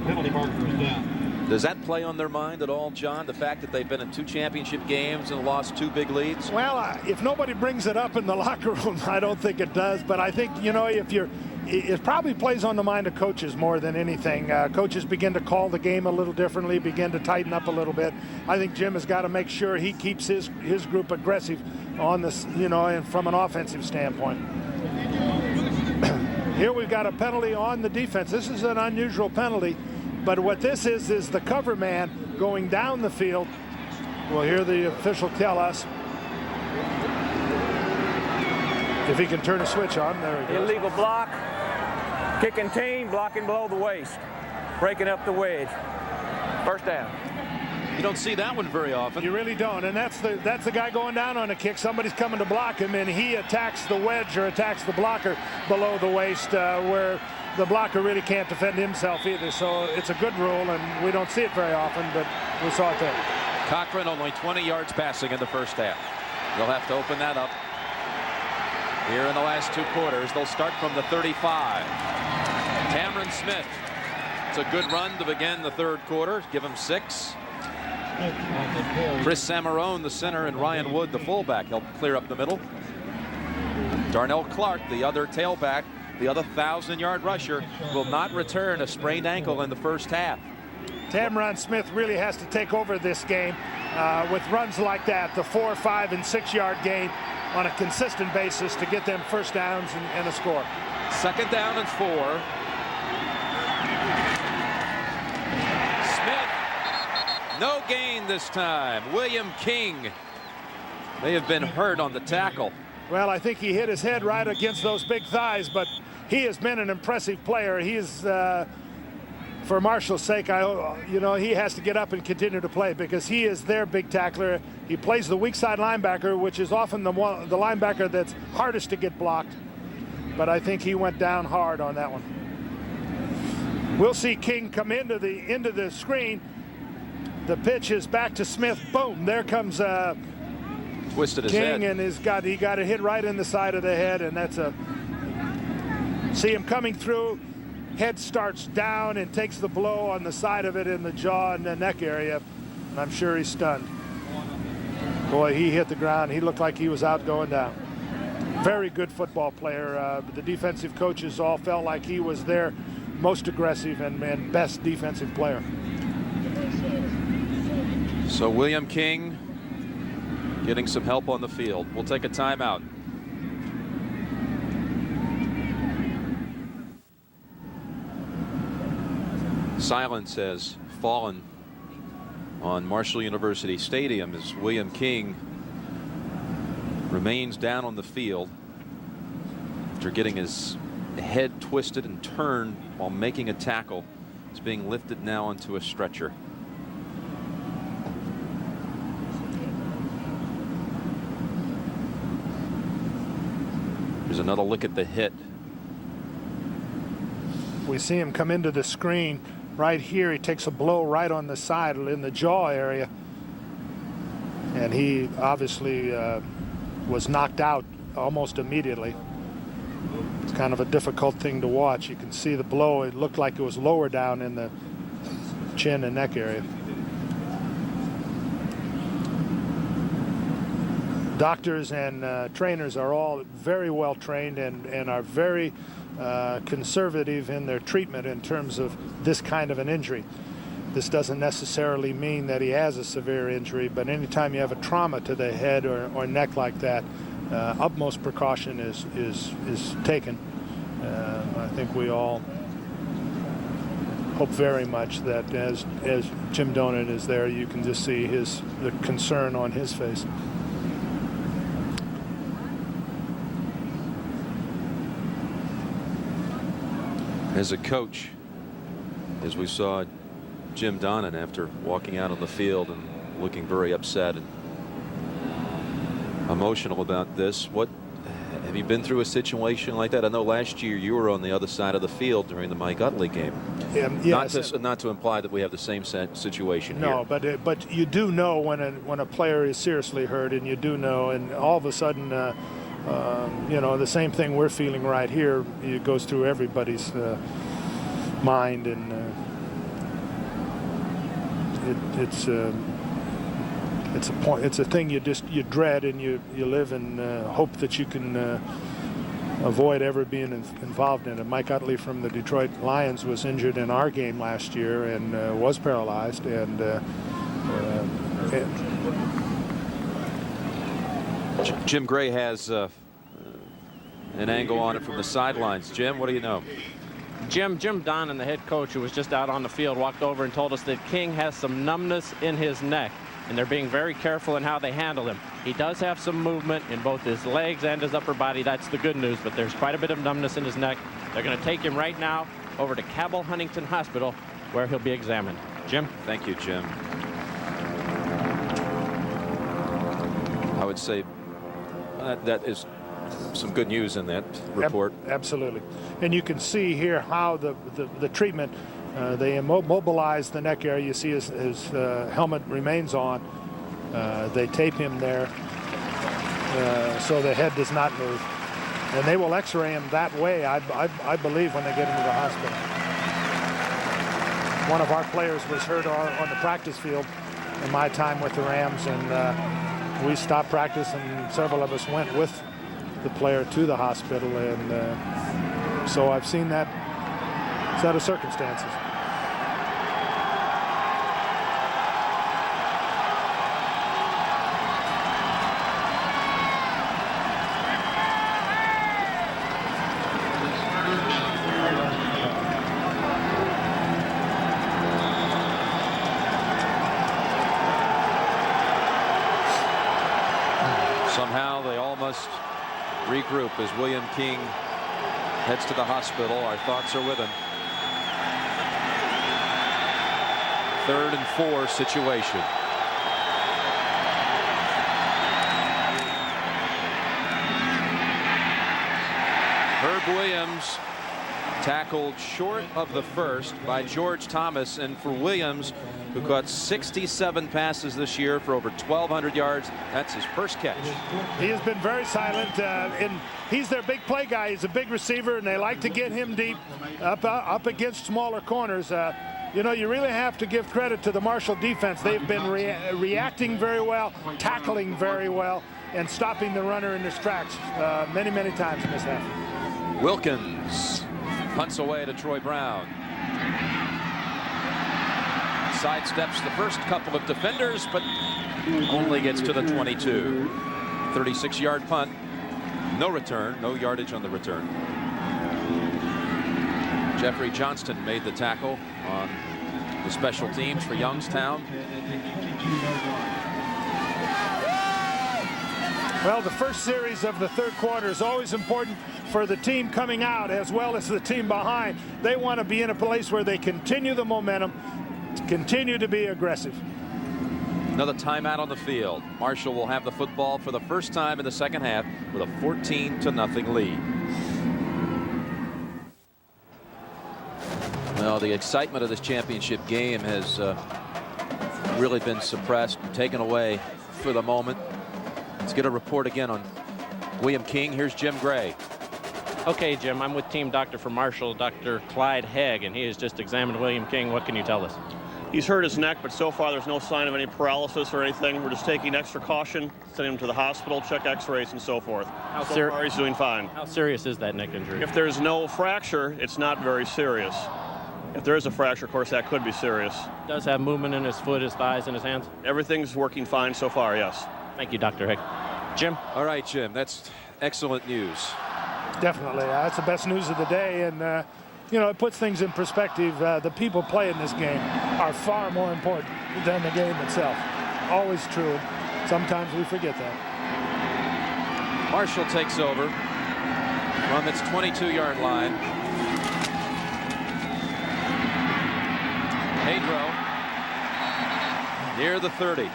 Penalty marker is down. Does that play on their mind at all, John? The fact that they've been in 2 championship games and lost 2 big leads? Well, if nobody brings it up in the locker room, I don't think it does. But I think, you know, it probably plays on the mind of coaches more than anything. Coaches begin to call the game a little differently, begin to tighten up a little bit. I think Jim has got to make sure he keeps his group aggressive on this, you know, and from an offensive standpoint. Here we've got a penalty on the defense. This is an unusual penalty. But what this is the cover man going down the field. We'll hear the official tell us if he can turn a switch on. There he goes. Illegal block, kicking team, blocking below the waist, breaking up the wedge. First down. You don't see that one very often. You really don't, and that's the guy going down on a kick. Somebody's coming to block him, and he attacks the wedge or attacks the blocker below the waist, where the blocker really can't defend himself either. So it's a good rule, and we don't see it very often, but we saw it there. Cochran only 20 yards passing in the first half. They'll have to open that up here in the last 2 quarters. They'll start from the 35. Cameron Smith. It's a good run to begin the third quarter. Give him 6. Chris Samarone, the center, and Ryan Wood, the fullback, help clear up the middle. Darnell Clark, the other tailback, the other 1,000-yard rusher, will not return, a sprained ankle in the first half. Cameron Smith really has to take over this game with runs like that, the 4-, 5-, and 6-yard gain on a consistent basis to get them first downs and a score. Second down and 4. Smith, no gain this time. William King may have been hurt on the tackle. Well, I think he hit his head right against those big thighs, but he has been an impressive player. He is, for Marshall's sake, you know, he has to get up and continue to play because he is their big tackler. He plays the weak side linebacker, which is often the linebacker that's hardest to get blocked. But I think he went down hard on that one. We'll see King come into the screen. The pitch is back to Smith. Boom! There comes Twisted his King, head. and he got a hit right in the side of the head, and that's a. See him coming through. Head starts down and takes the blow on the side of it in the jaw and the neck area, and I'm sure he's stunned. Boy, he hit the ground. He looked like he was out going down. Very good football player. The defensive coaches all felt like he was their most aggressive and best defensive player. So William King getting some help on the field. We'll take a timeout. Silence has fallen on Marshall University Stadium as William King remains down on the field after getting his head twisted and turned while making a tackle. He's being lifted now onto a stretcher. There's another look at the hit. We see him come into the screen right here. He takes a blow right on the side in the jaw area, and he obviously was knocked out almost immediately. It's kind of a difficult thing to watch. You can see the blow. It looked like it was lower down in the chin and neck area. Doctors and trainers are all very well trained and are very conservative in their treatment in terms of this kind of an injury. This doesn't necessarily mean that he has a severe injury, but anytime you have a trauma to the head or neck like that, utmost precaution is taken. I think we all hope very much that as Jim Donan is there, you can just see the concern on his face. As a coach, as we saw Jim Donan after walking out on the field and looking very upset and emotional about this, have you been through a situation like that? I know last year you were on the other side of the field during the Mike Utley game. Yes. Not to imply that we have the same situation here. No, but you do know when a player is seriously hurt, and you do know, and all of a sudden, you know, the same thing we're feeling right here, it goes through everybody's mind, and it's a thing you dread, and you live in hope that you can avoid ever being involved in it. Mike Utley from the Detroit Lions was injured in our game last year and was paralyzed, and Jim Gray has an angle on it from the sidelines. Jim, what do you know? Jim Donan, the head coach, who was just out on the field, walked over and told us that King has some numbness in his neck, and they're being very careful in how they handle him. He does have some movement in both his legs and his upper body. That's the good news, but there's quite a bit of numbness in his neck. They're going to take him right now over to Cabell Huntington Hospital, where he'll be examined. Jim? Thank you, Jim. I would say that is some good news in that report. Absolutely. And you can see here how the treatment, they immobilize the neck area. You see his helmet remains on. They tape him there so the head does not move. And they will x-ray him that way, I believe, when they get him to the hospital. One of our players was hurt on the practice field in my time with the Rams, and we stopped practice, and several of us went with the player to the hospital, and so I've seen that set of circumstances. Somehow they all must regroup as William King heads to the hospital. Our thoughts are with him. 3rd and 4 situation. Herb Williams tackled short of the first by George Thomas, and for Williams, who caught 67 passes this year for over 1,200 yards, that's his first catch. He has been very silent, and he's their big play guy. He's a big receiver, and they like to get him deep up against smaller corners. You know, you really have to give credit to the Marshall defense. They've been reacting very well, tackling very well, and stopping the runner in his tracks many times in this half. Wilkins punts away to Troy Brown. Sidesteps the first couple of defenders, but only gets to the 22. 36-yard punt. No return, no yardage on the return. Jeffrey Johnston made the tackle on the special teams for Youngstown. Well, the first series of the third quarter is always important for the team coming out as well as the team behind. They want to be in a place where they continue the momentum, continue to be aggressive. Another timeout on the field. Marshall will have the football for the first time in the second half with a 14-0 lead. Well, the excitement of this championship game has really been suppressed and taken away for the moment. Let's get a report again on William King. Here's Jim Gray. Okay, Jim, I'm with team doctor for Marshall, Dr. Clyde Haig, and he has just examined William King. What can you tell us? He's hurt his neck, but so far there's no sign of any paralysis or anything. We're just taking extra caution, sending him to the hospital, check x-rays and so forth. So far he's doing fine. How serious is that neck injury? If there's no fracture, it's not very serious. If there is a fracture, of course, that could be serious. Does have movement in his foot, his thighs, and his hands? Everything's working fine so far, yes. Thank you, Dr. Haig. Jim? All right, Jim, that's excellent news. Definitely. That's the best news of the day, and you know, it puts things in perspective. The people playing this game are far more important than the game itself. Always true. Sometimes we forget that. Marshall takes over from its 22-yard line. Pedro near the 30.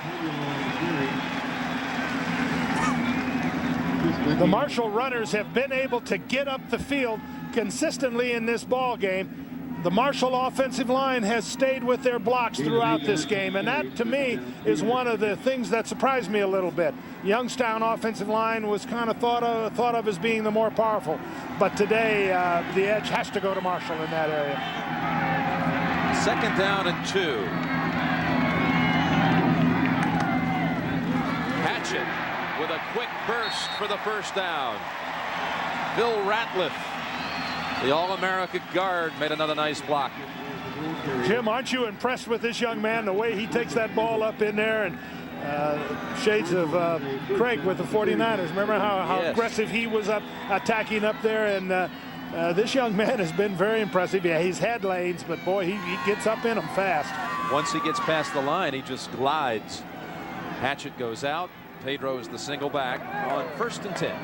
The Marshall runners have been able to get up the field consistently in this ball game. The Marshall offensive line has stayed with their blocks throughout this game, and that, to me, is one of the things that surprised me a little bit. Youngstown offensive line was kind of thought of as being the more powerful, but today the edge has to go to Marshall in that area. 2nd down and 2. Hatchett with a quick burst for the first down. Bill Ratliff, the All-America guard, made another nice block. Jim, aren't you impressed with this young man, the way he takes that ball up in there? And shades of Craig with the 49ers. Remember how yes, aggressive he was up attacking up there? And this young man has been very impressive. Yeah, he's had lanes, but boy, he gets up in them fast. Once he gets past the line, he just glides. Hatchett goes out. Pedro is the single back on 1st and 10.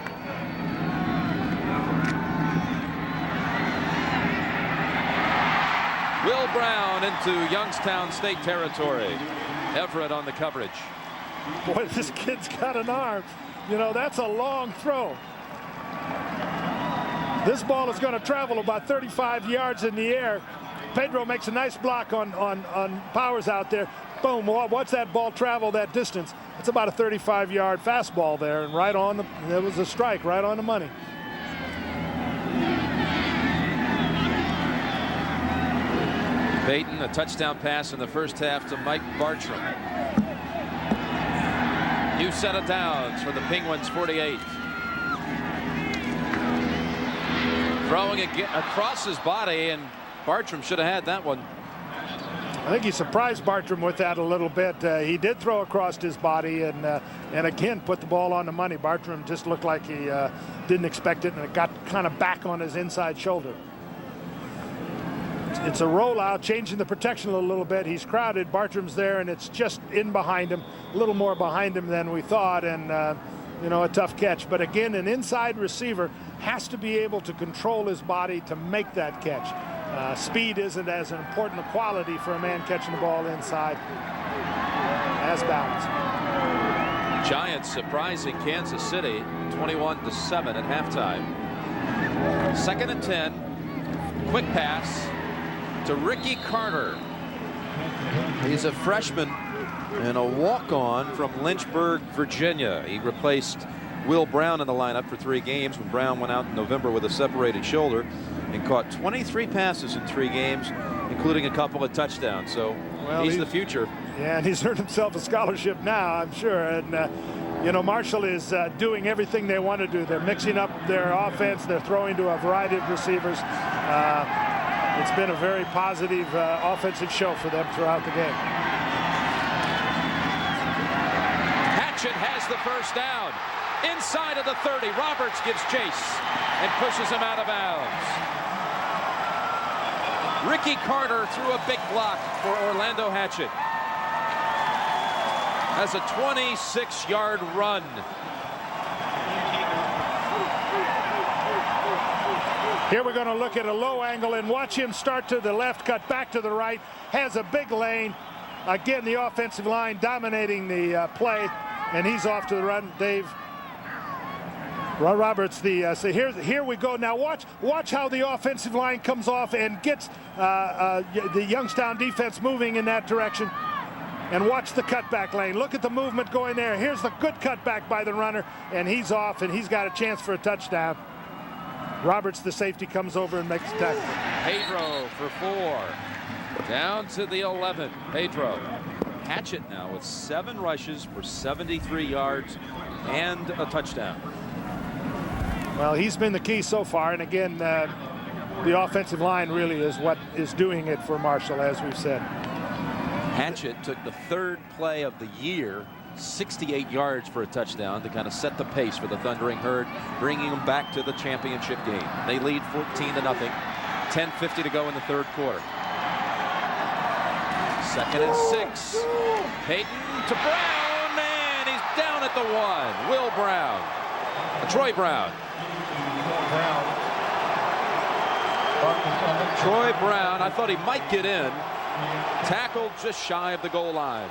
Will Brown into Youngstown State territory. Everett on the coverage. Boy, this kid's got an arm. You know, that's a long throw. This ball is going to travel about 35 yards in the air. Pedro makes a nice block on Powers out there. Boom, watch that ball travel that distance. It's about a 35-yard fastball there, and right on there was a strike right on the money. Peyton, a touchdown pass in the first half to Mike Bartram. New set of downs for the Penguins, 48. Throwing across his body, and Bartram should have had that one. I think he surprised Bartram with that a little bit. He did throw across his body and again put the ball on the money. Bartram just looked like he didn't expect it, and it got kind of back on his inside shoulder. It's a rollout, changing the protection a little bit. He's crowded. Bartram's there, and it's just in behind him, a little more behind him than we thought, and you know, a tough catch. But again, an inside receiver has to be able to control his body to make that catch. Speed isn't as an important a quality for a man catching the ball inside as balance. Giants surprising Kansas City 21-7 at halftime. 2nd and 10. Quick pass to Ricky Carter. He's a freshman and a walk-on from Lynchburg, Virginia. He replaced Will Brown in the lineup for 3 games when Brown went out in November with a separated shoulder, and caught 23 passes in 3 games, including a couple of touchdowns. So he's the future. Yeah, and he's earned himself a scholarship now, I'm sure. And you know, Marshall is doing everything they want to do. They're mixing up their offense. They're throwing to a variety of receivers. It's been a very positive offensive show for them throughout the game. Hatchett has the first down. Inside of the 30, Roberts gives chase and pushes him out of bounds. Ricky Carter threw a big block for Orlando Hatchett. Has a 26-yard run. Here we're going to look at a low angle and watch him start to the left, cut back to the right. Has a big lane. Again, the offensive line dominating the play, and he's off to the run. Dave Roberts, so here we go. Now watch how the offensive line comes off and gets the Youngstown defense moving in that direction. And watch the cutback lane. Look at the movement going there. Here's the good cutback by the runner, and he's off, and he's got a chance for a touchdown. Roberts, the safety, comes over and makes the tackle. Pedro for 4. Down to the 11. Pedro. Hatchett now with 7 rushes for 73 yards and a touchdown. Well, he's been the key so far, and again, the offensive line really is what is doing it for Marshall, as we've said. Hatchett took the 3rd play of the year, 68 yards for a touchdown to kind of set the pace for the Thundering Herd, bringing them back to the championship game. They lead 14-0. 10:50 to go in the third quarter. 2nd and 6. Payton to Brown, and he's down at the 1. Will Brown. Troy Brown. Troy Brown, I thought he might get in. Tackled just shy of the goal line.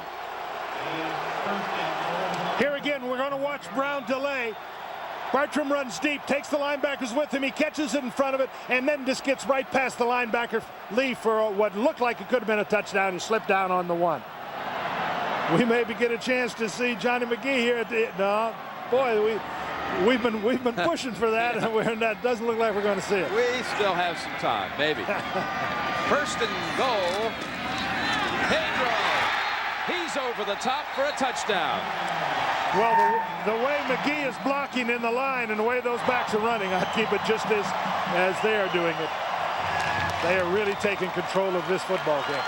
Here again, we're going to watch Brown delay. Bartram runs deep, takes the linebackers with him. He catches it in front of it, and then just gets right past the linebacker Lee for what looked like it could have been a touchdown. He slipped down on the 1. We maybe get a chance to see Johnny McGee here at the. No, boy, we've been pushing for that, and that doesn't look like we're going to see it. We still have some time, maybe. 1st and goal. Pedro. He's over the top for a touchdown. Well, the way McGee is blocking in the line and the way those backs are running, I'd keep it just as they are doing it. They are really taking control of this football game.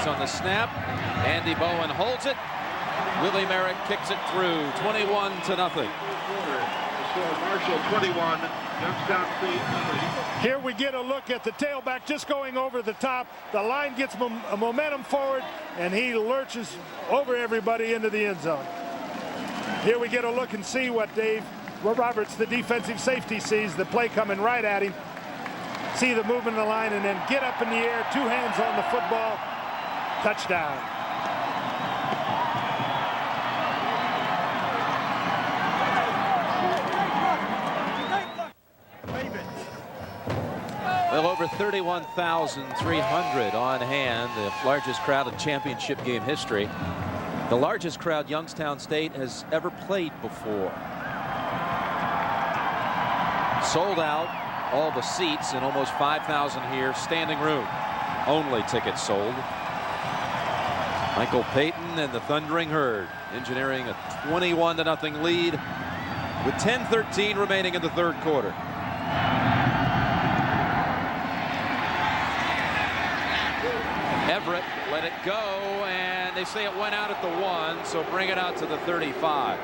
On the snap, Andy Bowen holds it. Willie Merrick kicks it through. 21-0. Marshall 21, Youngstown State. Here we get a look at the tailback just going over the top. The line gets momentum forward, and he lurches over everybody into the end zone. Here we get a look and see what Dave Roberts, the defensive safety, sees the play coming right at him. See the movement of the line, and then get up in the air, 2 hands on the football. Touchdown. Well, over 31,300 on hand, the largest crowd in championship game history. The largest crowd Youngstown State has ever played before. Sold out all the seats and almost 5,000 here, standing room. Only tickets sold. Michael Payton and the Thundering Herd engineering a 21-0 lead with 10:13 remaining in the third quarter. Everett let it go, and they say it went out at the 1, so bring it out to the 35.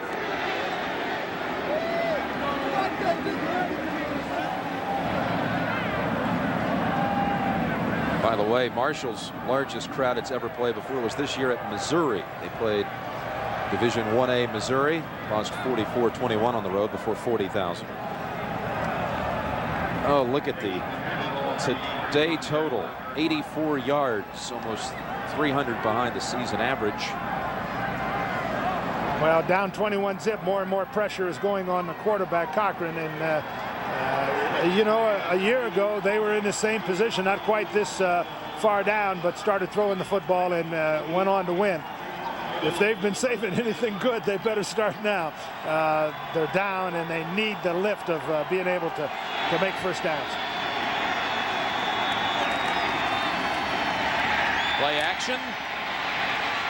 By the way, Marshall's largest crowd it's ever played before was this year at Missouri. They played Division 1A Missouri, lost 44-21 on the road before 40,000. Oh, look at the today total, 84 yards, almost 300 behind the season average. Well, down 21-0, more and more pressure is going on the quarterback, Cochran, and you know, a year ago they were in the same position, not quite this far down, but started throwing the football and went on to win. If they've been saving anything good, they better start now. They're down, and they need the lift of being able to make first downs. Play action.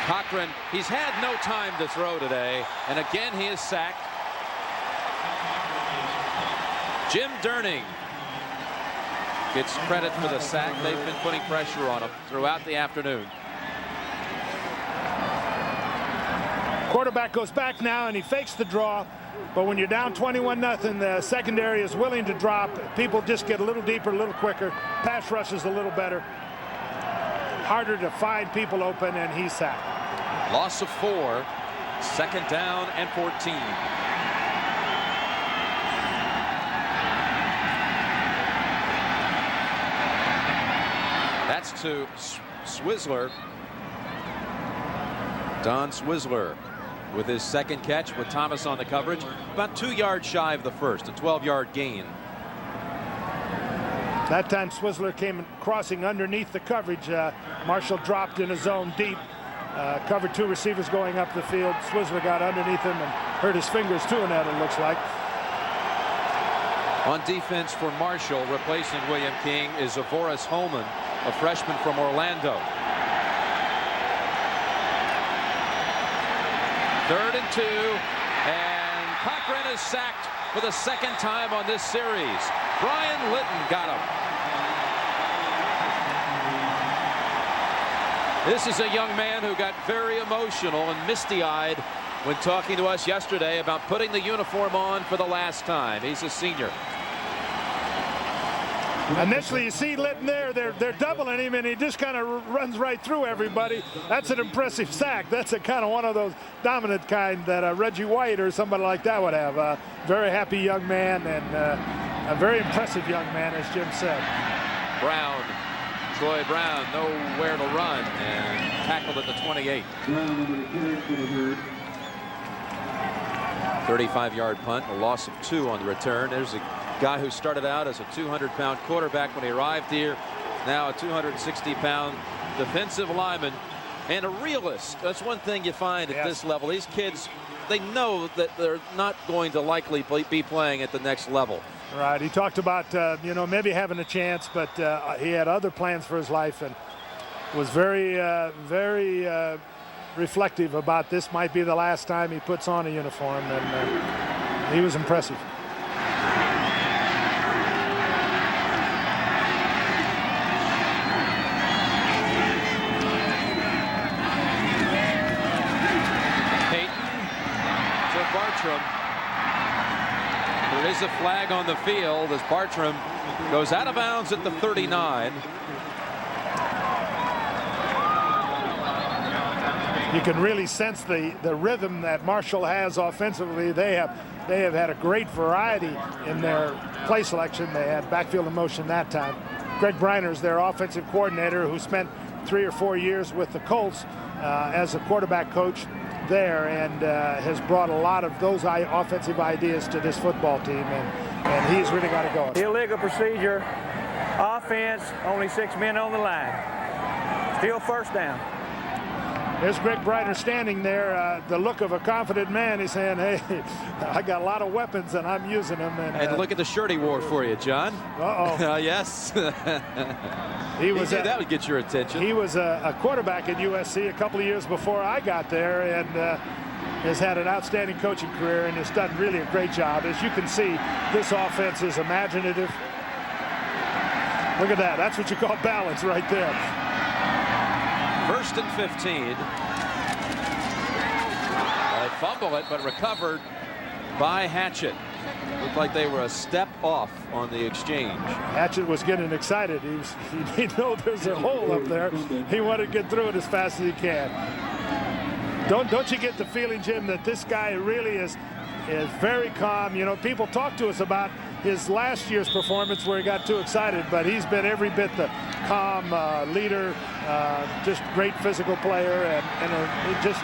Cochran, he's had no time to throw today, and again he is sacked. Jim Durning gets credit for the sack. They've been putting pressure on him throughout the afternoon. Quarterback goes back now, and he fakes the draw. But when you're down 21-0, the secondary is willing to drop. People just get a little deeper, a little quicker. Pass rush is a little better. Harder to find people open, and he's sacked. Loss of 4. 2nd down and 14. That's to Swizzler. Don Swizzler with his 2nd catch with Thomas on the coverage. About 2 yards shy of the first, a 12-yard gain. That time Swizzler came crossing underneath the coverage. Marshall dropped in a zone deep. Covered 2 receivers going up the field. Swizzler got underneath him and hurt his fingers too in that, it looks like. On defense for Marshall, replacing William King, is Avoris Holman, a freshman from Orlando. 3rd and 2, and Cochran is sacked for the 2nd time on this series. Brian Litton got him. This is a young man who got very emotional and misty-eyed when talking to us yesterday about putting the uniform on for the last time. He's a senior. Initially, you see Litton there. They're doubling him, and he just kind of runs right through everybody. That's an impressive sack. That's a kind of one of those dominant kind that Reggie White or somebody like that would have. A very happy young man and a very impressive young man, as Jim said. Brown, Troy Brown, nowhere to run, and tackled at the 28. 35-yard punt, a loss of 2 on the return. There's a guy who started out as a 200-pound quarterback when he arrived here, now a 260-pound defensive lineman and a realist. That's one thing you find at this level. These kids, they know that they're not going to likely be playing at the next level. Right. He talked about, you know, maybe having a chance, but he had other plans for his life and was very reflective about this might be the last time he puts on a uniform, and he was impressive. There is a flag on the field as Bartram goes out of bounds at the 39. You can really sense the rhythm that Marshall has offensively. They have had a great variety in their play selection. They had backfield in motion that time. Greg Briner's their offensive coordinator, who spent 3 or 4 years with the Colts as a quarterback coach there, and has brought a lot of those offensive ideas to this football team, and he's really got to go. Illegal procedure, offense, only 6 men on the line. Still 1st down. There's Greg Briner standing there, the look of a confident man. He's saying, hey, I got a lot of weapons and I'm using them. And look at the shirt he wore for you, John. Uh-oh. Yes. He that would get your attention. He was a quarterback at USC a couple of years before I got there, and has had an outstanding coaching career and has done really a great job. As you can see, this offense is imaginative. Look at that. That's what you call balance right there. 1st and 15. They fumble it, but recovered by Hatchett. Looked like they were a step off on the exchange. Hatchett was getting excited. He knew there's a hole up there. He wanted to get through it as fast as he can. Don't you get the feeling, Jim, that this guy really is very calm? You know, people talk to us about his last year's performance where he got too excited, but he's been every bit the calm leader, just great physical player, and just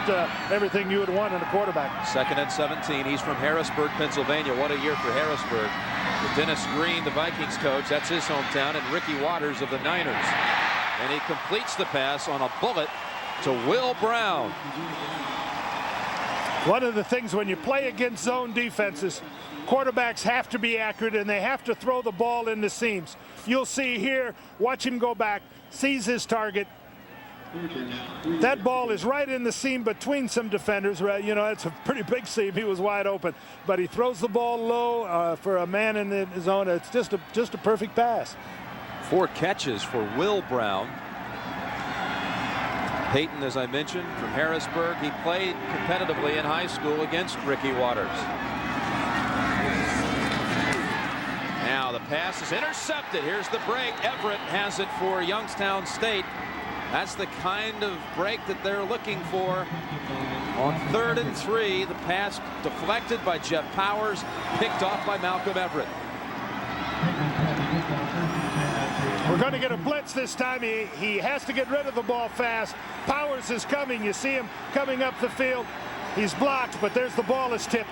everything you would want in a quarterback. 2nd and 17. He's from Harrisburg, Pennsylvania. What a year for Harrisburg. With Dennis Green, the Vikings coach, that's his hometown, and Ricky Waters of the Niners. And he completes the pass on a bullet to Will Brown. One of the things when you play against zone defenses, quarterbacks have to be accurate and they have to throw the ball in the seams. You'll see here, watch him go back, sees his target. That ball is right in the seam between some defenders. You know, it's a pretty big seam. He was wide open, but he throws the ball low for a man in the zone. It's just a perfect pass. 4 catches for Will Brown. Peyton, as I mentioned, from Harrisburg. He played competitively in high school against Ricky Waters. Now the pass is intercepted. Here's the break. Everett has it for Youngstown State. That's the kind of break that they're looking for. On 3rd and 3, the pass deflected by Jeff Powers, picked off by Malcolm Everett. We're going to get a blitz this time. He has to get rid of the ball fast. Powers is coming. You see him coming up the field. He's blocked, but there's the ball is tipped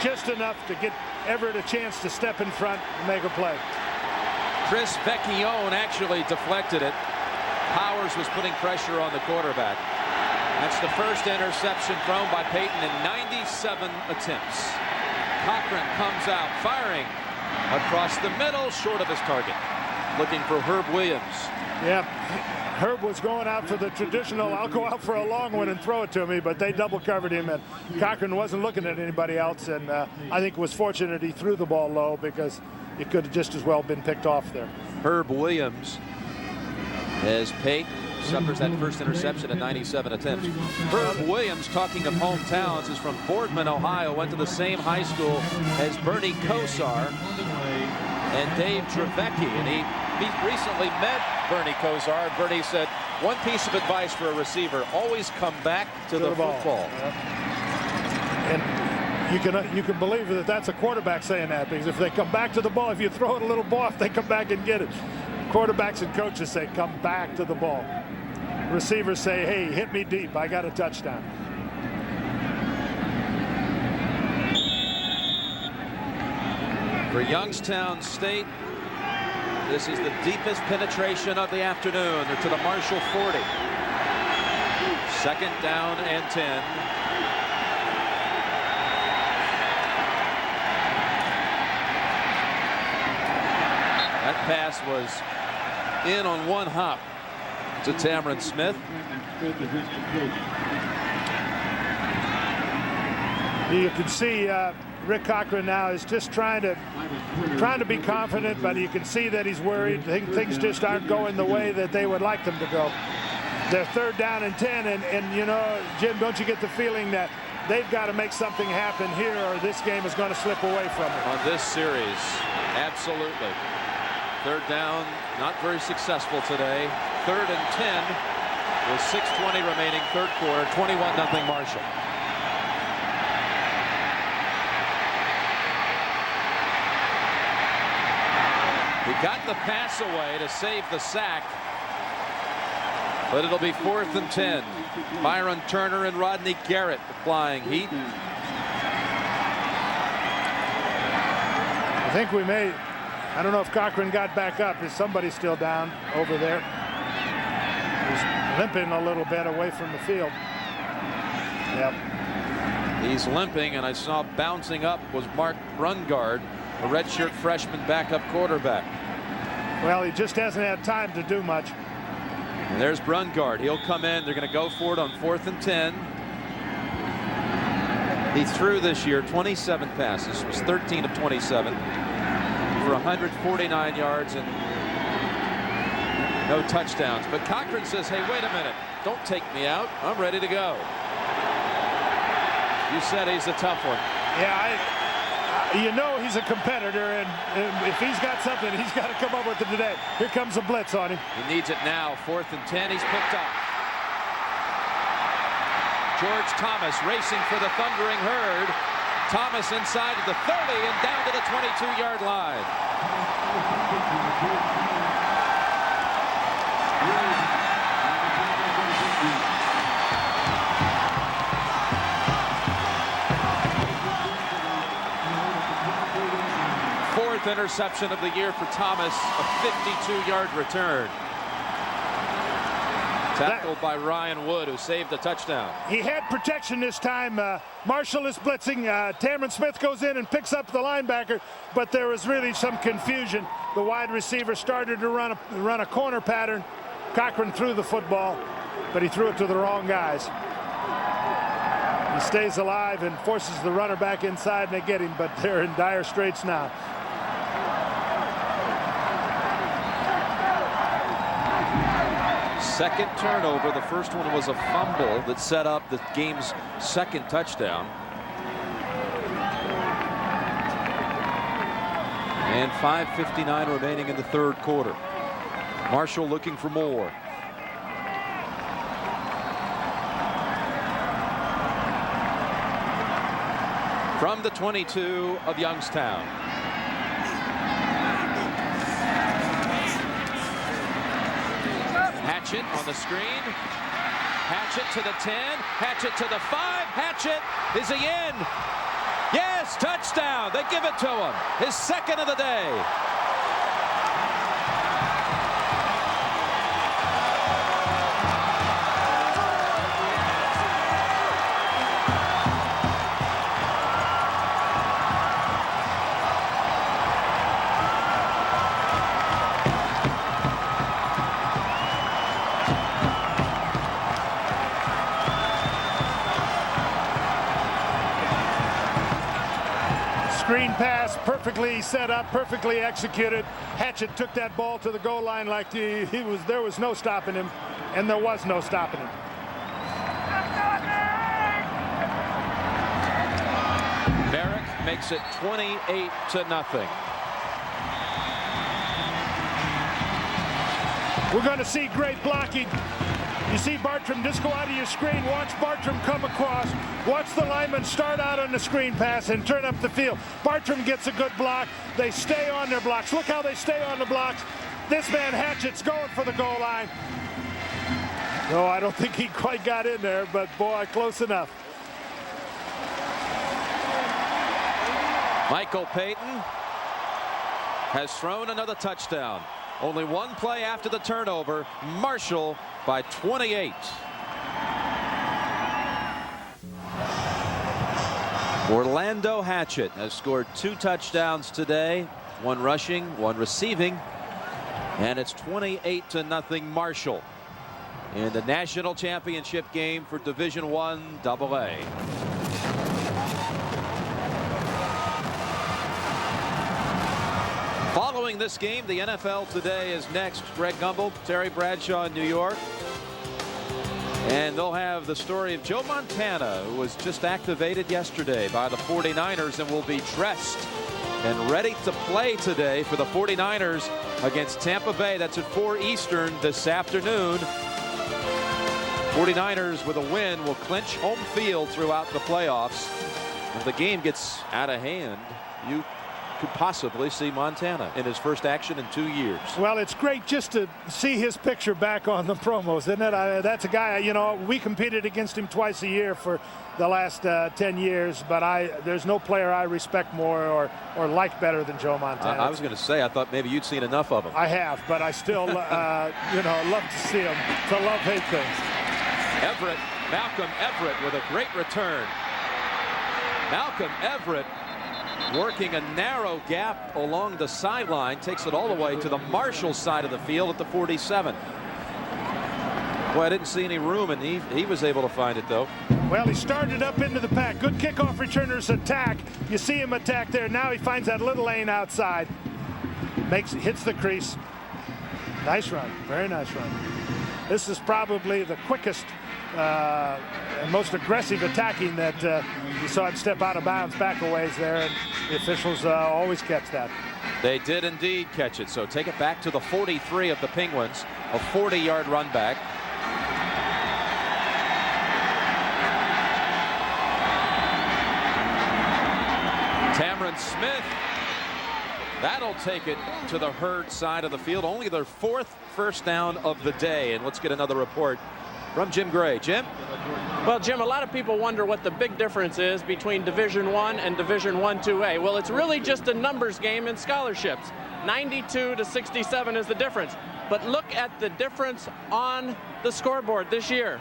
just enough to get Everett a chance to step in front and make a play. Chris Vecchione actually deflected it. Powers was putting pressure on the quarterback. That's the first interception thrown by Peyton in 97 attempts. Cochran comes out firing across the middle, short of his target. looking for Herb Williams. Yeah, Herb was going out for the traditional, I'll go out for a long one and throw it to me, but they double covered him, and Cochran wasn't looking at anybody else, and I think was fortunate he threw the ball low because it could have just as well been picked off there. Herb Williams, as Pate suffers that first interception at 97 attempts. Herb Williams, talking of hometowns, is from Boardman, Ohio, went to the same high school as Bernie Kosar and Dave Trevecki, and he recently met Bernie Kosar. Bernie said, one piece of advice for a receiver, always come back to the football. And you can believe that that's a quarterback saying that, because if they come back to the ball, if you throw it a little ball, if they come back and get it. Quarterbacks and coaches say, come back to the ball. Receivers say, hey, hit me deep, I got a touchdown. For Youngstown State, this is the deepest penetration of the afternoon. They're to the Marshall 40. 2nd down and 10. That pass was in on one hop to Tamron Smith. You can see Rick Cochran now is just trying to be confident, but you can see that he's worried. Things just aren't going the way that they would like them to go. They're 3rd down and 10, and you know, Jim, don't you get the feeling that they've got to make something happen here, or this game is going to slip away from them? On this series, absolutely. 3rd down, not very successful today. 3rd and 10 with 6:20 remaining, 3rd quarter, 21-0 Marshall. He got the pass away to save the sack, but it'll be 4th and 10. Byron Turner and Rodney Garrett applying heat. I think we may. I don't know if Cochran got back up. Is somebody still down over there? He's limping a little bit away from the field. Yep. He's limping, and I saw bouncing up was Mark Brungard, a redshirt freshman backup quarterback. Well, he just hasn't had time to do much. And there's Brungard. He'll come in. They're going to go for it on 4th and 10. He threw this year 27 passes, was 13 of 27 for 149 yards and no touchdowns. But Cochran says, hey, wait a minute. Don't take me out. I'm ready to go. You said he's a tough one. Yeah, you know he's a competitor, and if he's got something, he's got to come up with it today. Here comes a blitz on him. He needs it now. 4th and 10. He's picked up. George Thomas racing for the thundering herd. Thomas inside of the 30 and down to the 22-yard line. Fourth interception of the year for Thomas, a 52-yard return. Tackled by Ryan Wood, who saved a touchdown. He had protection this time. Marshall is blitzing. Tamron Smith goes in and picks up the linebacker, but there was really some confusion. The wide receiver started to run a corner pattern. Cochran threw the football, but he threw it to the wrong guys. He stays alive and forces the runner back inside, and they get him, but they're in dire straits now. Second turnover. The first one was a fumble that set up the game's second touchdown. And 5:59 remaining in the 3rd quarter. Marshall looking for more. From the 22 of Youngstown. Hatchett on the screen. Hatchett to the 10. Hatchett to the 5. Hatchett, is he in? Yes, touchdown. They give it to him. His 2nd of the day. Screen pass, perfectly set up, perfectly executed. Hatchett took that ball to the goal line like there was no stopping him, and there was no stopping him. Merrick makes it 28-0. We're going to see great blocking. You see Bartram just go out of your screen. Watch Bartram come across. Watch the lineman start out on the screen pass and turn up the field. Bartram gets a good block. They stay on their blocks. Look how they stay on the blocks. This man Hatchett's going for the goal line. No, I don't think he quite got in there, but boy, close enough. Michael Payton has thrown another touchdown. Only one play after the turnover. Marshall by 28. Orlando Hatchett has scored 2 touchdowns today, 1 rushing, 1 receiving, and it's 28-0 Marshall in the national championship game for Division I AA. Following this game, the NFL Today is next. Greg Gumbel, Terry Bradshaw in New York. And they'll have the story of Joe Montana, who was just activated yesterday by the 49ers and will be dressed and ready to play today for the 49ers against Tampa Bay. That's at 4 Eastern this afternoon. 49ers with a win will clinch home field throughout the playoffs. If the game gets out of hand, you could possibly see Montana in his first action in 2 years. Well, it's great just to see his picture back on the promos, isn't it? That's a guy, you know, we competed against him twice a year for the last 10 years, but there's no player I respect more or like better than Joe Montana. I was going to say, I thought maybe you'd seen enough of him. I have, but I still, you know, love to see him, to love-hate things. Malcolm Everett with a great return. Malcolm Everett working a narrow gap along the sideline, takes it all the way to the Marshall side of the field at the 47. Boy, I didn't see any room, and he was able to find it, though. Well, he started up into the pack. Good kickoff returners attack. You see him attack there. Now he finds that little lane outside. Hits the crease. Nice run. Very nice run. This is probably the quickest and most aggressive attacking that you saw him step out of bounds back a ways there, and the officials always catch that. They did indeed catch it, so take it back to the 43 of the Penguins, a 40-yard run back. Cameron Smith, that'll take it to the Herd side of the field, only their 4th first down of the day. And let's get another report from Jim Gray. Jim? Well, Jim, a lot of people wonder what the big difference is between Division I and Division I 2A. Well, it's really just a numbers game in scholarships. 92 to 67 is the difference. But look at the difference on the scoreboard this year.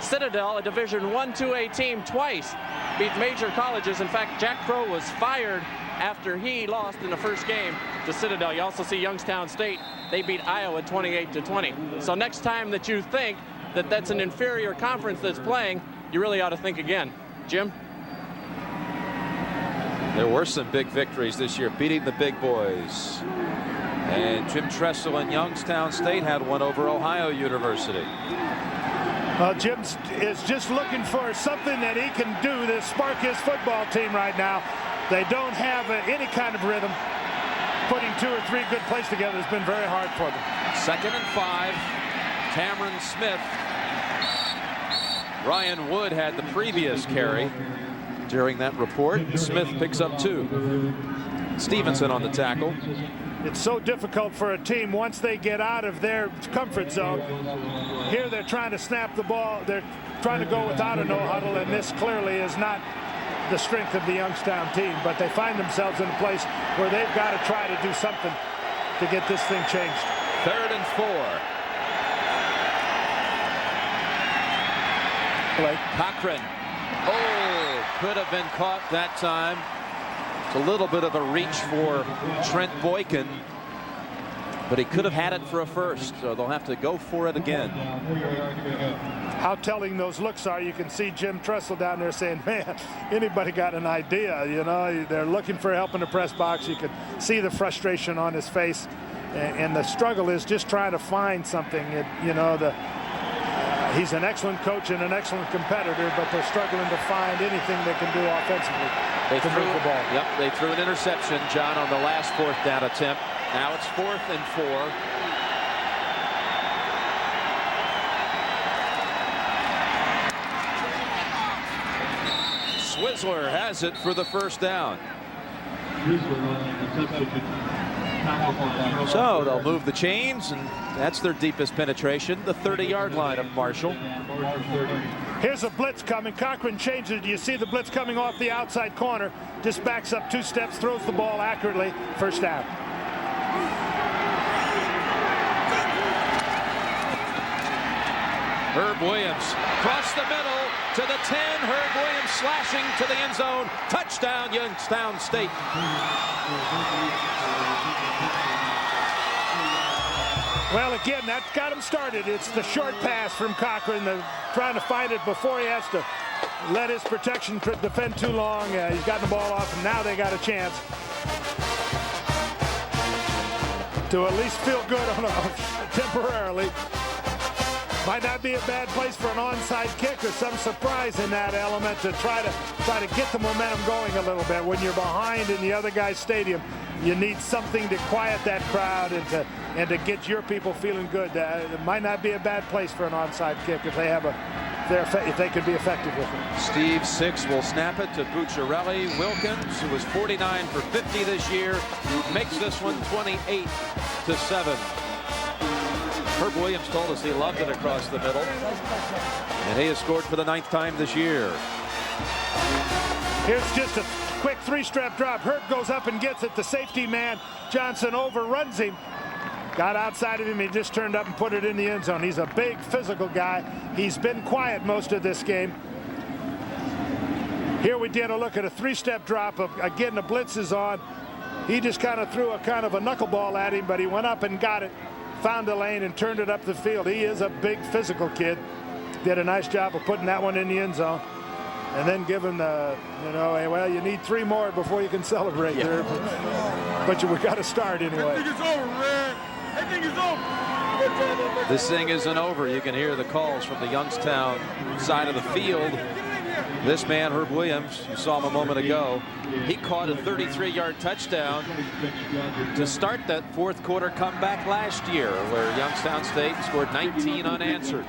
Citadel, a Division I 2A team, twice beat major colleges. In fact, Jack Crow was fired after he lost in the first game to Citadel. You also see Youngstown State, they beat Iowa 28-20. So next time that you think that that's an inferior conference that's playing, you really ought to think again. Jim? There were some big victories this year, beating the big boys. And Jim Tressel and Youngstown State had one over Ohio University. Jim is just looking for something that he can do to spark his football team right now. They don't have any kind of rhythm. Putting 2 or 3 good plays together has been very hard for them. 2nd and 5. Cameron Smith. Ryan Wood had the previous carry during that report. Smith picks up 2. Stevenson on the tackle. It's so difficult for a team once they get out of their comfort zone. Here they're trying to snap the ball. They're trying to go without a no huddle, and this clearly is not the strength of the Youngstown team. But they find themselves in a place where they've got to try to do something to get this thing changed. 3rd and 4. Cochran. Oh, could have been caught that time. It's a little bit of a reach for Trent Boykin. But he could have had it for a first, so they'll have to go for it again. How telling those looks are. You can see Jim Tressel down there saying, man, anybody got an idea? You know, they're looking for help in the press box. You can see the frustration on his face. And the struggle is just trying to find something. You know, he's an excellent coach and an excellent competitor, but they're struggling to find anything they can do offensively. They to move the ball. Yep, they threw an interception, John, on the last 4th down attempt. Now it's 4th and 4. Swizzler has it for the first down. So they'll move the chains, and that's their deepest penetration, the 30-yard line of Marshall. Here's a blitz coming. Cochran changes it. You see the blitz coming off the outside corner. Just backs up 2 steps, throws the ball accurately. First down. Herb Williams across the middle to the 10. Herb Williams slashing to the end zone. Touchdown, Youngstown State. Well, again, that got him started. It's the short pass from Cochran. They're trying to find it before he has to let his protection defend too long. He's gotten the ball off, and now they got a chance to at least feel good on temporarily. Might not be a bad place for an onside kick or some surprise in that element to try to get the momentum going a little bit. When you're behind in the other guy's stadium, you need something to quiet that crowd and to get your people feeling good. It might not be a bad place for an onside kick if they have if they could be effective with it. Steve Six will snap it to Bucciarelli. Wilkins, who was 49 for 50 this year, makes this one 28-7. Herb Williams told us he loved it across the middle, and he has scored for the 9th time this year. Here's just a quick 3-step drop. Herb goes up and gets it. The safety man, Johnson, overruns him. Got outside of him. He just turned up and put it in the end zone. He's a big physical guy. He's been quiet most of this game. Here we did a look at a 3-step drop. Again, the blitz is on. He just kind of threw a knuckleball at him, but he went up and got it. Found a lane and turned it up the field. He is a big physical kid. Did a nice job of putting that one in the end zone. And then give him the, well, you need 3 more before you can celebrate there. But we got to start anyway. I think it's over, man. I think it's over. This thing isn't over. You can hear the calls from the Youngstown side of the field. This man, Herb Williams, you saw him a moment ago, he caught a 33-yard touchdown to start that 4th quarter comeback last year, where Youngstown State scored 19 unanswered.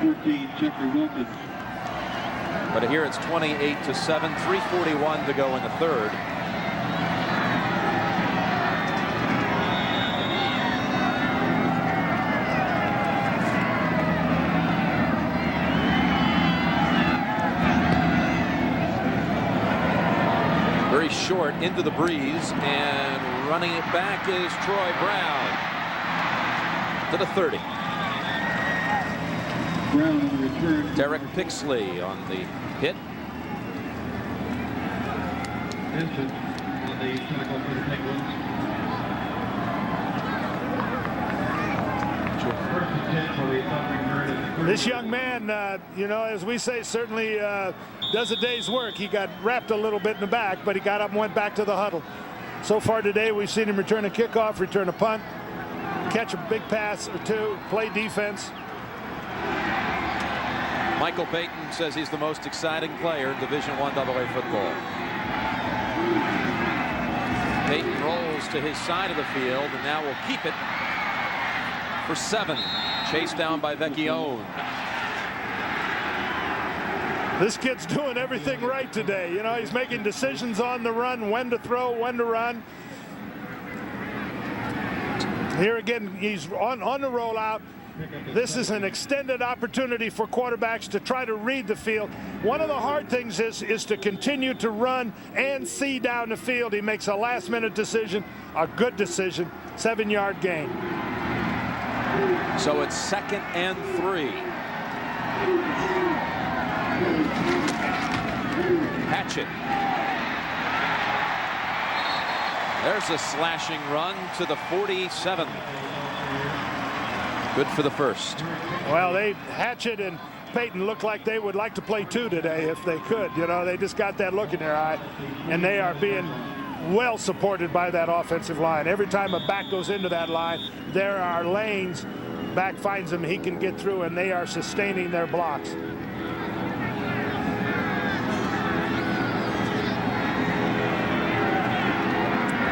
14, Jeffrey Wilkins. But here it's 28-7, 3:41 to go in the 3rd. Short into the breeze, and running it back is Troy Brown to the 30. Brown on the return. Derek Pixley on the hit. Vincent on the tackle for the Penguins. First and 10 for the return. This young man, as we say, certainly does a day's work. He got wrapped a little bit in the back, but he got up and went back to the huddle. So far today, we've seen him return a kickoff, return a punt, catch a big pass or 2, play defense. Michael Payton says he's the most exciting player in Division I AA football. Payton rolls to his side of the field, and now will keep it for 7. Chased down by Vecchione. This kid's doing everything right today. He's making decisions on the run, when to throw, when to run. Here again, he's on the rollout. This is an extended opportunity for quarterbacks to try to read the field. One of the hard things is to continue to run and see down the field. He makes a last-minute decision, a good decision, 7-yard gain. So it's 2nd and 3. Hatchet. There's a slashing run to the 47. Good for the first. Well, Hatchett and Payton look like they would like to play 2 today if they could. You know, they just got that look in their eye, and they are being well supported by that offensive line. Every time a back goes into that line, there are lanes. Back finds him, he can get through, and they are sustaining their blocks.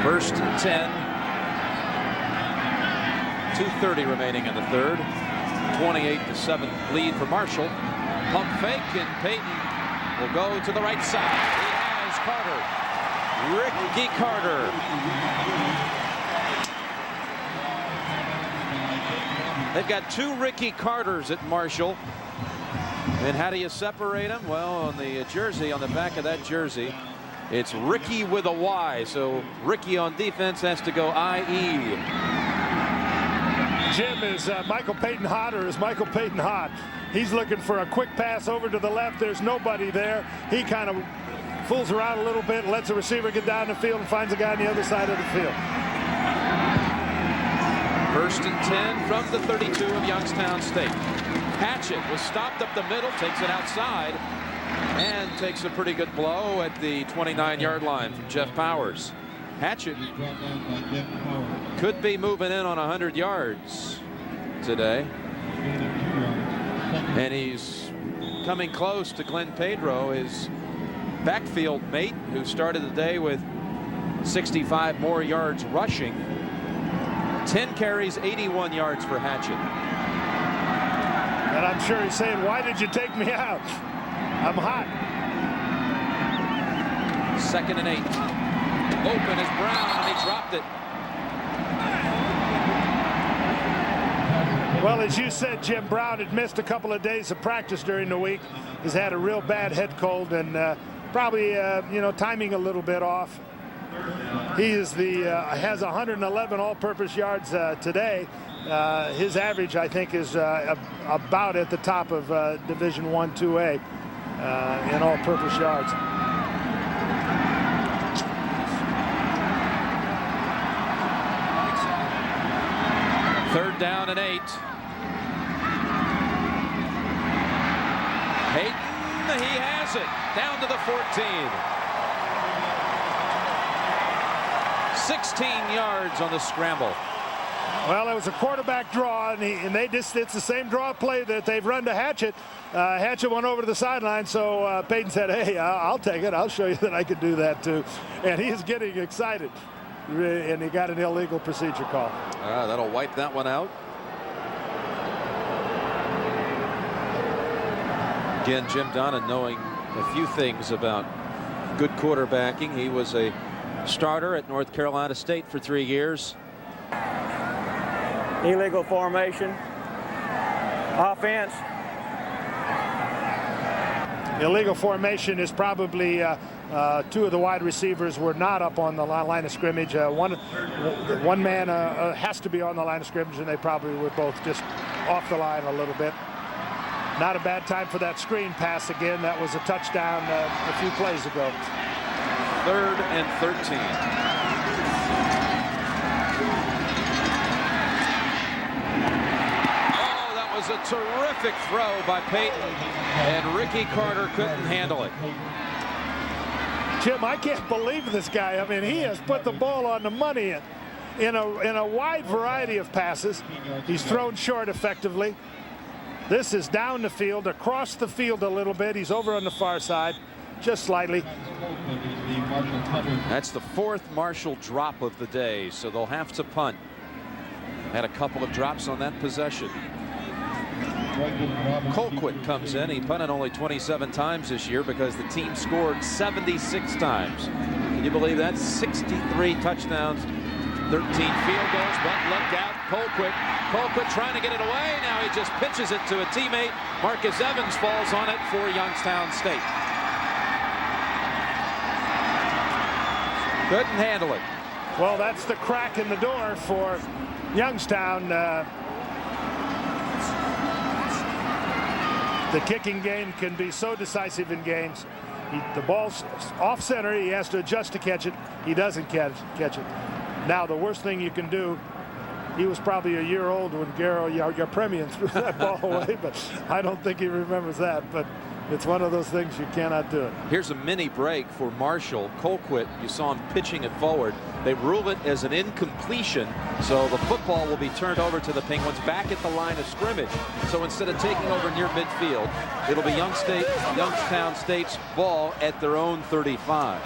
First and 10. 2:30 remaining in the third. 28-7 lead for Marshall. Pump fake, and Payton will go to the right side. He has Carter. Ricky Carter. They've got 2 Ricky Carters at Marshall. And how do you separate them? Well, on the jersey, on the back of that jersey, it's Ricky with a Y. So Ricky on defense has to go IE. Jim, is Michael Payton hot, or is Michael Payton hot? He's looking for a quick pass over to the left. There's nobody there. He kind of fools around a little bit, lets the receiver get down the field, and finds a guy on the other side of the field. First and 10 from the 32 of Youngstown State. Hatchett was stopped up the middle, takes it outside, and takes a pretty good blow at the 29-yard line from Jeff Powers. Hatchett could be moving in on 100 yards today. And he's coming close to Glenn Pedro, his backfield mate, who started the day with 65 more yards rushing. 10 carries, 81 yards for Hatchett. And I'm sure he's saying, why did you take me out? I'm hot. 2nd and 8. Open is Brown, and he dropped it. Well, as you said, Jim, Brown had missed a couple of days of practice during the week. He's had a real bad head cold, and probably, timing a little bit off. He is has 111 all-purpose yards today. His average, I think, is about at the top of Division I 2A in all-purpose yards. Third down and 8. Payton, he has it. Down to the 14. 16 yards on the scramble. Well, it was a quarterback draw, and it's the same draw play that they've run to Hatchett. Hatchett went over to the sideline, so Payton said, hey, I'll take it. I'll show you that I can do that too. And he is getting excited. And he got an illegal procedure call. That'll wipe that one out. Again, Jim Donnan knowing a few things about good quarterbacking. He was a starter at North Carolina State for 3 years. Illegal formation. Offense. Illegal formation is probably 2 of the wide receivers were not up on the line of scrimmage. One man has to be on the line of scrimmage, and they probably were both just off the line a little bit. Not a bad time for that screen pass again. That was a touchdown a few plays ago. 3rd and 13. Oh, that was a terrific throw by Payton, and Ricky Carter couldn't handle it. Jim, I can't believe this guy. I mean, he has put the ball on the money in a wide variety of passes. He's thrown short effectively. This is down the field, across the field a little bit. He's over on the far side, just slightly. That's the 4th Marshall drop of the day, so they'll have to punt. Had a couple of drops on that possession. Colquitt comes in. He punted only 27 times this year because the team scored 76 times. Can you believe that? 63 touchdowns, 13 field goals, but look out, Colquitt trying to get it away. Now he just pitches it to a teammate. Marcus Evans falls on it for Youngstown State. Couldn't handle it. Well, that's the crack in the door for Youngstown. The kicking game can be so decisive in games. The ball's off center. He has to adjust to catch it. He doesn't catch it. Now, the worst thing you can do, he was probably a year old when Garo Yarpremian threw that ball away, but I don't think he remembers that. But it's one of those things you cannot do it. Here's a mini break for Marshall. Colquitt, you saw him pitching it forward. They rule it as an incompletion, so the football will be turned over to the Penguins back at the line of scrimmage. So instead of taking over near midfield, it'll be Youngstown State's ball at their own 35.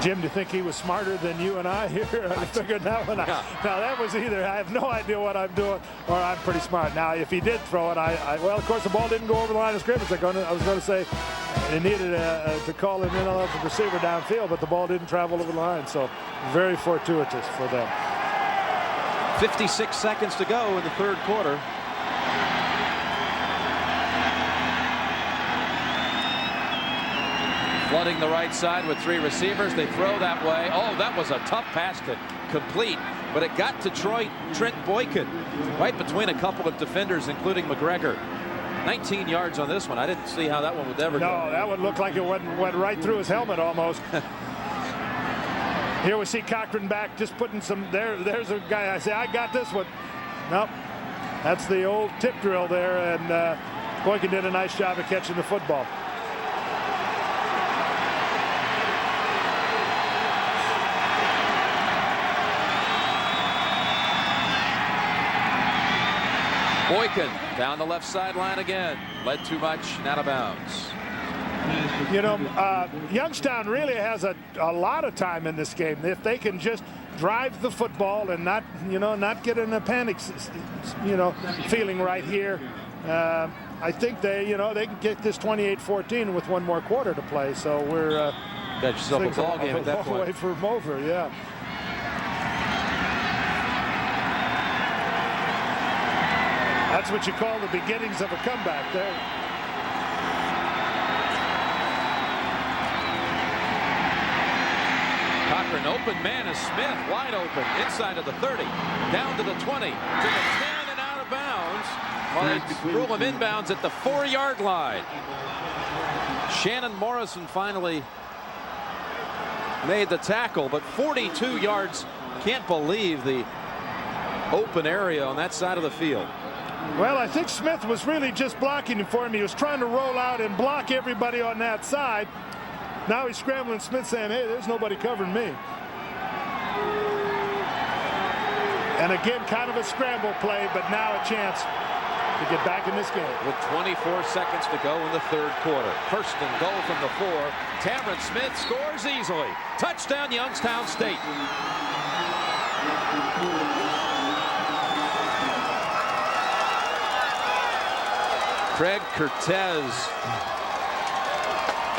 Jim, do you think he was smarter than you and I here? I figured that one out. Now, that was either I have no idea what I'm doing or I'm pretty smart. Now, if he did throw it, well, of course, the ball didn't go over the line of scrimmage. I was going to say it needed to call him in on the receiver downfield, but the ball didn't travel over the line. So very fortuitous for them. 56 seconds to go in the third quarter. Flooding the right side with 3 receivers. They throw that way. Oh, that was a tough pass to complete, but it got to Trent Boykin right between a couple of defenders, including McGregor. 19 yards on this one. I didn't see how that one would ever go. No, that one looked like it went right through his helmet almost. Here we see Cochran back, just putting some. There's a guy. I say, I got this one. Nope. That's the old tip drill there, and Boykin did a nice job of catching the football. Boykin down the left sideline again. Led too much and out of bounds. You know, Youngstown really has a lot of time in this game. If they can just drive the football and not get in a panic, feeling right here, I think they can get this 28-14 with one more quarter to play. So we're got yourself a ball game at that point. Way from over, yeah. That's what you call the beginnings of a comeback there. Cochran, open man is Smith, wide open, inside of the 30, down to the 20, to the 10 and out of bounds. Well, they rule him inbounds at the 4-yard line. Shannon Morrison finally made the tackle, but 42 yards. Can't believe the open area on that side of the field. Well, I think Smith was really just blocking him for him. He was trying to roll out and block everybody on that side. Now he's scrambling. Smith saying, hey, there's nobody covering me. And again, kind of a scramble play, but now a chance to get back in this game. With 24 seconds to go in the third quarter. First and goal from the 4. Tamron Smith scores easily. Touchdown, Youngstown State. Craig Cortez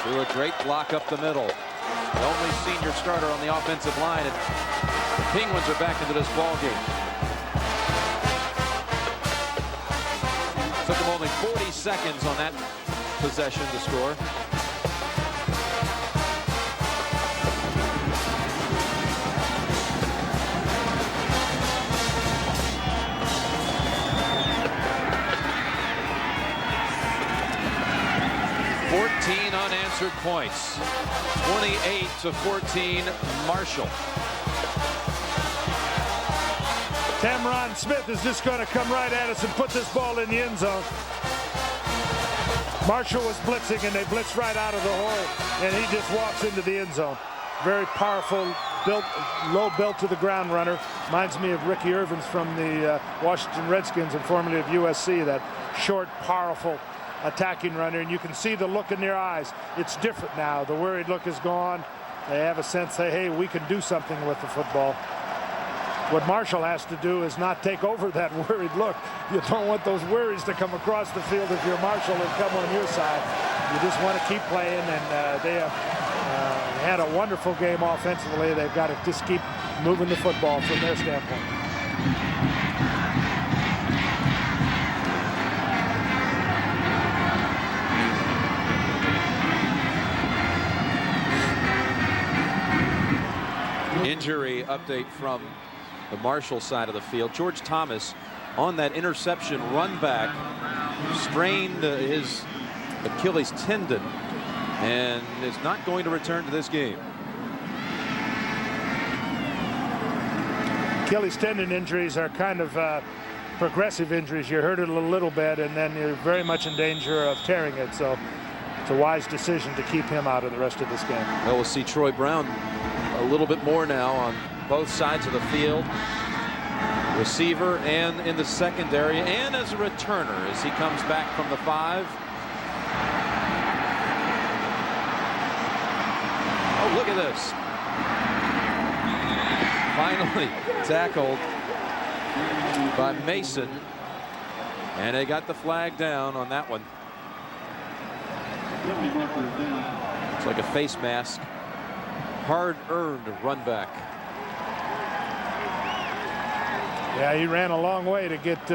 threw a great block up the middle. The only senior starter on the offensive line, and the Penguins are back into this ball game. Took them only 40 seconds on that possession to score. Unanswered points. 28-14 Marshall. Tamron Smith is just going to come right at us and put this ball in the end zone. Marshall was blitzing and they blitzed right out of the hole, and he just walks into the end zone. Very powerful, low built to the ground runner. Reminds me of Ricky Irvins from the Washington Redskins and formerly of USC. That short, powerful attacking runner, and you can see the look in their eyes. It's different now. The worried look is gone. They have a sense that, hey, we can do something with the football. What Marshall has to do is not take over that worried look. You don't want those worries to come across the field if you're Marshall and come on your side. You just want to keep playing, and they have had a wonderful game offensively. They've got to just keep moving the football from their standpoint. Injury update from the Marshall side of the field. George Thomas on that interception run back strained his Achilles tendon and is not going to return to this game. Achilles tendon injuries are kind of progressive injuries. You hurt it a little bit, and then you're very much in danger of tearing it. So it's a wise decision to keep him out of the rest of this game. Well, we'll see Troy Brown a little bit more now on both sides of the field. Receiver and in the secondary and as a returner as he comes back from the 5. Oh, look at this. Finally tackled by Mason, and they got the flag down on that one. It's like a face mask. Hard-earned run back. Yeah, he ran a long way to get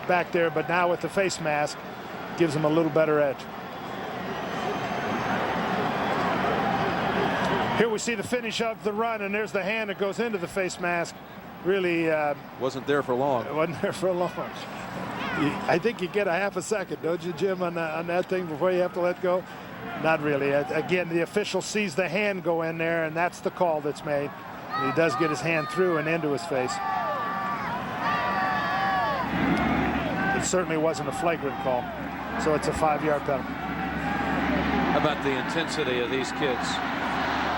back there, but now with the face mask, gives him a little better edge. Here we see the finish of the run, and there's the hand that goes into the face mask. Really wasn't there for long. It wasn't there for long. I think you get a half a second, don't you, Jim, on that thing before you have to let go? Not really. Again, the official sees the hand go in there, and that's the call that's made. And he does get his hand through and into his face. It certainly wasn't a flagrant call, so it's a 5-yard penalty. How about the intensity of these kids?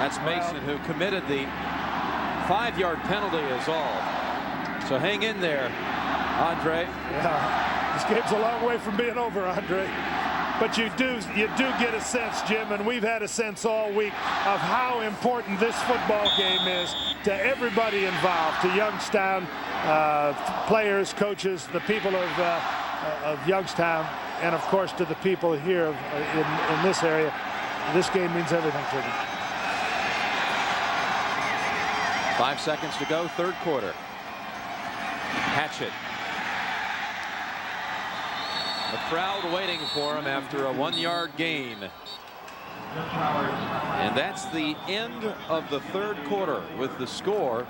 That's Mason who committed the 5-yard penalty is all. So hang in there, Andre. Yeah, this game's a long way from being over, Andre. But you do get a sense, Jim, and we've had a sense all week of how important this football game is to everybody involved, to Youngstown players, coaches, the people of Youngstown, and of course to the people here in this area. This game means everything to them. 5 seconds to go, third quarter. Hatchet. The crowd waiting for him after a 1-yard gain. And that's the end of the third quarter with the score: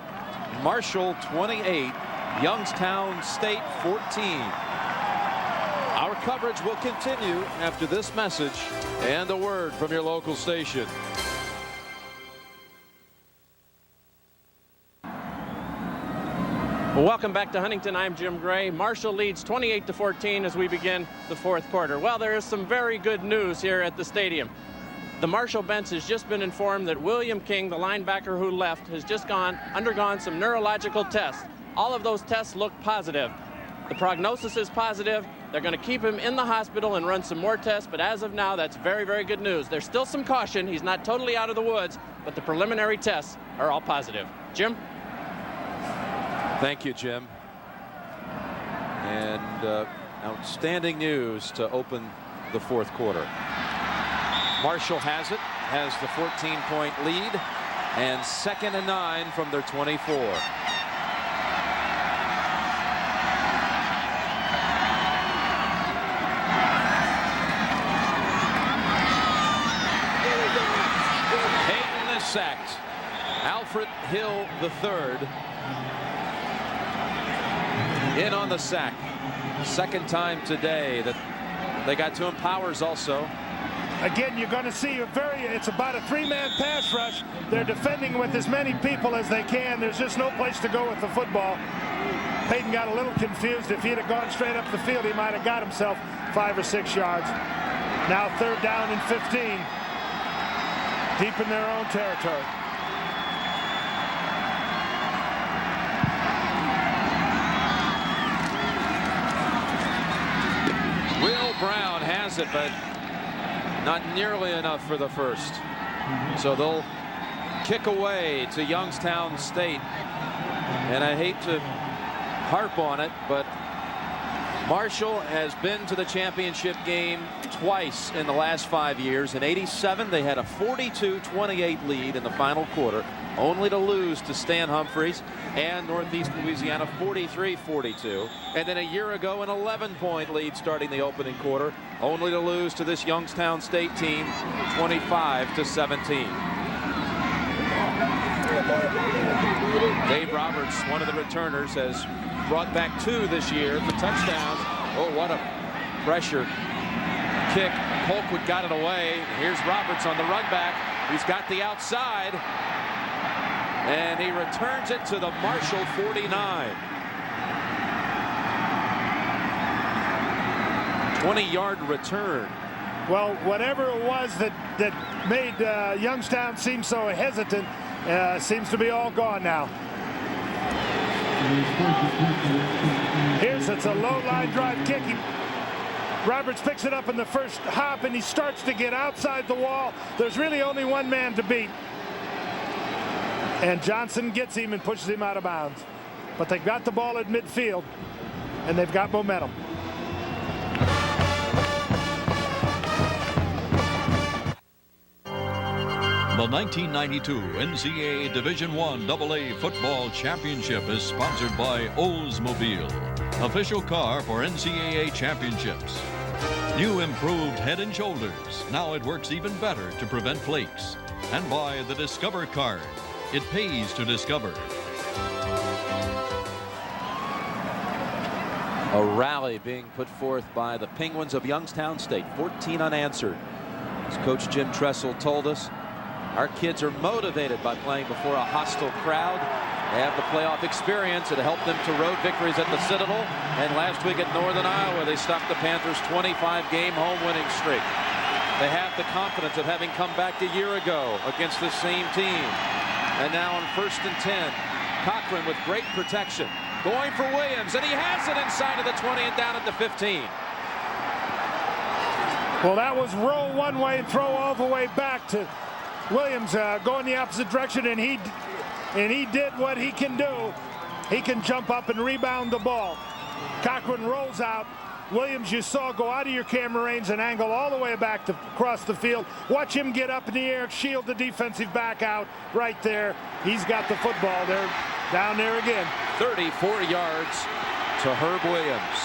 Marshall 28, Youngstown State 14. Our coverage will continue after this message and a word from your local station. Welcome back to Huntington. I'm Jim Gray. Marshall leads 28-14 as we begin the fourth quarter. Well, there is some very good news here at the stadium. The Marshall bench has just been informed that William King, the linebacker who left, has just undergone some neurological tests. All of those tests look positive. The prognosis is positive. They're going to keep him in the hospital and run some more tests, but as of now, that's very, very good news. There's still some caution. He's not totally out of the woods, but the preliminary tests are all positive. Jim? Thank you, Jim. And outstanding news to open the fourth quarter. Marshall has the 14-point lead, and 2nd and 9 from their 24. Hayden is sacked. Alfred Hill III in on the sack. Second time today that they got to him. Powers also. Again, you're going to see it's about a 3-man pass rush. They're defending with as many people as they can. There's just no place to go with the football. Peyton got a little confused. If he'd have gone straight up the field, he might have got himself 5 or 6 yards. Now 3rd down and 15. Deep in their own territory. Will Brown has it, but not nearly enough for the first. So they'll kick away to Youngstown State. And I hate to harp on it, but Marshall has been to the championship game twice in the last 5 years. In '87, they had a 42-28 lead in the final quarter, only to lose to Stan Humphreys and Northeast Louisiana 43-42. And then a year ago, an 11-point lead starting the opening quarter, only to lose to this Youngstown State team 25-17. Dave Roberts, one of the returners, has brought back 2 this year for touchdowns. Oh, what a pressure kick Colquitt got it away. Here's Roberts on the run back. He's got the outside. And he returns it to the Marshall 49. 20-yard return. Well, whatever it was that made Youngstown seem so hesitant seems to be all gone now. It's a low line drive kick. Roberts picks it up in the first hop, and he starts to get outside the wall. There's really only one man to beat. And Johnson gets him and pushes him out of bounds. But they've got the ball at midfield, and they've got momentum. The 1992 NCAA Division I AA Football Championship is sponsored by Oldsmobile, official car for NCAA championships. New improved Head and Shoulders. Now it works even better to prevent flakes. And by the Discover card. It pays to discover. A rally being put forth by the Penguins of Youngstown State, 14 unanswered. As Coach Jim Tressel told us, our kids are motivated by playing before a hostile crowd. They have the playoff experience. It helped them to road victories at the Citadel. And last week at Northern Iowa, they stopped the Panthers' 25-game home winning streak. They have the confidence of having come back a year ago against the same team. And now on 1st and 10, Cochran with great protection. Going for Williams, and he has it inside of the 20 and down at the 15. Well, that was roll one way and throw all the way back to Williams, going the opposite direction, and he did what he can do. He can jump up and rebound the ball. Cochran rolls out. Williams, you saw, go out of your camera range and angle all the way back to across the field. Watch him get up in the air, shield the defensive back out right there. He's got the football there, down there again. 34 yards to Herb Williams.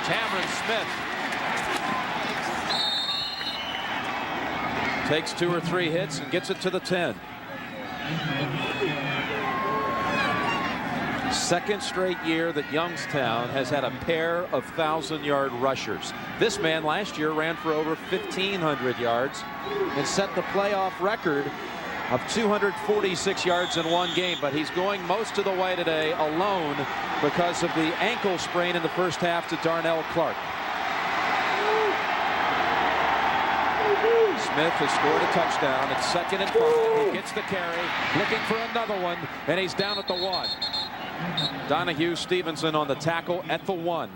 Cameron Smith takes 2 or 3 hits and gets it to the 10. Second straight year that Youngstown has had a pair of 1,000-yard rushers. This man last year ran for over 1,500 yards and set the playoff record of 246 yards in one game, but he's going most of the way today alone because of the ankle sprain in the first half to Darnell Clark. Smith has scored a touchdown. It's 2nd and 5. He gets the carry, looking for another one, and he's down at the 1. Donahue Stevenson on the tackle at the 1.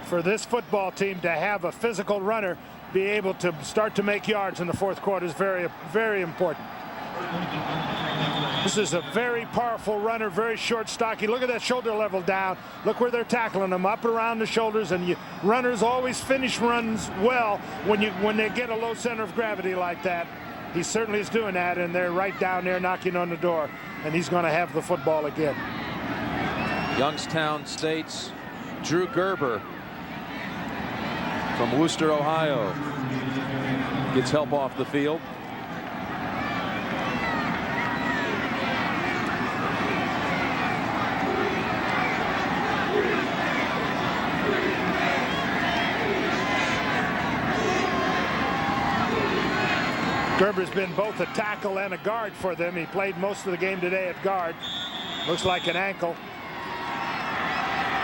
For this football team to have a physical runner be able to start to make yards in the fourth quarter is very, very important. This is a very powerful runner, very short, stocky. Look at that shoulder level down. Look where they're tackling him, up around the shoulders, and runners always finish runs well when they get a low center of gravity like that. He certainly is doing that, and they're right down there knocking on the door, and he's going to have the football again. Youngstown State's Drew Gerber from Wooster, Ohio, gets help off the field. Gerber's been both a tackle and a guard for them. He played most of the game today at guard. Looks like an ankle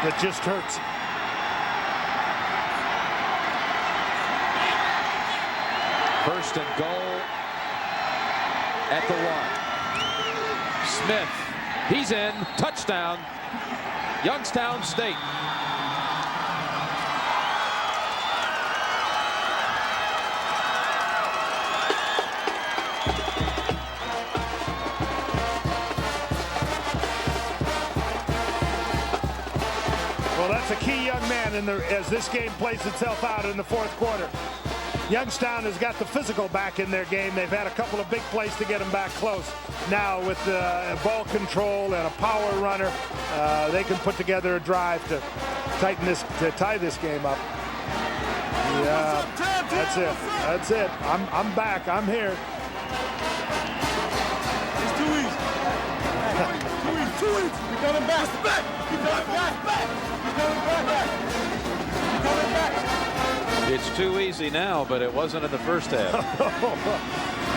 that just hurts. First and goal at the 1. Smith, he's in, touchdown, Youngstown State. Well, that's a key young man as this game plays itself out in the fourth quarter. Youngstown has got the physical back in their game. They've had a couple of big plays to get them back close. Now with ball control and a power runner, they can put together a drive to tie this game up. Yeah, that's it. That's it. I'm back. I'm here. It's 2 weeks. 2 weeks. We're coming back. We're coming back. We're coming back. We're coming back. It's too easy now, but it wasn't in the first half.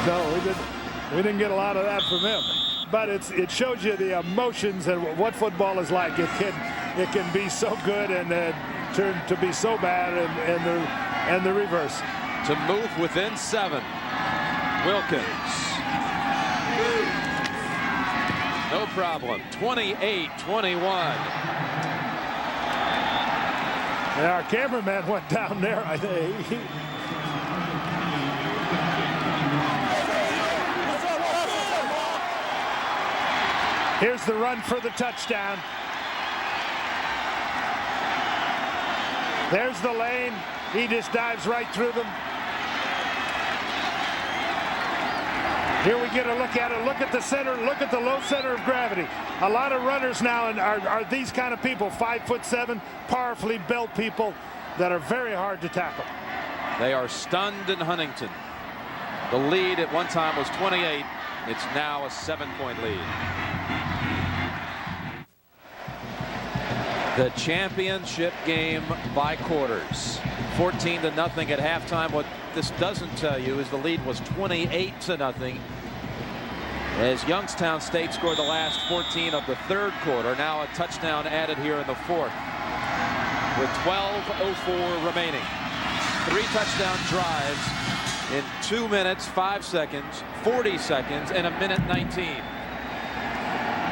No, we didn't get a lot of that from him. But it shows you the emotions and what football is like. It can be so good and turn to be so bad, and the reverse. To move within 7. Wilkins. No problem. 28-21. Yeah, our cameraman went down there, I think. Here's the run for the touchdown. There's the lane. He just dives right through them. Here we get a look at it. Look at the center. Look at the low center of gravity. A lot of runners now are these kind of people, 5'7", powerfully built people that are very hard to tackle. They are stunned in Huntington. The lead at one time was 28. It's now a 7-point lead. The championship game by quarters. 14-0 at halftime. What this doesn't tell you is the lead was 28-0 as Youngstown State scored the last 14 of the third quarter. Now a touchdown added here in the fourth with 12:04 remaining. 3 touchdown drives in 2 minutes, 5 seconds, 40 seconds, and 1:19.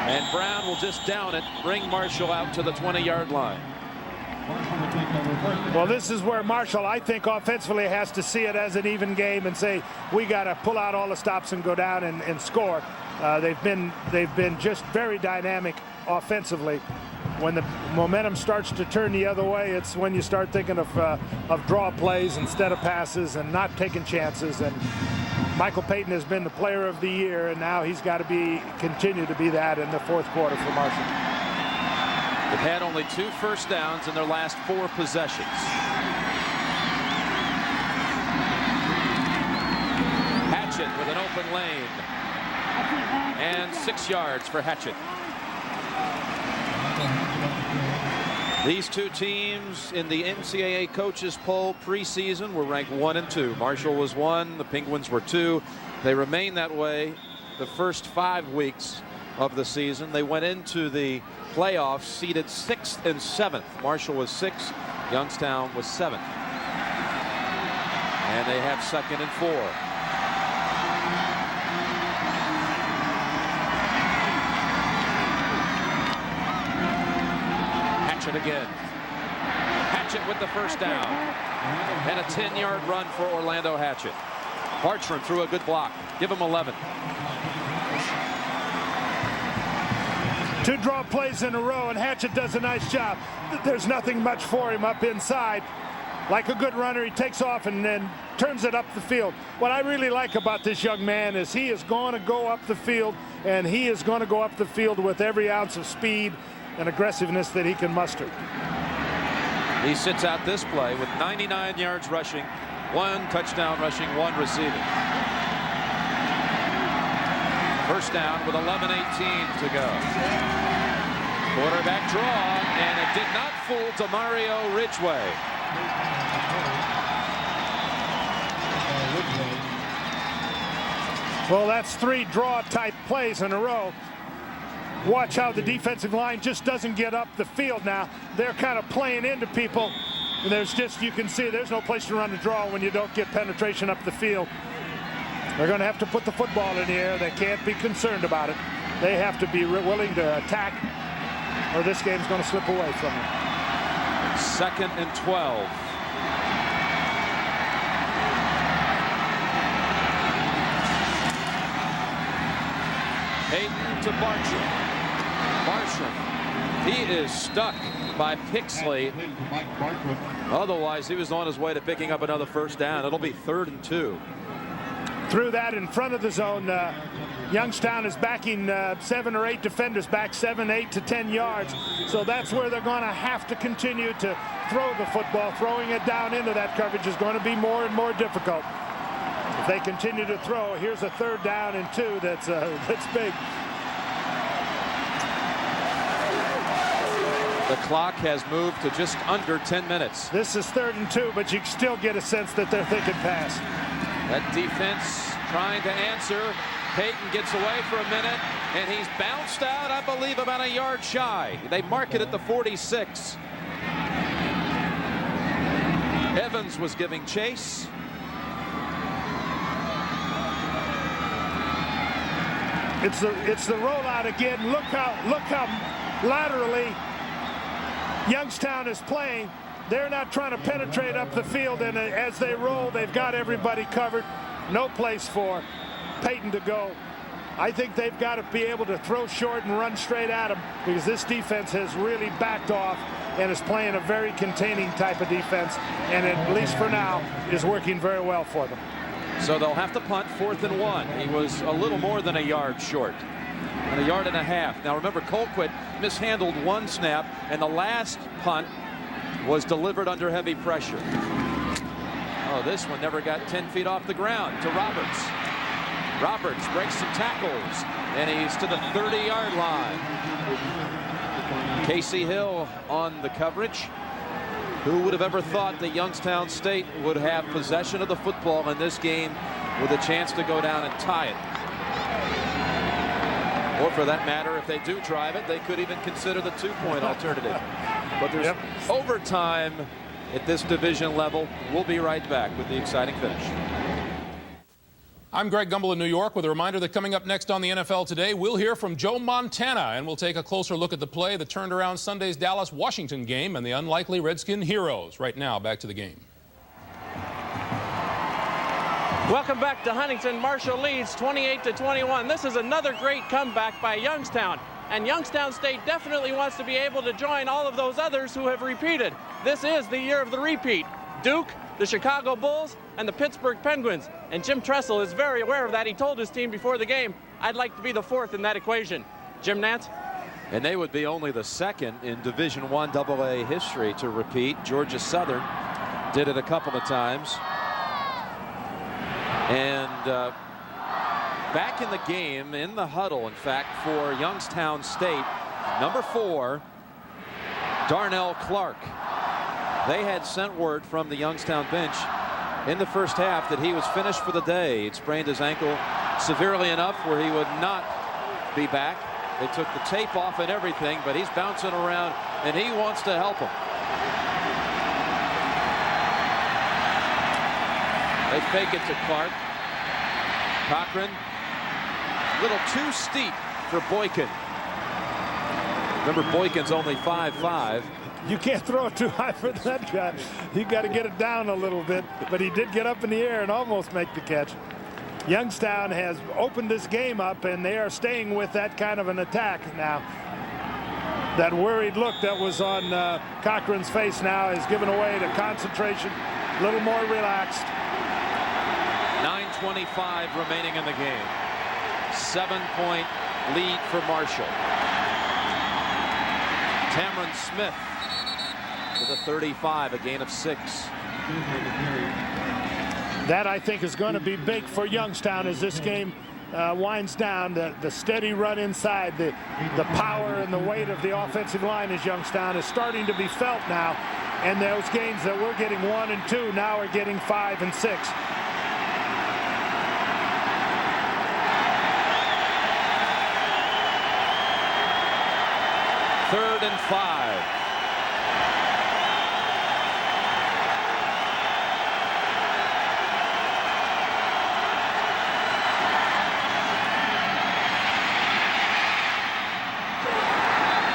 And Brown will just down it, bring Marshall out to the 20-yard line. Well, this is where Marshall, I think, offensively has to see it as an even game and say, we got to pull out all the stops and go down and score. They've been just very dynamic offensively. When the momentum starts to turn the other way, it's when you start thinking of draw plays instead of passes and not taking chances. And Michael Payton has been the player of the year, and now he's got to continue to be that in the fourth quarter for Marshall. They've had only 2 first downs in their last 4 possessions. Hatchett with an open lane. And 6 yards for Hatchett. These 2 teams in the NCAA coaches poll preseason were ranked 1 and 2. Marshall was 1, the Penguins were 2. They remain that way the first 5 weeks of the season. They went into the playoffs seeded 6th and 7th. Marshall was 6th, Youngstown was 7th. And they have 2nd and 4. Hatchett again. Hatchett with the first down. And a 10-yard run for Orlando Hatchett. Bartram threw a good block. Give him 11. 2 draw plays in a row, and Hatchett does a nice job. There's nothing much for him up inside. Like a good runner, he takes off and then turns it up the field. What I really like about this young man is he is going to go up the field, and he is going to go up the field with every ounce of speed and aggressiveness that he can muster. He sits out this play with 99 yards rushing, 1 touchdown rushing, 1 receiving. First down with 11:18 to go. Quarterback draw, and it did not fool Demario Ridgway. Well, that's 3 draw type plays in a row. Watch how the defensive line just doesn't get up the field now. They're kind of playing into people. And you can see there's no place to run the draw when you don't get penetration up the field. They're going to have to put the football in the air. They can't be concerned about it. They have to be willing to attack, or this game's going to slip away from them. 2nd and 12. Payton to Bartram. Bartram, he is stuck by Pixley. Otherwise, he was on his way to picking up another first down. It'll be 3rd and 2. Through that in front of the zone, Youngstown is backing 7 or 8 defenders back 7, 8 to 10 yards. So that's where they're going to have to continue to throw the football. Throwing it down into that coverage is going to be more and more difficult. If they continue to throw, here's a 3rd down and 2 that's big. The clock has moved to just under 10 minutes. This is 3rd and 2, but you still get a sense that they're thinking pass. That defense trying to answer. Peyton gets away for a minute, and he's bounced out, I believe, about a yard shy. They mark it at the 46. Evans was giving chase. It's the rollout again. Look how laterally Youngstown is playing. They're not trying to penetrate up the field, and as they roll, they've got everybody covered. No place for Peyton to go. I think they've got to be able to throw short and run straight at him, because this defense has really backed off and is playing a very containing type of defense, and at least for now is working very well for them. So they'll have to punt 4th and 1. He was a little more than a yard short, and a yard and a half. Now remember, Colquitt mishandled one snap, and the last punt was delivered under heavy pressure. Oh, this one never got 10 feet off the ground to Roberts. Roberts breaks some tackles, and he's to the 30-yard line. Casey Hill on the coverage. Who would have ever thought that Youngstown State would have possession of the football in this game with a chance to go down and tie it? Or for that matter, if they do drive it, they could even consider the 2-point alternative. But there's overtime at this division level. We'll be right back with the exciting finish. I'm Greg Gumbel in New York with a reminder that coming up next on the NFL Today, we'll hear from Joe Montana, and we'll take a closer look at the play that turned around Sunday's Dallas-Washington game and the unlikely Redskin heroes. Right now, back to the game. Welcome back to Huntington. Marshall leads 28-21. This is another great comeback by Youngstown. And Youngstown State definitely wants to be able to join all of those others who have repeated. This is the year of the repeat. Duke, the Chicago Bulls, and the Pittsburgh Penguins. And Jim Tressel is very aware of that. He told his team before the game, I'd like to be the 4th in that equation. Jim Nantz? And they would be only the 2nd in Division I AA history to repeat. Georgia Southern did it a couple of times. And back in the game, in the huddle, in fact, for Youngstown State, number 4, Darnell Clark. They had sent word from the Youngstown bench in the first half that he was finished for the day. He'd sprained his ankle severely enough where he would not be back. They took the tape off and everything, but he's bouncing around, and he wants to help him. They fake it to Clark. Cochran, a little too steep for Boykin. Remember, Boykin's only 5'5". You can't throw it too high for that guy. You got to get it down a little bit, but he did get up in the air and almost make the catch. Youngstown has opened this game up, and they are staying with that kind of an attack now. That worried look that was on Cochran's face now is given away to concentration, a little more relaxed. 9:25 remaining in the game. 7-point lead for Marshall. Cameron Smith to the 35, a gain of 6. That, I think, is going to be big for Youngstown as this game winds down. The steady run inside, the power and the weight of the offensive line as Youngstown is starting to be felt now. And those games that we're getting 1 and 2 now are getting 5 and 6. Third and 5.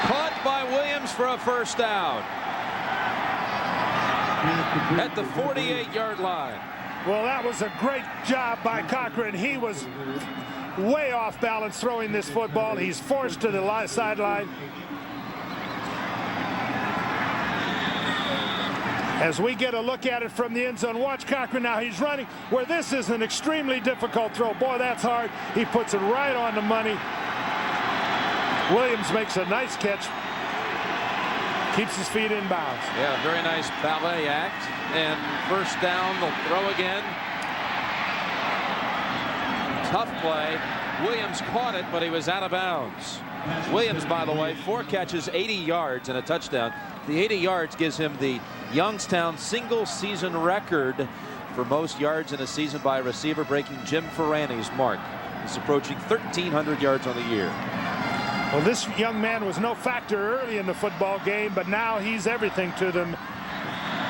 Caught by Williams for a first down at the 48-yard line. Well, that was a great job by Cochran. He was way off balance throwing this football. He's forced to the sideline. As we get a look at it from the end zone, watch Cochran now. He's running where this is an extremely difficult throw. Boy, that's hard. He puts it right on the money. Williams makes a nice catch. Keeps his feet in bounds. Yeah, very nice ballet act. And first down, they'll throw again. Tough play. Williams caught it, but he was out of bounds. Williams, by the way, 4 catches, 80 yards, and a touchdown. The 80 yards gives him the Youngstown single-season record for most yards in a season by a receiver, breaking Jim Ferrani's mark. He's approaching 1,300 yards on the year. Well, this young man was no factor early in the football game, but now he's everything to them.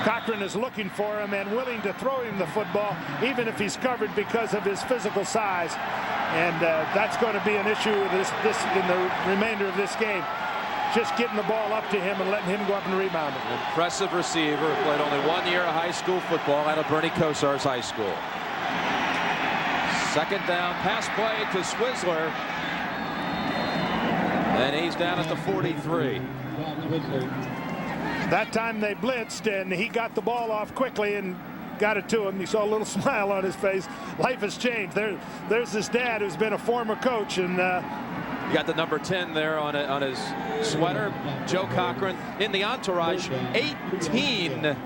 Cochran is looking for him and willing to throw him the football, even if he's covered because of his physical size. And that's going to be an issue this in the remainder of this game. Just getting the ball up to him and letting him go up and rebound it. An impressive receiver who played only 1 year of high school football out of Bernie Kosar's high school. Second down, pass play to Swizzler. And he's down at the 43. That time they blitzed, and he got the ball off quickly and got it to him. You saw a little smile on his face. Life has changed. There's his dad, who's been a former coach, and you got the number 10 there on his sweater. Joe Cochran in the entourage. 18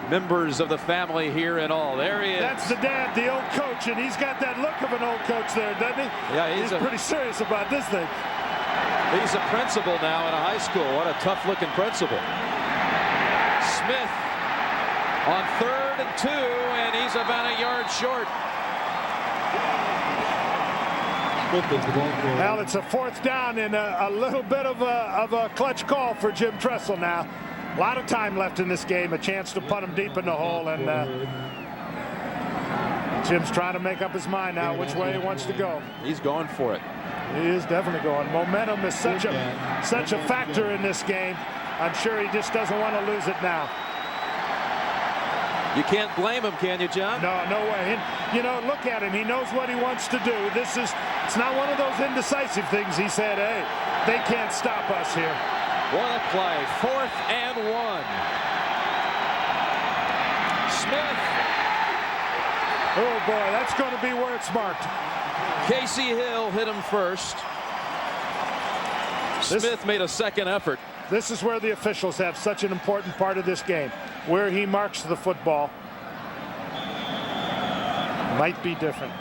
members of the family here in all. There he is. That's the dad, the old coach, and he's got that look of an old coach there, doesn't he? Yeah, he's pretty serious about this thing. He's a principal now in a high school. What a tough-looking principal. Smith on 3rd and 2, and he's about a yard short. Well, it's a 4th down and a little bit of a clutch call for Jim Tressel now. A lot of time left in this game, a chance to punt him deep in the hole, and Jim's trying to make up his mind now which way he wants to go. He's going for it. He is definitely going. Momentum is such a factor in this game. I'm sure he just doesn't want to lose it now. You can't blame him, can you, John? No, no way. And, you know, look at him. He knows what he wants to do. It's not one of those indecisive things. He said, hey, they can't stop us here. What a play. 4th and 1. Smith. Oh, boy, that's going to be where it's marked. Casey Hill hit him first. Smith made a second effort. This is where the officials have such an important part of this game, where he marks the football. Might be different.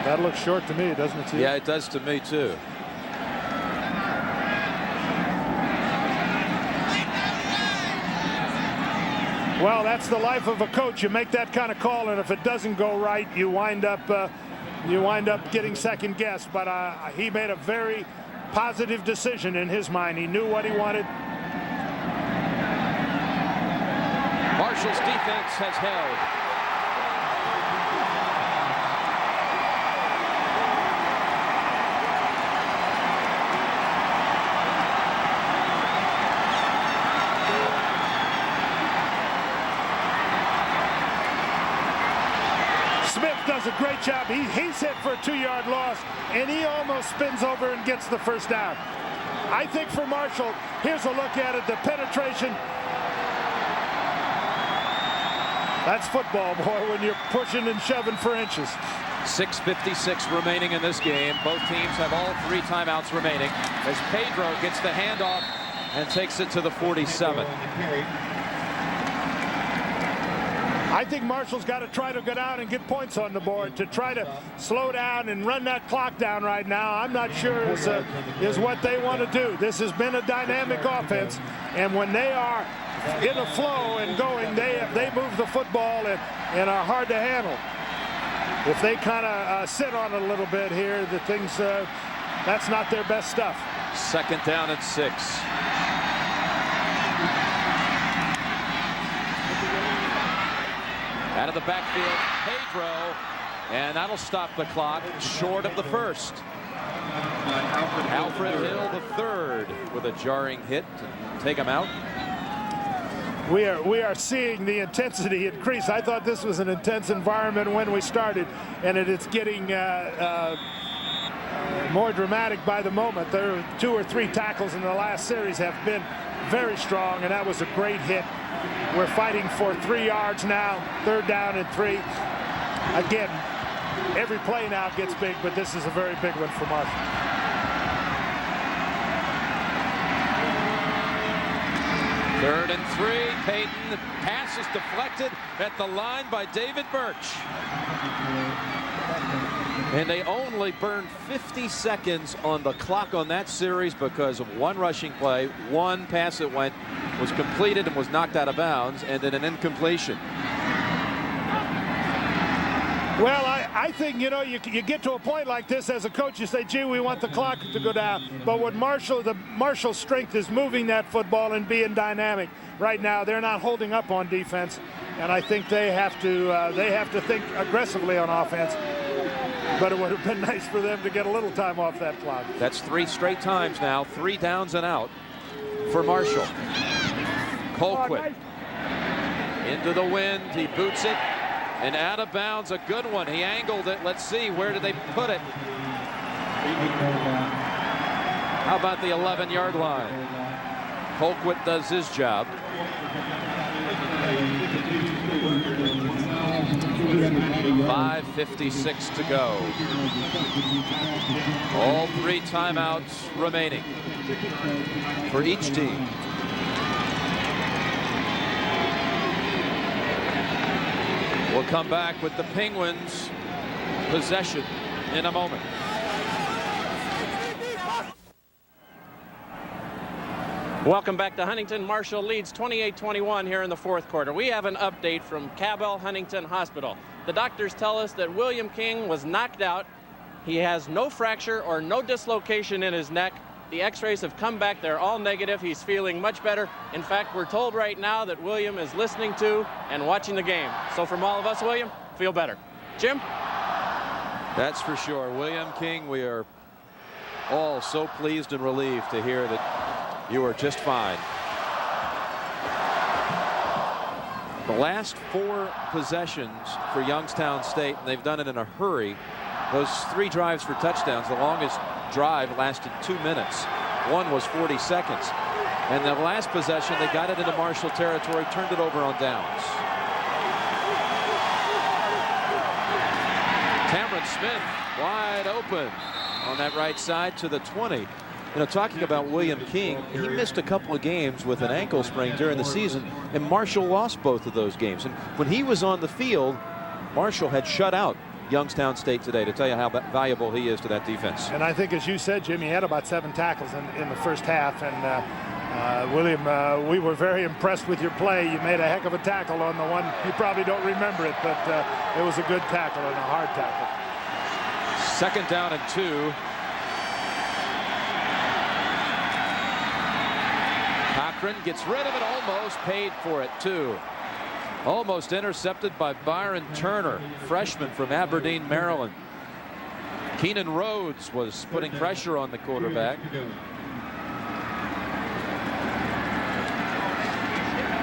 That looks short to me, doesn't it? To you? Yeah, it does to me too. Well, that's the life of a coach. You make that kind of call, and if it doesn't go right, you wind up getting second guessed. But he made a very positive decision in his mind. He knew what he wanted. Marshall's defense has held. Does a great job. He's hit for a 2-yard loss, and he almost spins over and gets the first down. I think for Marshall, here's a look at it, the penetration. That's football, boy, when you're pushing and shoving for inches. 6:56 remaining in this game. Both teams have all 3 timeouts remaining as Pedro gets the handoff and takes it to the 47. I think Marshall's got to try to go down and get points on the board. To try to slow down and run that clock down right now, I'm not sure is what they want to do. This has been a dynamic offense, and when they are in a flow and going, they move the football and are hard to handle. If they kind of sit on it a little bit here, the things that's not their best stuff. 2nd down and 6. Out of the backfield, Pedro, and that'll stop the clock short of the first. Alfred Hill the 3rd with a jarring hit to take him out. We are seeing the intensity increase. I thought this was an intense environment when we started, and it's getting more dramatic by the moment. There are 2 or 3 tackles in the last series have been very strong, and that was a great hit. We're fighting for 3 yards now, 3rd down and 3. Again, every play now gets big, but this is a very big one for Marshall. 3rd and 3. Payton. Pass is deflected at the line by David Birch. And they only burned 50 seconds on the clock on that series because of one rushing play, one pass that was completed and was knocked out of bounds, and then an incompletion. Well, I think, you know, you get to a point like this as a coach, you say, gee, we want the clock to go down. But what Marshall's strength is moving that football and being dynamic. Right now, they're not holding up on defense, and I think they have to think aggressively on offense. But it would have been nice for them to get a little time off that clock. That's 3 straight times now, 3 downs and out for Marshall. Colquitt into the wind, he boots it. And out of bounds, a good one. He angled it. Let's see, where did they put it? How about the 11-yard line? Colquitt does his job. .5:56 to go. All 3 timeouts remaining for each team. We'll come back with the Penguins' possession in a moment. Welcome back to Huntington. Marshall leads 28-21 here in the 4th quarter. We have an update from Cabell Huntington Hospital. The doctors tell us that William King was knocked out. He has no fracture or no dislocation in his neck. The x-rays have come back. They're all negative. He's feeling much better. In fact, we're told right now that William is listening to and watching the game. So from all of us, William, feel better. Jim? That's for sure. William King, we are all so pleased and relieved to hear that you are just fine. The last 4 possessions for Youngstown State, and they've done it in a hurry. Those 3 drives for touchdowns, the longest drive lasted 2 minutes. One was 40 seconds. And the last possession, they got it into Marshall territory, turned it over on downs. Cameron Smith wide open on that right side to the 20. You know, talking about William King, he missed a couple of games with an ankle sprain during the season, and Marshall lost both of those games. And when he was on the field, Marshall had shut out Youngstown State today, to tell you how valuable he is to that defense. And I think, as you said, Jim, he had about 7 tackles in the first half. And William, we were very impressed with your play. You made a heck of a tackle on the one. You probably don't remember it, but it was a good tackle and a hard tackle. 2nd down and 2. Cochran gets rid of it, almost paid for it too. Almost intercepted by Byron Turner, freshman from Aberdeen, Maryland. Keenan Rhodes was putting pressure on the quarterback.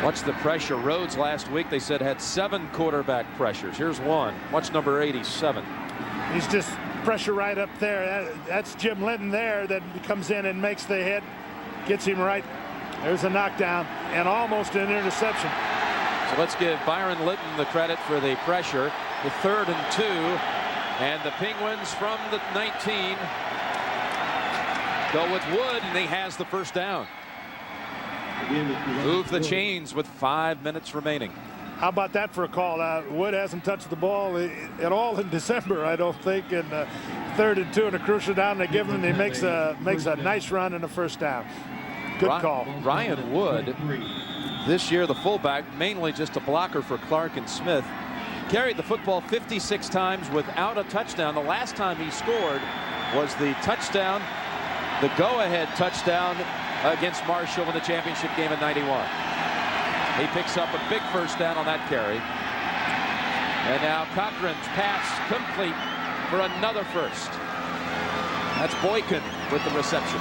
Watch the pressure. Rhodes last week, they said, had 7 quarterback pressures. Here's one. Watch number 87. He's just pressure right up there. That's Jim Linton there that comes in and makes the hit. Gets him right. There's a knockdown and almost an interception. So let's give Byron Litton the credit for the pressure. The 3rd and 2. And the Penguins from the 19 go with Wood, and he has the 1st down. Move the chains with 5 minutes remaining. How about that for a call? Wood hasn't touched the ball at all in December, I don't think. And 3rd and 2 and a crucial down they give him, and he makes a nice run and a 1st down. Good call. Ryan Wood, this year the fullback, mainly just a blocker for Clark and Smith, carried the football 56 times without a touchdown. The last time he scored was the touchdown, the go-ahead touchdown against Marshall in the championship game in '91. He picks up a big 1st down on that carry. And now Cochran's pass complete for another 1st. That's Boykin with the reception.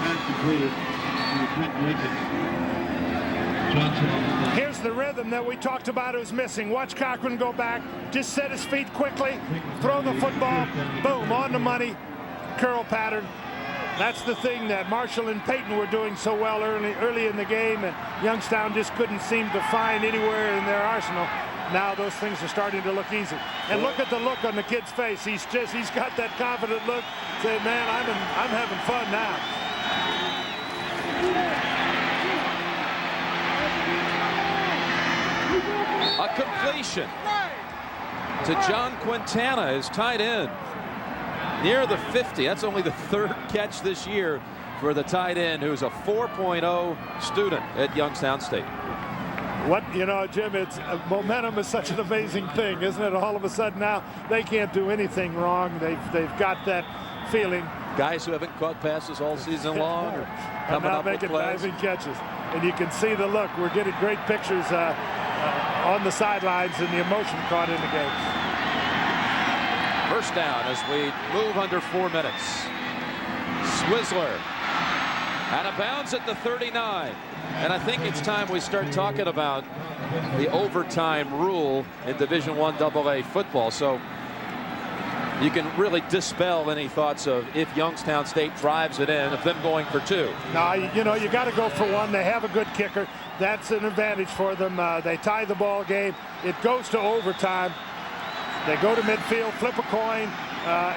Here's the rhythm that we talked about who's missing. Watch Cochran go back, just set his feet quickly, throw the football, boom, on the money, curl pattern. That's the thing that Marshall and Payton were doing so well early in the game, and Youngstown just couldn't seem to find anywhere in their arsenal. Now those things are starting to look easy. And look at the look on the kid's face. He's got that confident look. Say, man, I'm having fun now. completion to John Quintana, his tight end, near the 50. That's only the third catch this year for the tight end, who's a 4.0 student at Youngstown State. Jim, momentum is such an amazing thing, isn't it? All of a sudden now they can't do anything wrong. They've got that feeling. Guys who haven't caught passes all season long are coming up with plays. Diving catches, and you can see the look. We're getting great pictures on the sidelines and the emotion caught in the game. First down as we move under 4 minutes. Swizzler out of bounds at the 39. And I think it's time we start talking about the overtime rule in Division I AA football. So you can really dispel any thoughts of if Youngstown State drives it in, of them going for 2. No, you got to go for 1. They have a good kicker. That's an advantage for them. They tie the ball game. It goes to overtime. They go to midfield, flip a coin,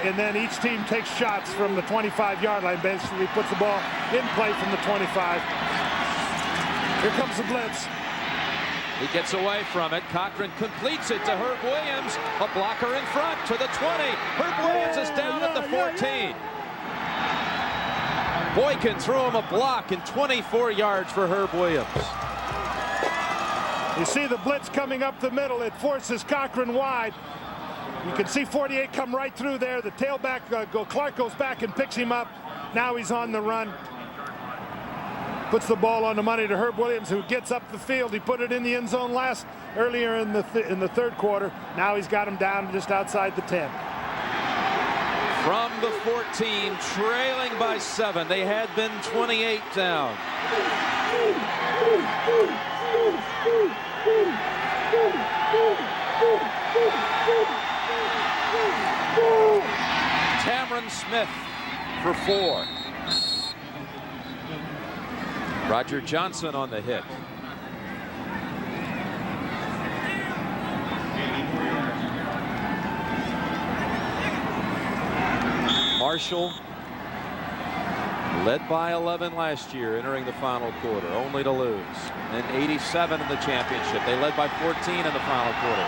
and then each team takes shots from the 25-yard line. Basically puts the ball in play from the 25. Here comes the blitz. He gets away from it. Cochran completes it to Herb Williams. A blocker in front to the 20. Herb Williams is down at the 14. Boykin threw him a block, and 24 yards for Herb Williams. You see the blitz coming up the middle. It forces Cochran wide. You can see 48 come right through there. The tailback, Clark goes back and picks him up. Now he's on the run. Puts the ball on the money to Herb Williams, who gets up the field. He put it in the end zone earlier in the third quarter. Now he's got him down just outside the 10. From the 14, trailing by 7. They had been 28 down. Cameron Smith for 4. Roger Johnson on the hit. Marshall led by 11 last year, entering the final quarter, only to lose. And 87 in the championship. They led by 14 in the final quarter,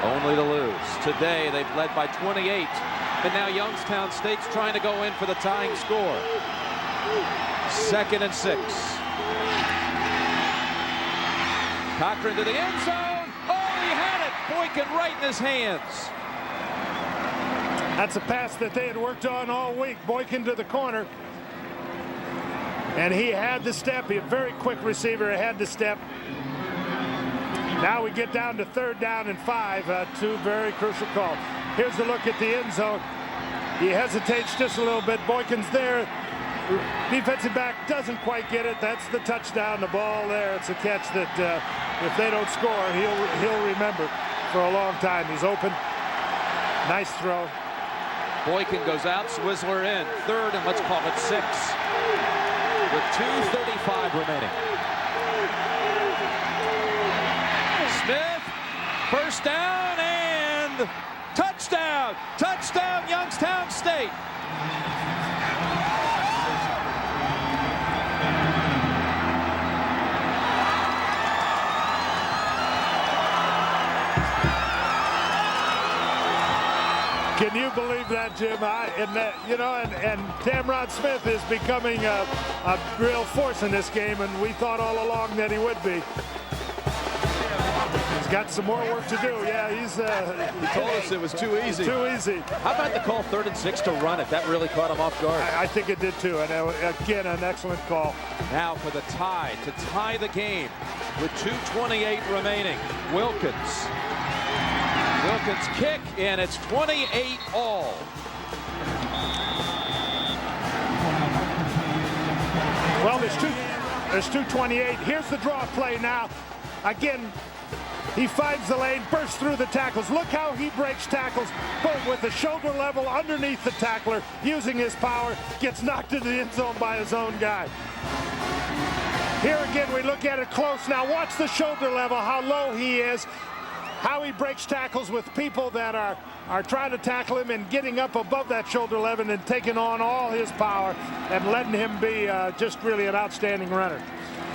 only to lose. Today they've led by 28. And now Youngstown State's trying to go in for the tying score. 2nd and 6. Cochran to the end zone. Oh, he had it. Boykin right in his hands. That's a pass that they had worked on all week. Boykin to the corner. And he had the step. He had a very quick receiver. He had the step. Now we get down to 3rd down and 5. 2 very crucial calls. Here's the look at the end zone. He hesitates just a little bit. Boykin's there. Defensive back doesn't quite get it. That's the touchdown. The ball there. It's a catch that if they don't score, he'll remember for a long time. He's open. Nice throw. Boykin goes out. Swizzler in. 3rd and let's call it 6. With 2:35 remaining. Smith, first down and touchdown. Touchdown, Youngstown State. Can you believe that, Jim? And Tamron Smith is becoming a real force in this game, and we thought all along that he would be. He's got some more work to do. Yeah, he told us it was too easy. Too easy. How about the call 3rd and 6 to run it? That really caught him off guard. I think it did too. And again, an excellent call. Now for the tie, to tie the game with 2:28 remaining. Wilkins kick, and it's 28 all. Well, there's 2:28. Here's the draw play now. Again, he finds the lane, bursts through the tackles. Look how he breaks tackles, but with the shoulder level underneath the tackler, using his power, gets knocked into the end zone by his own guy. Here again, we look at it close. Now watch the shoulder level, how low he is, how he breaks tackles with people that are trying to tackle him and getting up above that shoulder level and taking on all his power and letting him be just really an outstanding runner.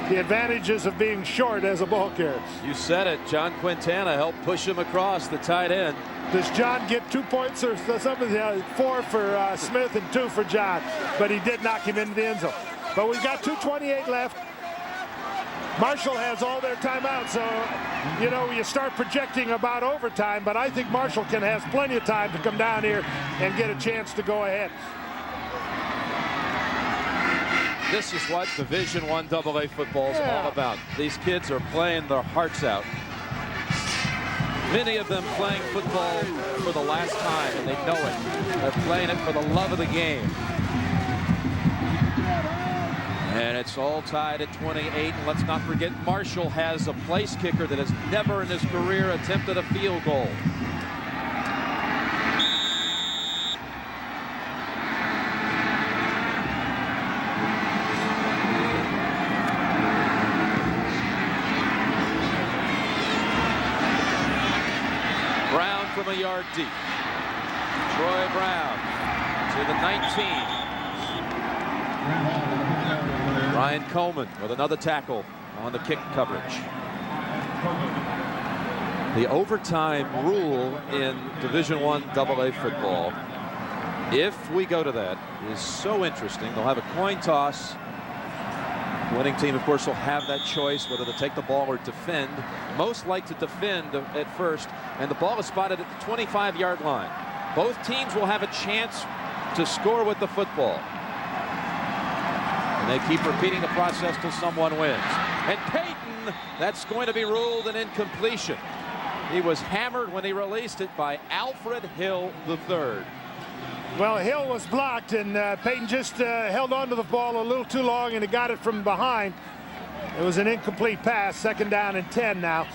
the advantages of being short as a ball carrier. You said it. John Quintana helped push him across, the tight end. Does John get 2 points or something? 4 for Smith and 2 for John, but he did knock him into the end zone. But we've got 2:28 left. Marshall has all their timeouts, so you start projecting about overtime, but I think Marshall has plenty of time to come down here and get a chance to go ahead. This is what Division I AA football is all about. These kids are playing their hearts out. Many of them playing football for the last time, and they know it. They're playing it for the love of the game. And it's all tied at 28. And let's not forget, Marshall has a place kicker that has never in his career attempted a field goal. Brown from a yard deep. Troy Brown to the 19. Ryan Coleman with another tackle on the kick coverage. The overtime rule in Division I AA football, if we go to that, is so interesting. They'll have a coin toss. The winning team, of course, will have that choice whether to take the ball or defend. Most like to defend at first, and the ball is spotted at the 25-yard line. Both teams will have a chance to score with the football. And they keep repeating the process till someone wins. And Payton, that's going to be ruled an incompletion. He was hammered when he released it by Alfred Hill III. Well, Hill was blocked, and Payton just held on to the ball a little too long, and he got it from behind. It was an incomplete pass. 2nd down and 10 now.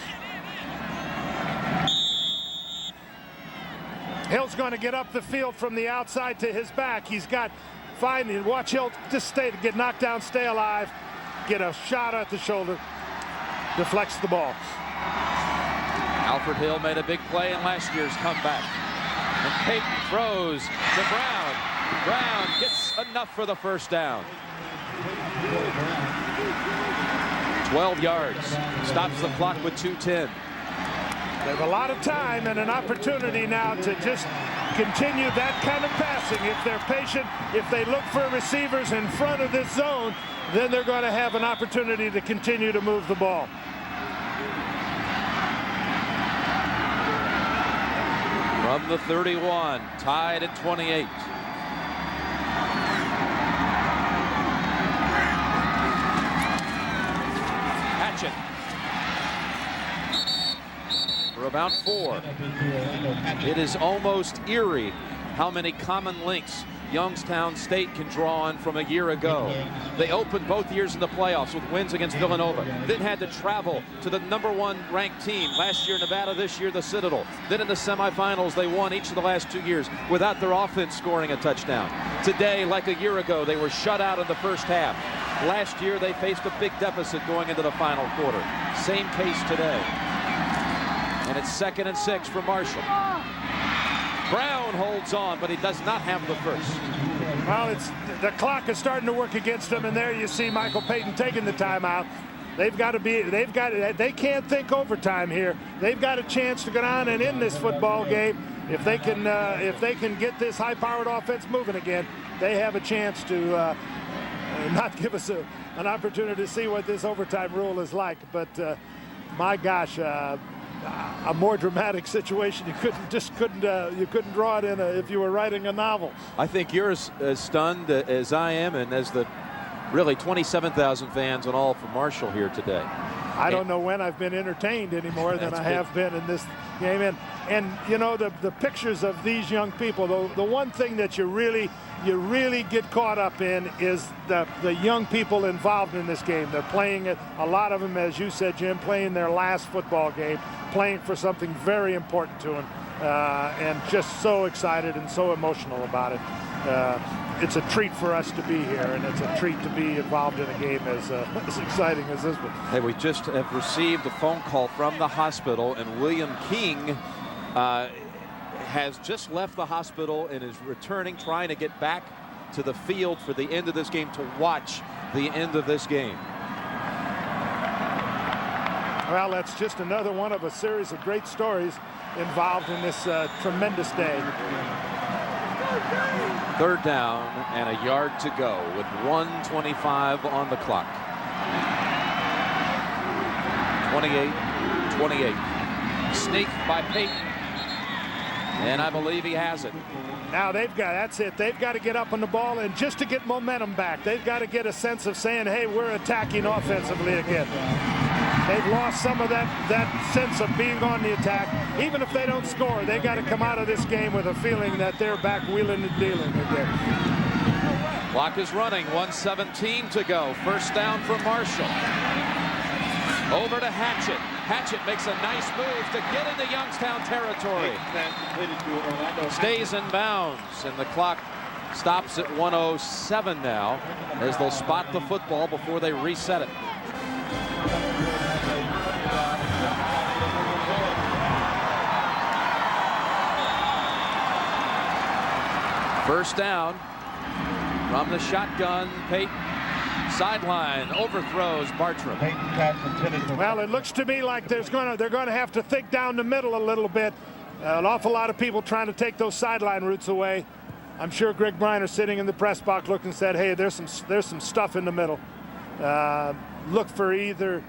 Hill's going to get up the field from the outside to his back. He's got fine. Watch Hill just get knocked down, stay alive, get a shot at the shoulder, deflects the ball. Alfred Hill made a big play in last year's comeback. And Payton throws to Brown. Brown gets enough for the 1st down. 12 yards. Stops the clock with 2:10. They have a lot of time and an opportunity now to just continue that kind of passing. If they're patient, if they look for receivers in front of this zone, then they're going to have an opportunity to continue to move the ball. From the 31, tied at 28. Hatchet. For about 4. It is almost eerie how many common links Youngstown State can draw on from a year ago. They opened both years in the playoffs with wins against Villanova, then had to travel to the #1 ranked team. Last year Nevada, this year the Citadel. Then in the semifinals they won each of the last 2 years without their offense scoring a touchdown. Today, like a year ago, they were shut out in the first half. Last year they faced a big deficit going into the final quarter. Same case today. And it's 2nd and 6 for Marshall. Brown holds on, but he does not have the 1st. Well, the clock is starting to work against them, and there you see Michael Payton taking the timeout. They can't think overtime here. They've got a chance to go down and end this football game. If they can get this high-powered offense moving again, they have a chance to not give us an opportunity to see what this overtime rule is like. But my gosh, a more dramatic situation you couldn't draw it in if you were writing a novel. I think you're as stunned as I am, and as the really 27,000 fans and all for Marshall here today. I don't know when I've been entertained any more than I have been in this game. And you know, the pictures of these young people, the one thing that you really get caught up in is the young people involved in this game. They're playing it, a lot of them, as you said, Jim, playing their last football game, playing for something very important to them, and just so excited and so emotional about it. It's a treat for us to be here, and it's a treat to be involved in a game as exciting as this one. Hey, we just have received a phone call from the hospital, and William King has just left the hospital and is returning, trying to get back to the field for the end of this game, to watch the end of this game. Well, that's just another one of a series of great stories involved in this tremendous day. 3rd down and a yard to go with 1:25 on the clock. 28-28. Sneak by Peyton. And I believe he has it. Now that's it. They've got to get up on the ball, and just to get momentum back, they've got to get a sense of saying, hey, we're attacking offensively again. They've lost some of that sense of being on the attack. Even if they don't score, they got to come out of this game with a feeling that they're back wheeling and dealing again. Clock is running, 1:17 to go. 1st down for Marshall. Over to Hatchett. Hatchett makes a nice move to get into Youngstown territory. Stays in bounds, and the clock stops at 1:07 now as they'll spot the football before they reset it. First down from the shotgun. Peyton. Sideline, overthrows Bartram. Well, it looks to me like they're going to have to think down the middle a little bit. An awful lot of people trying to take those sideline routes away. I'm sure Greg Briner sitting in the press box looked and said, hey, there's some stuff in the middle. Look for either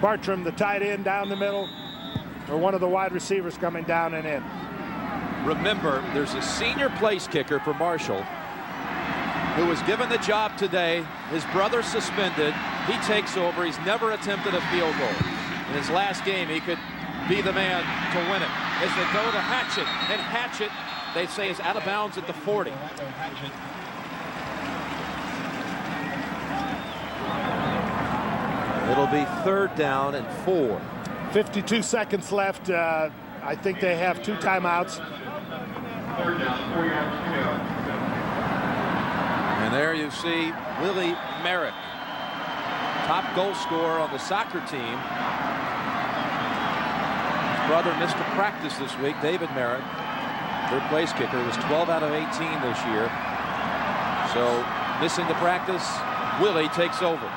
Bartram, the tight end, down the middle, or one of the wide receivers coming down and in. Remember, there's a senior place kicker for Marshall who was given the job today. His brother suspended. He takes over. He's never attempted a field goal. In his last game, he could be the man to win it. As they go to Hatchett, and Hatchett, they say, is out of bounds at the 40. It'll be 3rd down and 4. 52 seconds left. I think they have 2 timeouts. And there you see Willie Merrick, top goal scorer on the soccer team. His brother missed a practice this week. David Merrick, 3rd place kicker, was 12 out of 18 this year. So missing the practice, Willie takes over.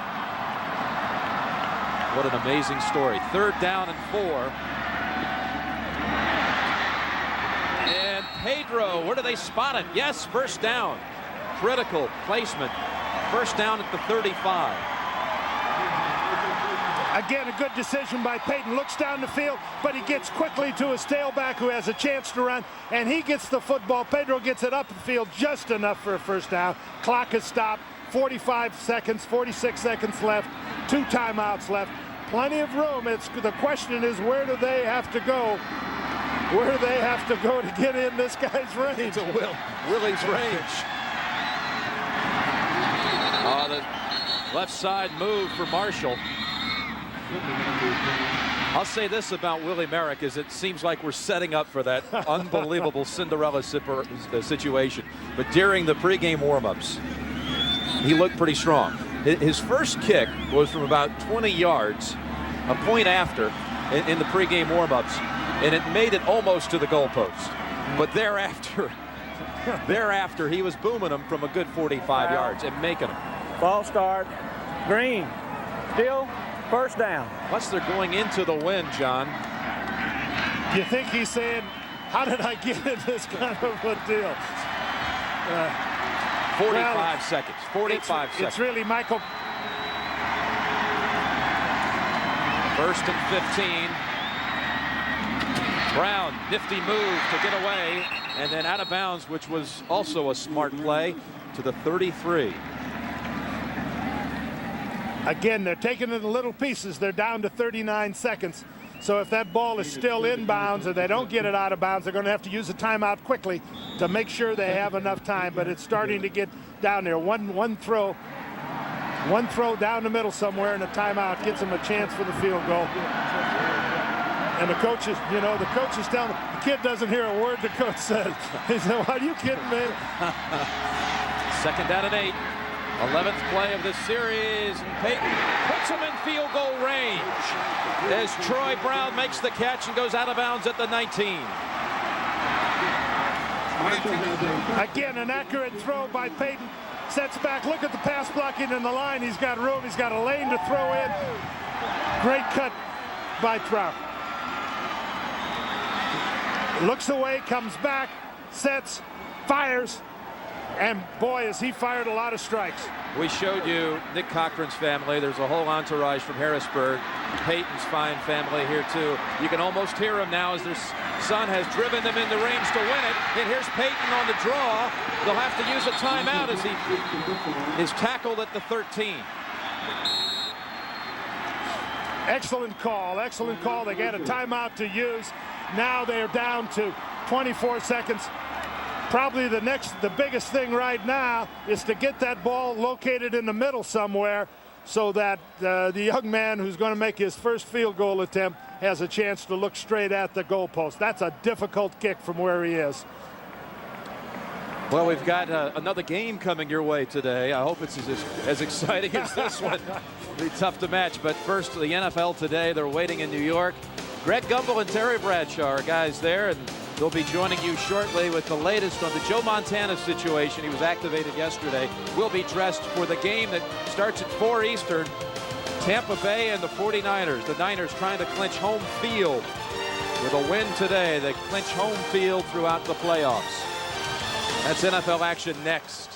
What an amazing story. 3rd down and 4. And Pedro, where do they spot it? Yes, 1st down. Critical placement. 1st down at the 35. Again, a good decision by Peyton. Looks down the field, but he gets quickly to his tailback who has a chance to run, and he gets the football. Pedro gets it up the field just enough for a 1st down. Clock is stopped. 46 seconds left. 2 timeouts left. Plenty of room. The question is, where do they have to go? Where do they have to go to get in this guy's range? To Willie's range. The left side move for Marshall. I'll say this about Willie Merrick, is it seems like we're setting up for that unbelievable Cinderella situation. But during the pregame warm-ups, he looked pretty strong. His first kick was from about 20 yards, a point after, in the pregame warm-ups, and it made it almost to the goalpost. But thereafter, he was booming them from a good 45 yards and making them. False start. Green. Still 1st down. Plus they're going into the wind, John. You think he's saying, how did I get in this kind of a deal? 45 seconds. 45 seconds. It's really Michael. 1st and 15. Brown, nifty move to get away, and then out of bounds, which was also a smart play, to the 33. Again, they're taking it in little pieces. They're down to 39 seconds. So if that ball is still in bounds or they don't get it out of bounds, they're going to have to use a timeout quickly to make sure they have enough time. But it's starting to get down there. One throw down the middle somewhere, and a timeout gets them a chance for the field goal. And the coaches, the coach is telling them, the kid doesn't hear a word the coach says. He said, are you kidding me? 2nd down and 8. 11th play of this series, and Peyton puts him in field goal range as Troy Brown makes the catch and goes out of bounds at the 19. Again, an accurate throw by Peyton. Sets back. Look at the pass blocking in the line. He's got room. He's got a lane to throw in. Great cut by Trout. Looks away, comes back, sets, fires, and boy, has he fired a lot of strikes. We showed you Nick Cochran's family. There's a whole entourage from Harrisburg. Peyton's fine family here too. You can almost hear him now as their son has driven them into range to win it. And here's Peyton on the draw. They'll have to use a timeout as he is tackled at the 13. Excellent call, excellent call. They get a timeout to use. Now they're down to 24 seconds. Probably the biggest thing right now is to get that ball located in the middle somewhere so that the young man who's going to make his first field goal attempt has a chance to look straight at the goalpost. That's a difficult kick from where he is. Well, we've got another game coming your way today. I hope it's as exciting as this one. It'll be tough to match. But first, the NFL today. They're waiting in New York. Greg Gumbel and Terry Bradshaw are guys there, and they'll be joining you shortly with the latest on the Joe Montana situation. He was activated yesterday. Will be dressed for the game that starts at 4 Eastern. Tampa Bay and the 49ers. The Niners trying to clinch home field. With a win today, they clinch home field throughout the playoffs. That's NFL action next.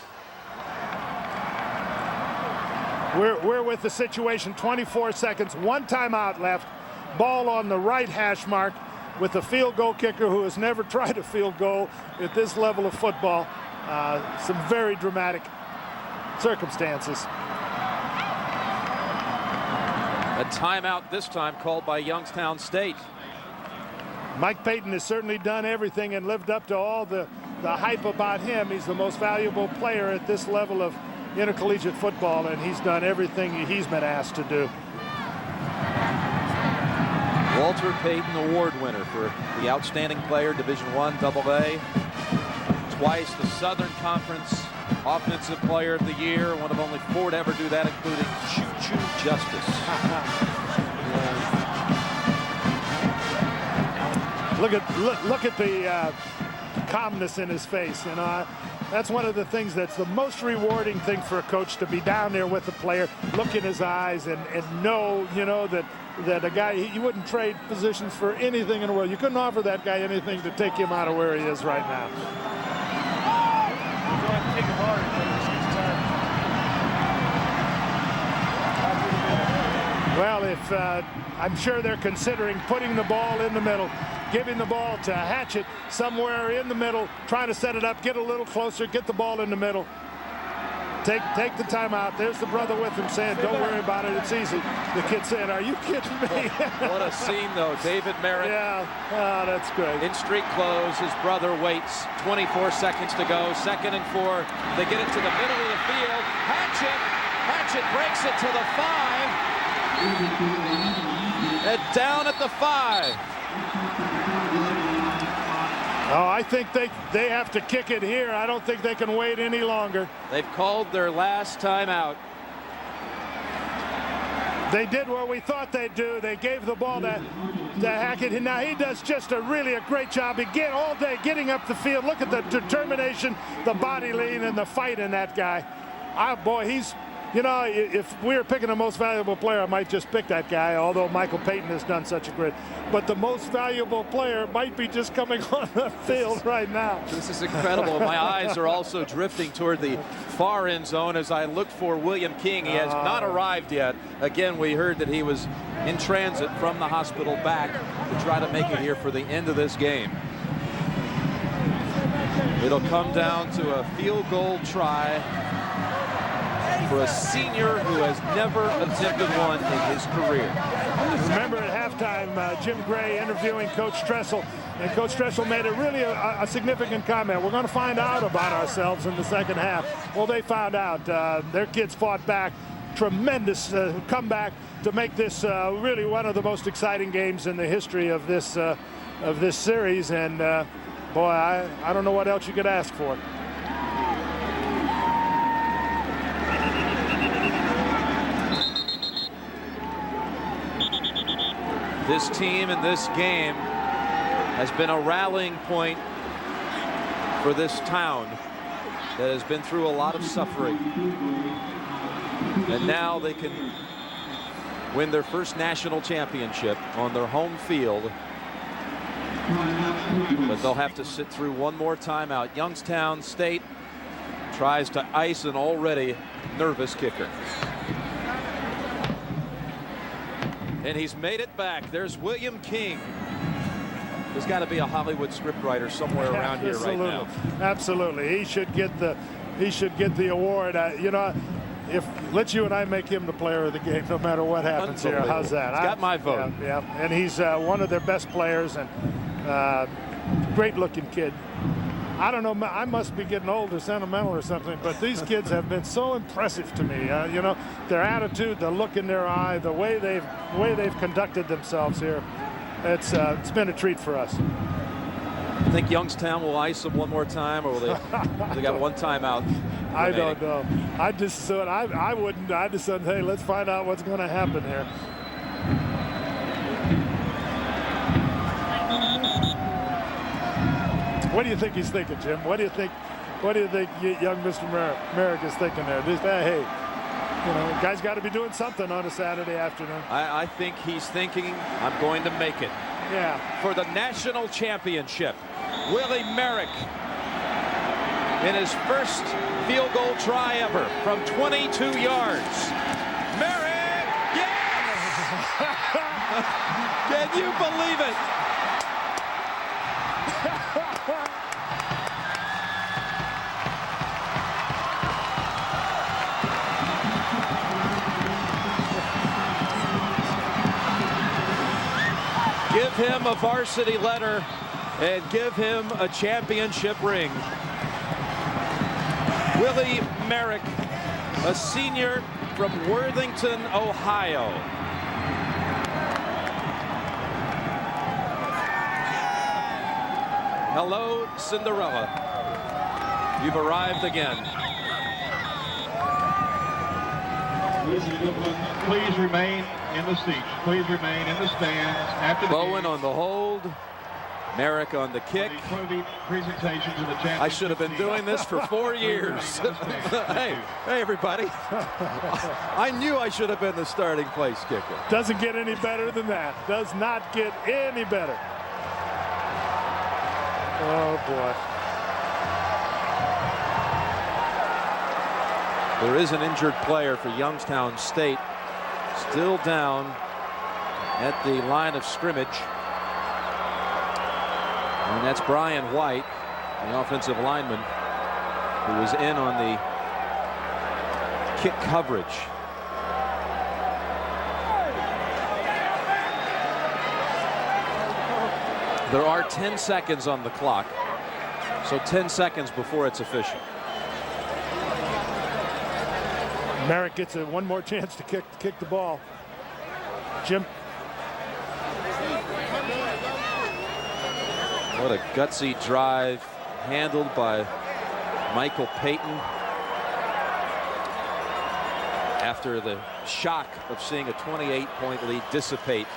We're with the situation, 24 seconds, one timeout left. Ball on the right hash mark with the field goal kicker who has never tried a field goal at this level of football. Some very dramatic circumstances. A timeout this time called by Youngstown State. Mike Payton has certainly done everything and lived up to all the hype about him. He's the most valuable player at this level of intercollegiate football, and he's done everything he's been asked to do. Walter Payton Award winner for the outstanding player, Division I AA. Twice the Southern Conference Offensive Player of the Year. One of only 4 to ever do that, including Choo Choo Justice. Look at the calmness in his face. You know, that's one of the things that's the most rewarding thing for a coach, to be down there with the player, look in his eyes, and know, you know, that a guy, you wouldn't trade positions for anything in the world. You couldn't offer that guy anything to take him out of where he is right now. Well, if I'm sure they're considering putting the ball in the middle, giving the ball to Hatchett somewhere in the middle, trying to set it up, get a little closer, get the ball in the middle. Take the timeout. There's the brother with him saying, don't worry about it, it's easy. The kid saying, are you kidding me? What a scene, though. David Merritt. Yeah, oh, that's great. In street clothes, his brother waits. 24 seconds to go. 2nd and 4. They get it to the middle of the field. Hatchett breaks it to the 5. And down at the 5. Oh, I think they have to kick it here. I don't think they can wait any longer. They've called their last timeout. They did what we thought they'd do. They gave the ball to Hackett. And now he does just really a great job again all day getting up the field. Look at the determination, the body lean, and the fight in that guy. Boy, he's, you know, if we were picking the most valuable player, I might just pick that guy, although Michael Payton has done such a great. But the most valuable player might be just coming on the field right now. This is incredible. My eyes are also drifting toward the far end zone as I look for William King. He has not arrived yet. Again, we heard that he was in transit from the hospital back to try to make it here for the end of this game. It'll come down to a field goal try for a senior who has never attempted one in his career. Remember at halftime, Jim Gray interviewing Coach Tressel, and Coach Tressel made a significant comment. We're going to find out about ourselves in the second half. Well, they found out. Their kids fought back. Tremendous comeback to make this really one of the most exciting games in the history of this series. And boy, I don't know what else you could ask for. This team and this game has been a rallying point for this town that has been through a lot of suffering. And now they can win their first national championship on their home field. But they'll have to sit through one more timeout. Youngstown State tries to ice an already nervous kicker. And he's made it back. There's William King. There's got to be a Hollywood scriptwriter somewhere around here right now. Absolutely. He should get the award. You know, if let you and I make him the player of the game, no matter what happens here. How's that? He's got my vote. Yeah, and he's one of their best players and great-looking kid. I don't know. I must be getting old or sentimental or something, but these kids have been so impressive to me. You know, their attitude, the look in their eye, the way they've conducted themselves here. It's been a treat for us. I think Youngstown will ice them one more time, or will they got one timeout remaining? I don't know. I just thought I wouldn't. I just said, hey, let's find out what's going to happen here. What do you think he's thinking, Jim? What do you think young Mr. Merrick is thinking there? Just, hey, you know, guy's got to be doing something on a Saturday afternoon. I think he's thinking, I'm going to make it. Yeah. For the national championship, Willie Merrick in his first field goal try ever from 22 yards. Merrick, yes! Can you believe it? Give him a varsity letter and give him a championship ring. Willie Merrick, a senior from Worthington, Ohio. Hello, Cinderella. You've arrived again. Please remain in the seats. Please remain in the stands after the Bowen on the hold. Merrick on the kick. Presentation to the I should have been doing this for 4 years. hey, everybody. I knew I should have been the starting place kicker. Doesn't get any better than that. Does not get any better. Oh, boy. There is an injured player for Youngstown State. Still down at the line of scrimmage. And that's Brian White, the offensive lineman, who was in on the kick coverage. There are 10 seconds on the clock, so 10 seconds before it's official. Merrick gets one more chance to kick the ball. Jim. What a gutsy drive, handled by Michael Payton. After the shock of seeing a 28-point lead dissipate,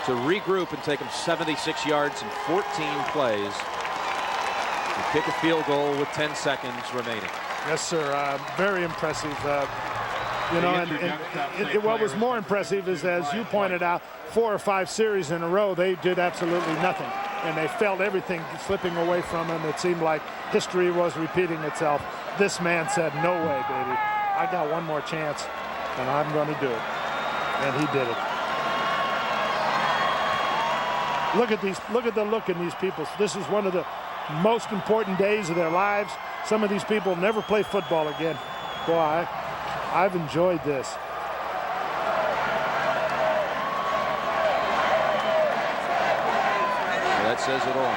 to regroup and take them 76 yards in 14 plays. And kick a field goal with 10 seconds remaining. Yes, sir. Very impressive. You know, and what was more impressive is, as you pointed out, 4 or 5 series in a row, they did absolutely nothing. And they felt everything slipping away from them. It seemed like history was repeating itself. This man said, no way, baby. I got one more chance, and I'm going to do it. And he did it. Look at the look in these people. This is one of the most important days of their lives. Some of these people never play football again. Boy, I've enjoyed this. That says it all.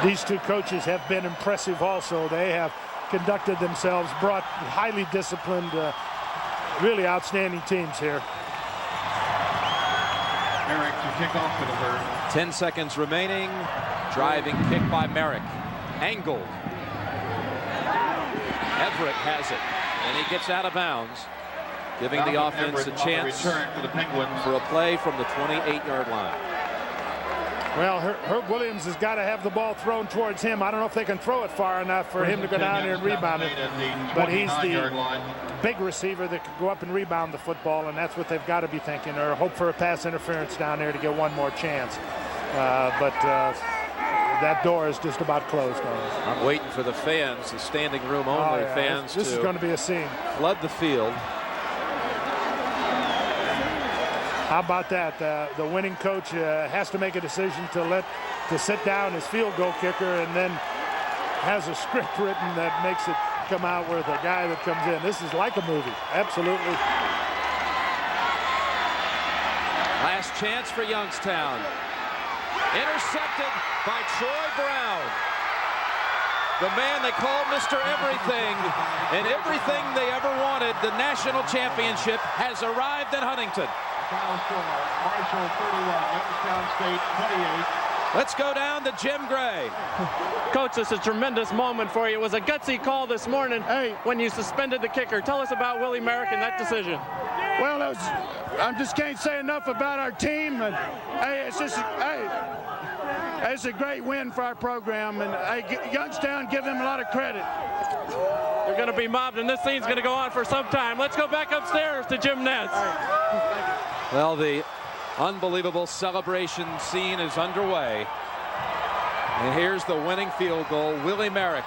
These two coaches have been impressive also. They have conducted themselves, brought highly disciplined, really outstanding teams here. Merrick to kick off for the third. 10 seconds remaining. Driving kick by Merrick. Angled. Everett has it, and he gets out of bounds. giving the offense a chance for a play from the 28-yard line. Well, Herb Williams has got to have the ball thrown towards him. I don't know if they can throw it far enough for him to go down there and rebound it. But he's the big receiver that can go up and rebound the football, and that's what they've got to be thinking, or hope for a pass interference down there to get one more chance. That door is just about closed on us. I'm waiting for the fans, the standing room only fans, this is going to be a scene. Flood the field. How about that? The winning coach has to make a decision to sit down his field goal kicker, and then has a script written that makes it come out with a guy that comes in. This is like a movie. Absolutely. Last chance for Youngstown. Intercepted by Troy Brown. The man they call Mr. Everything, and everything they ever wanted, the national championship, has arrived in Huntington. Final score, Marshall 31, Youngstown State 28. Let's go down to Jim Gray. Coach, this is a tremendous moment for you. It was a gutsy call this morning when you suspended the kicker. Tell us about Willie Merrick and that decision. Well, I just can't say enough about our team. And, it's a great win for our program, and Youngstown, give them a lot of credit. They're going to be mobbed, and this scene's going to go on for some time. Let's go back upstairs to Jim Nance. Well, the unbelievable celebration scene is underway. And here's the winning field goal. Willie Merrick,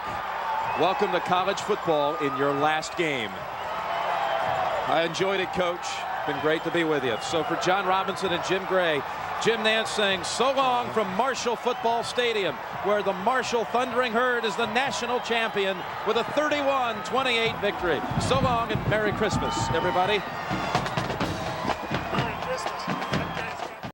welcome to college football in your last game. I enjoyed it, Coach. Been great to be with you. So for John Robinson and Jim Gray, Jim Nance saying so long from Marshall Football Stadium, where the Marshall Thundering Herd is the national champion with a 31-28 victory. So long and Merry Christmas, everybody.